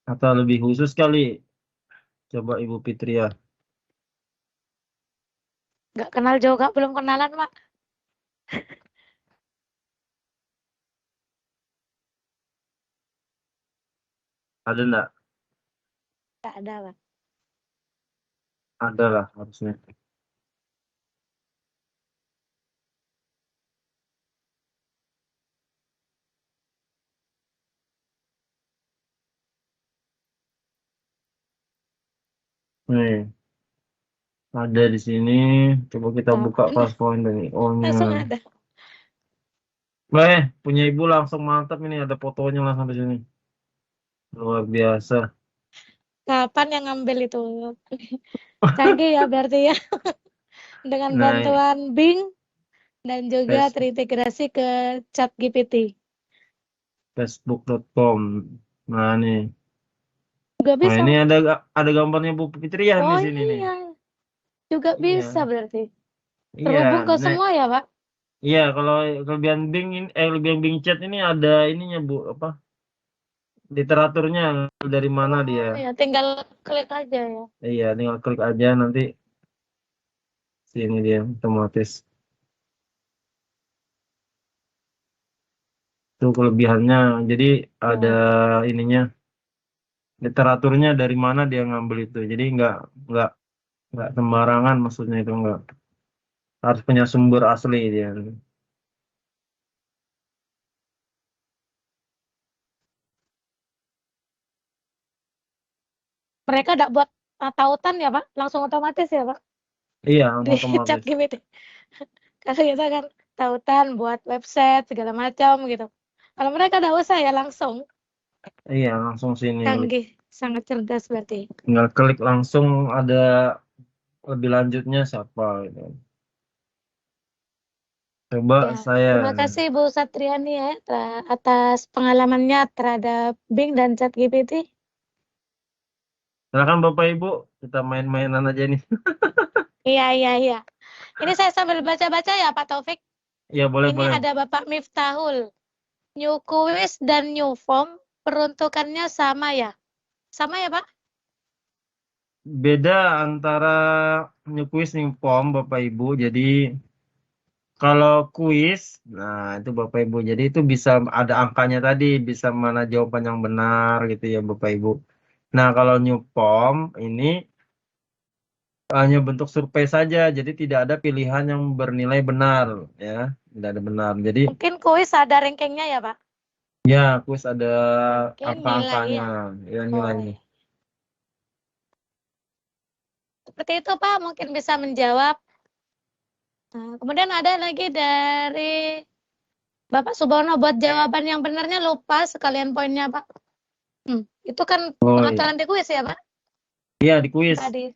Atau lebih khusus kali. Coba Ibu Fitria. Nggak kenal juga, belum kenalan Pak. Ada enggak? Nggak ada Pak. Ada lah harusnya. Nih, ada di sini. Coba kita buka Classpoint dari Langsung O-nya. ada. Punya Ibu langsung mantap ini, ada fotonya langsung di sini. Luar biasa. Kapan yang ngambil itu? Canggih ya berarti ya. Dengan Nah, bantuan Bing dan juga terintegrasi ke ChatGPT. Facebook.com. Nah nih. Juga Nah bisa. ini ada gambarnya Bu Fitrian di sini nih. Iya. Juga Iya. bisa berarti. Iya. Terhubung ke Nah, semua ya, Pak? iya, kalau kelebihan Bing ini, kelebihan Bing Chat ini ada ininya Bu, apa? Literaturnya dari mana dia? Ya, tinggal klik aja ya. Iya, tinggal klik aja nanti sini dia otomatis. Itu kelebihannya. Jadi ada ininya, literaturnya dari mana dia ngambil itu. Jadi nggak sembarangan, maksudnya itu nggak harus punya sumber asli dia. Mereka tidak buat tautan ya, Pak? Langsung otomatis ya, Pak? Iya, Di otomatis. ChatGPT. Karena kita kan tautan buat website segala macam gitu. Kalau mereka tidak usah ya langsung. Iya, langsung sini. Canggih, sangat cerdas berarti. Tinggal klik langsung ada lebih lanjutnya siapa gitu. Coba Ya, saya. terima kasih Bu Satriani ya atas pengalamannya terhadap Bing dan ChatGPT. Silakan Bapak Ibu, kita main-mainan aja nih. Iya. Ini saya sambil baca-baca ya Pak Taufik. Iya, boleh. Ini ada Bapak Miftahul. New quiz dan new form peruntukannya sama ya? Sama ya Pak? Beda antara new quiz, new form Bapak Ibu. Jadi kalau kuis, nah itu Bapak Ibu. Jadi itu bisa ada angkanya tadi, bisa mana jawaban yang benar gitu ya Bapak Ibu. Nah kalau new form ini hanya bentuk survei saja, jadi tidak ada pilihan yang bernilai benar ya, tidak ada benar. Jadi mungkin kuis ada rankingnya ya Pak? ya kuis ada angka-angkanya, ya nilainya. Seperti itu Pak, mungkin bisa menjawab. Nah, kemudian ada lagi dari Bapak Subono, buat jawaban yang benarnya lupa sekalian poinnya Pak. Itu kan pengaturan di kuis ya Pak? Iya di kuis. Tadi.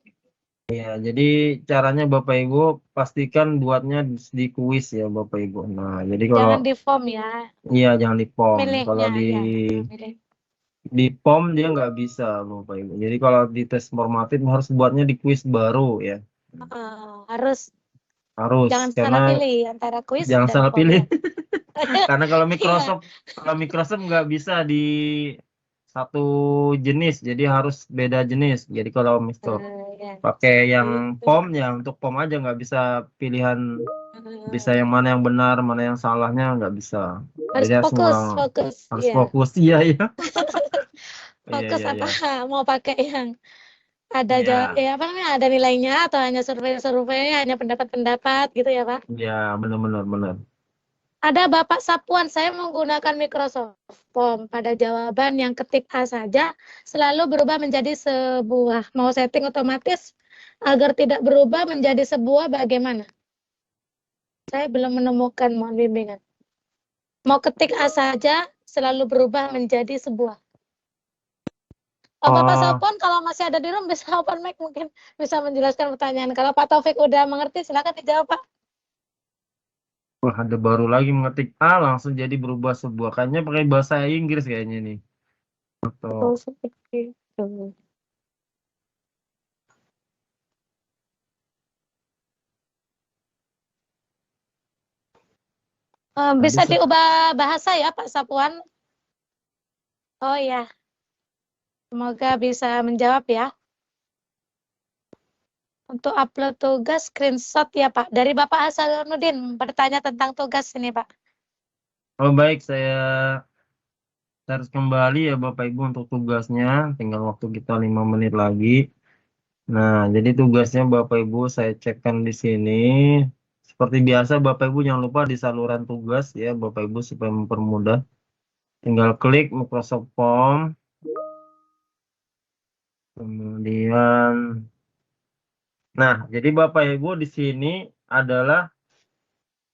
Ya, jadi caranya Bapak Ibu pastikan buatnya di kuis ya Bapak Ibu. Nah, jadi kalau jangan di form ya. Iya, jangan di form. Milihnya, kalau di form dia nggak bisa Bapak Ibu. Jadi kalau di tes formatif harus buatnya di kuis baru ya. Harus. Jangan Karena salah pilih antara kuis jangan dan salah form. pilih. Karena kalau Microsoft nggak bisa di satu jenis, jadi harus beda jenis. Jadi kalau Microsoft pakai yang form ya untuk form aja, nggak bisa pilihan, bisa yang mana yang benar, mana yang salahnya nggak bisa. Harus jadi fokus. Harus fokus iya. Fokus apa mau pakai yang ada ada nilainya atau hanya survei hanya pendapat-pendapat gitu ya Pak? Iya benar. Ada Bapak Sapuan, saya menggunakan Microsoft Form pada jawaban yang ketik A saja selalu berubah menjadi sebuah. Mau setting otomatis agar tidak berubah menjadi sebuah bagaimana? Saya belum menemukan, mohon bimbingan. Mau ketik A saja selalu berubah menjadi sebuah. Bapak Sapuan kalau masih ada di room bisa open mic, mungkin bisa menjelaskan pertanyaan. Kalau Pak Taufik udah mengerti silakan dijawab Pak. Wah, ada baru lagi mengetik A langsung jadi berubah sebuah. Kayaknya pakai bahasa Inggris kayaknya nih. Atau seperti itu. Bisa diubah bahasa ya Pak Sapuan? Oh ya. Semoga bisa menjawab ya. Untuk upload tugas screenshot ya Pak. Dari Bapak Hasanuddin bertanya tentang tugas ini Pak. Oh baik, saya harus kembali ya Bapak Ibu untuk tugasnya. Tinggal waktu kita 5 menit lagi. Nah, jadi tugasnya Bapak Ibu saya cekkan di sini. Seperti biasa Bapak Ibu jangan lupa di saluran tugas ya Bapak Ibu supaya mempermudah. Tinggal klik Microsoft Form. Kemudian nah, jadi Bapak Ibu di sini adalah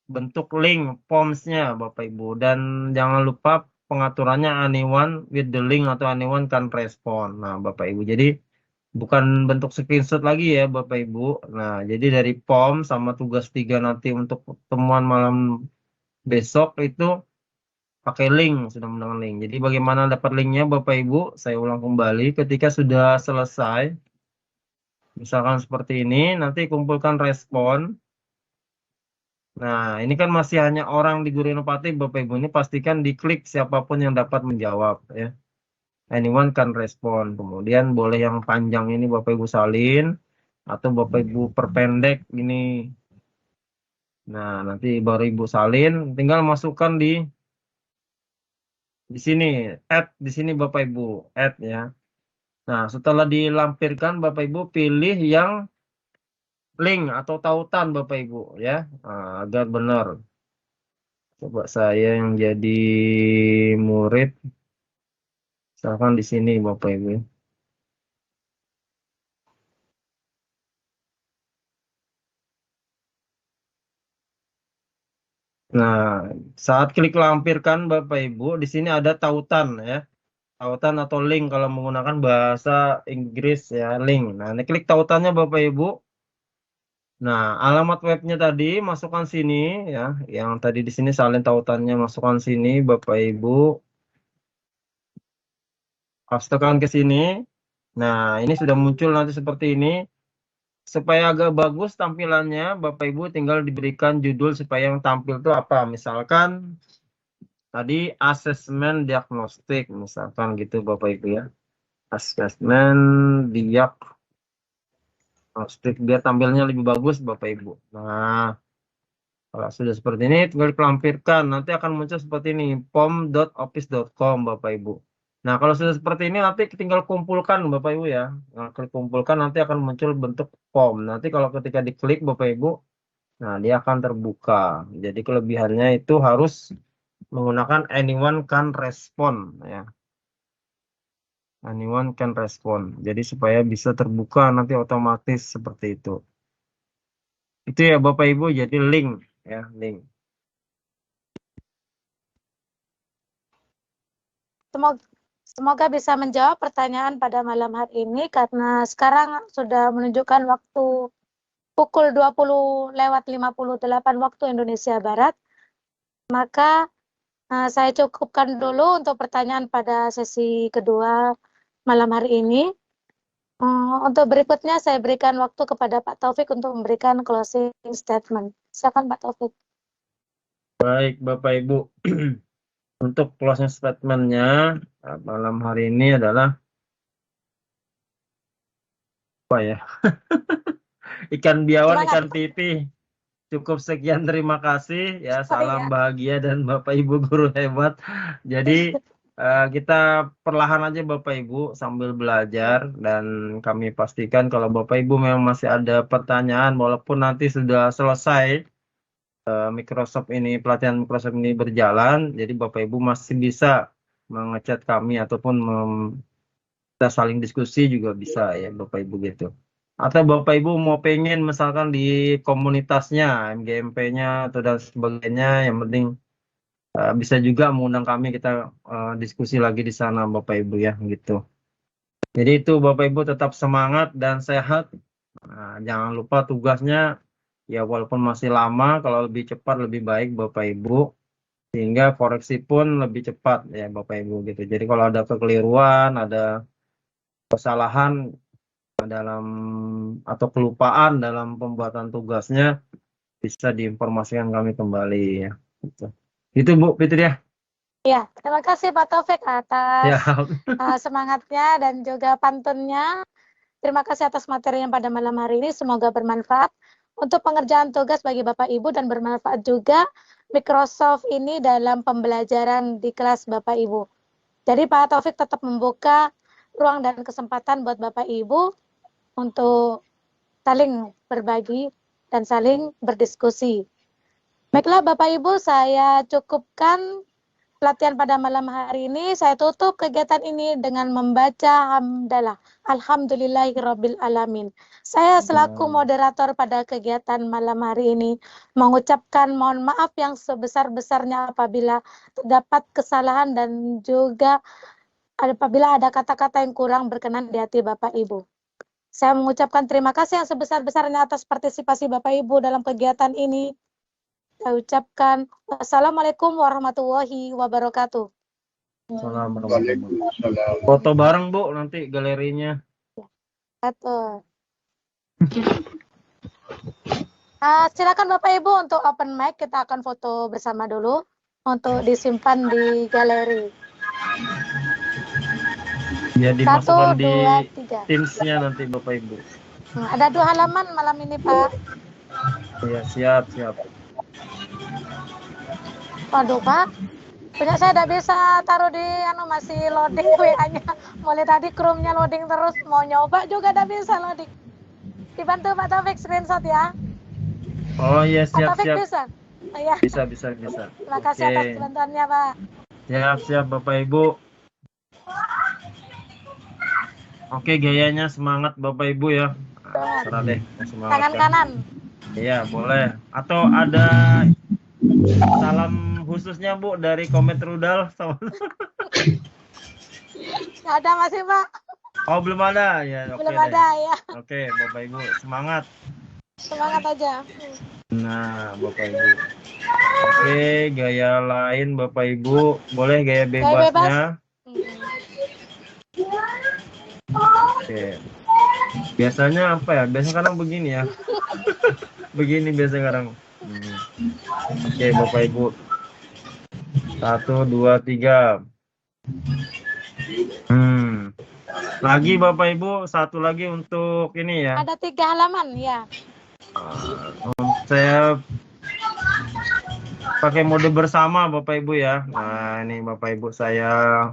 bentuk link forms-nya Bapak Ibu, dan jangan lupa pengaturannya anyone with the link atau anyone can respond. Nah, Bapak Ibu. Jadi bukan bentuk screenshot lagi ya Bapak Ibu. Nah, jadi dari POM sama tugas 3 nanti untuk pertemuan malam besok itu pakai link, sudah menggunakan link. Jadi bagaimana dapat linknya Bapak Ibu? Saya ulang kembali ketika sudah selesai. Misalkan seperti ini, nanti kumpulkan respon. Nah, ini kan masih hanya orang di Guru Inovatif, Bapak Ibu. Ini pastikan diklik siapapun yang dapat menjawab ya. Anyone can respond. Kemudian boleh yang panjang ini Bapak Ibu salin atau Bapak Ibu perpendek ini. Nah, nanti baru Ibu salin, tinggal masukkan di sini, add di sini Bapak Ibu, add ya. Nah, setelah dilampirkan Bapak Ibu pilih yang link atau tautan Bapak Ibu ya, agar benar. Coba saya yang jadi murid, misalkan di sini Bapak Ibu. Nah, saat klik lampirkan Bapak Ibu, di sini ada tautan ya. Tautan atau link kalau menggunakan bahasa Inggris ya, link. Nah, ini klik tautannya Bapak Ibu. Nah, alamat webnya tadi masukkan sini ya, yang tadi di sini salin tautannya masukkan sini Bapak Ibu. Pastekan ke sini. Nah, ini sudah muncul nanti seperti ini. Supaya agak bagus tampilannya, Bapak Ibu tinggal diberikan judul supaya yang tampil itu apa. Misalkan tadi asesmen diagnostik, misalkan gitu Bapak Ibu ya. Asesmen diagnostik biar tampilnya lebih bagus Bapak Ibu. Nah, kalau sudah seperti ini tinggal dilampirkan, nanti akan muncul seperti ini, pom.office.com Bapak Ibu. Nah, kalau sudah seperti ini nanti tinggal kumpulkan Bapak Ibu ya. Nah, klik kumpulkan nanti akan muncul bentuk POM. Nanti kalau ketika diklik Bapak Ibu, nah dia akan terbuka. Jadi kelebihannya itu harus menggunakan anyone can respond ya. Anyone can respond. Jadi supaya bisa terbuka nanti otomatis seperti itu. Itu ya Bapak Ibu, jadi link ya, link. Semoga bisa menjawab pertanyaan pada malam hari ini karena sekarang sudah menunjukkan waktu pukul 20:58 waktu Indonesia Barat. Maka saya cukupkan dulu untuk pertanyaan pada sesi kedua malam hari ini. Untuk berikutnya saya berikan waktu kepada Pak Taufik untuk memberikan closing statement. Silakan Pak Taufik. Baik Bapak Ibu. Untuk closing statement-nya malam hari ini adalah apa ya? Ikan biawan, ikan pipih. Cukup sekian, terima kasih ya. Salam bahagia dan Bapak Ibu guru hebat. Jadi kita perlahan aja Bapak Ibu sambil belajar, dan kami pastikan kalau Bapak Ibu memang masih ada pertanyaan walaupun nanti sudah selesai Microsoft ini, pelatihan Microsoft ini berjalan, jadi Bapak Ibu masih bisa mengechat kami ataupun kita saling diskusi juga bisa ya Bapak Ibu gitu. Atau Bapak Ibu mau pengen misalkan di komunitasnya, MGMP-nya atau dan sebagainya, yang penting bisa juga mengundang kami, kita diskusi lagi di sana Bapak Ibu ya gitu. Jadi itu Bapak Ibu tetap semangat dan sehat. Jangan lupa tugasnya ya walaupun masih lama, kalau lebih cepat lebih baik Bapak Ibu, sehingga koreksi pun lebih cepat ya Bapak Ibu gitu. Jadi kalau ada kekeliruan, ada kesalahan dalam atau kelupaan dalam pembuatan tugasnya, bisa diinformasikan kami kembali ya. Itu Bu Fitri ya. Ya, terima kasih Pak Taufik atas semangatnya dan juga pantunnya. Terima kasih atas materi yang pada malam hari ini, semoga bermanfaat untuk pengerjaan tugas bagi Bapak Ibu dan bermanfaat juga Microsoft ini dalam pembelajaran di kelas Bapak Ibu. Jadi Pak Taufik tetap membuka ruang dan kesempatan buat Bapak Ibu untuk saling berbagi dan saling berdiskusi. Baiklah Bapak Ibu, saya cukupkan pelatihan pada malam hari ini. Saya tutup kegiatan ini dengan membaca hamdalah. Alhamdulillahirabbil alamin. Saya selaku moderator pada kegiatan malam hari ini mengucapkan mohon maaf yang sebesar-besarnya apabila terdapat kesalahan dan juga apabila ada kata-kata yang kurang berkenan di hati Bapak Ibu. Saya mengucapkan terima kasih yang sebesar-besarnya atas partisipasi Bapak Ibu dalam kegiatan ini. Saya ucapkan Assalamualaikum warahmatullahi wabarakatuh. Assalamualaikum. Foto bareng Bu nanti galerinya. Betul. Silakan Bapak Ibu untuk open mic, kita akan foto bersama dulu untuk disimpan di galeri. Ya dimasukkan 1, di 2, 3. Teams-nya nanti Bapak Ibu. Ada 2 halaman malam ini Pak. Ya siap. Waduh Pak, punya saya tidak bisa taruh di masih loading WA-nya. Mulai tadi Chrome-nya loading terus, mau nyoba juga tidak bisa loading. Dibantu Pak Taufik screenshot ya. Oh iya Pak Taufik siap. bisa? Oh, ya. Bisa. Terima kasih atas bantuannya Pak. Siap Bapak Ibu. Oke, gayanya semangat Bapak Ibu ya. Serah deh, semangat. Tangan kanan. Iya, boleh. Atau ada salam khususnya Bu dari Komet Rudal sama. Nggak ada masih Pak. Oh, belum ada ya. Oke Belum deh. ada ya. Oke, Bapak Ibu, semangat. Semangat aja. Nah, Bapak Ibu. Oke, gaya lain Bapak Ibu, boleh gaya bebasnya. Oke. Biasanya apa ya? Biasanya kadang begini ya. Begini biasa kadang. Oke, Bapak Ibu. 1, 2, 3. Lagi Bapak Ibu, satu lagi untuk ini ya. Ada 3 halaman ya. Saya pakai mode bersama Bapak Ibu ya. Nah, ini Bapak Ibu saya.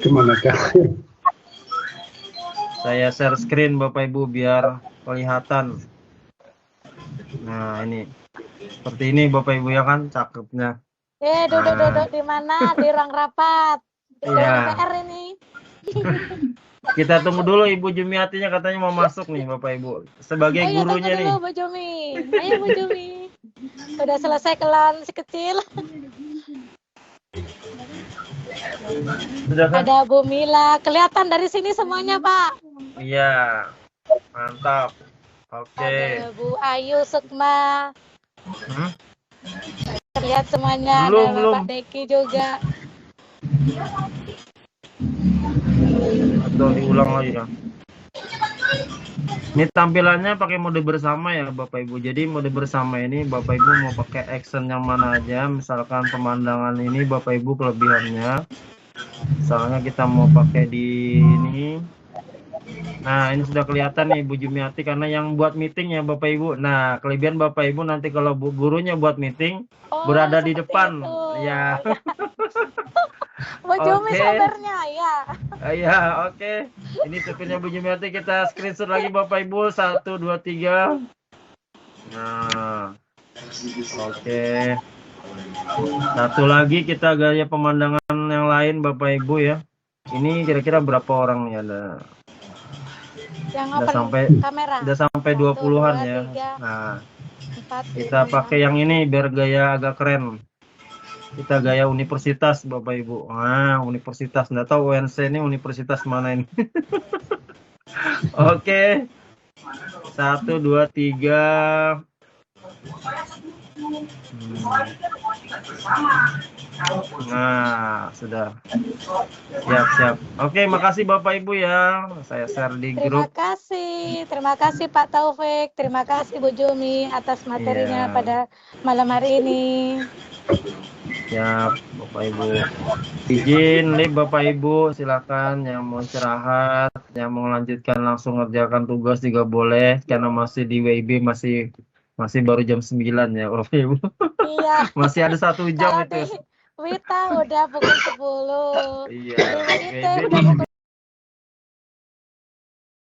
Gimana Kak? Saya share screen Bapak Ibu biar kelihatan. Nah, ini. Seperti ini Bapak Ibu ya kan cakepnya. Duduk di mana? Di ruang rapat. Di Iya. DPR ini. Kita tunggu dulu Ibu Jumiatinya katanya mau masuk nih Bapak Ibu. Sebagai gurunya nih. Ayo Bu Jumi. Ayo Bu Jumi. Udah selesai kelan si kecil. Sudah kan? Ada Bu Mila. Kelihatan dari sini semuanya Pak. Iya. Mantap. Oke. Ada Bu Ayu Sukma. Lihat semuanya. Belum. Ada Bapak Deki juga. Atau diulang lagi ya. Ini tampilannya pakai mode bersama ya Bapak Ibu. Jadi mode bersama ini Bapak Ibu mau pakai action yang mana aja. Misalkan pemandangan ini Bapak Ibu kelebihannya. Misalnya kita mau pakai di ini. Nah ini sudah kelihatan nih Bu Jumiati karena yang buat meeting ya Bapak Ibu. Nah kelebihan Bapak Ibu nanti kalau gurunya buat meeting berada di depan. Ya. Bu Jumi sadarnya ya. Iya, oke. Ini supirnya Bu Jumiati, kita screenshot lagi Bapak Ibu. 1, 2, 3. Nah. Oke. Satu lagi kita gaya pemandangan yang lain Bapak Ibu ya. Ini kira-kira berapa orang nih ada? Yang udah sampai 20-an ya. 3, Nah. 4, Kita pakai yang ini biar gaya agak keren. Kita gaya universitas Bapak Ibu. Nah, universitas. Nggak tahu UNC ini universitas mana ini. Oke. 1, 2, 3. Nah, sudah. Siap. Oke, makasih Bapak Ibu ya. Saya share di grup. Terima kasih Pak Taufik. Terima kasih Bu Jumi atas materinya pada malam hari ini. Ya, Bapak Ibu. Izin live Bapak Ibu, silakan yang mau istirahat, yang mau lanjutkan langsung ngerjakan tugas juga boleh karena masih di WIB masih baru jam 9 ya Bapak Ibu. Iya. Masih ada 1 jam itu. Wita udah pukul 10. Iya. Di WIB udah pukul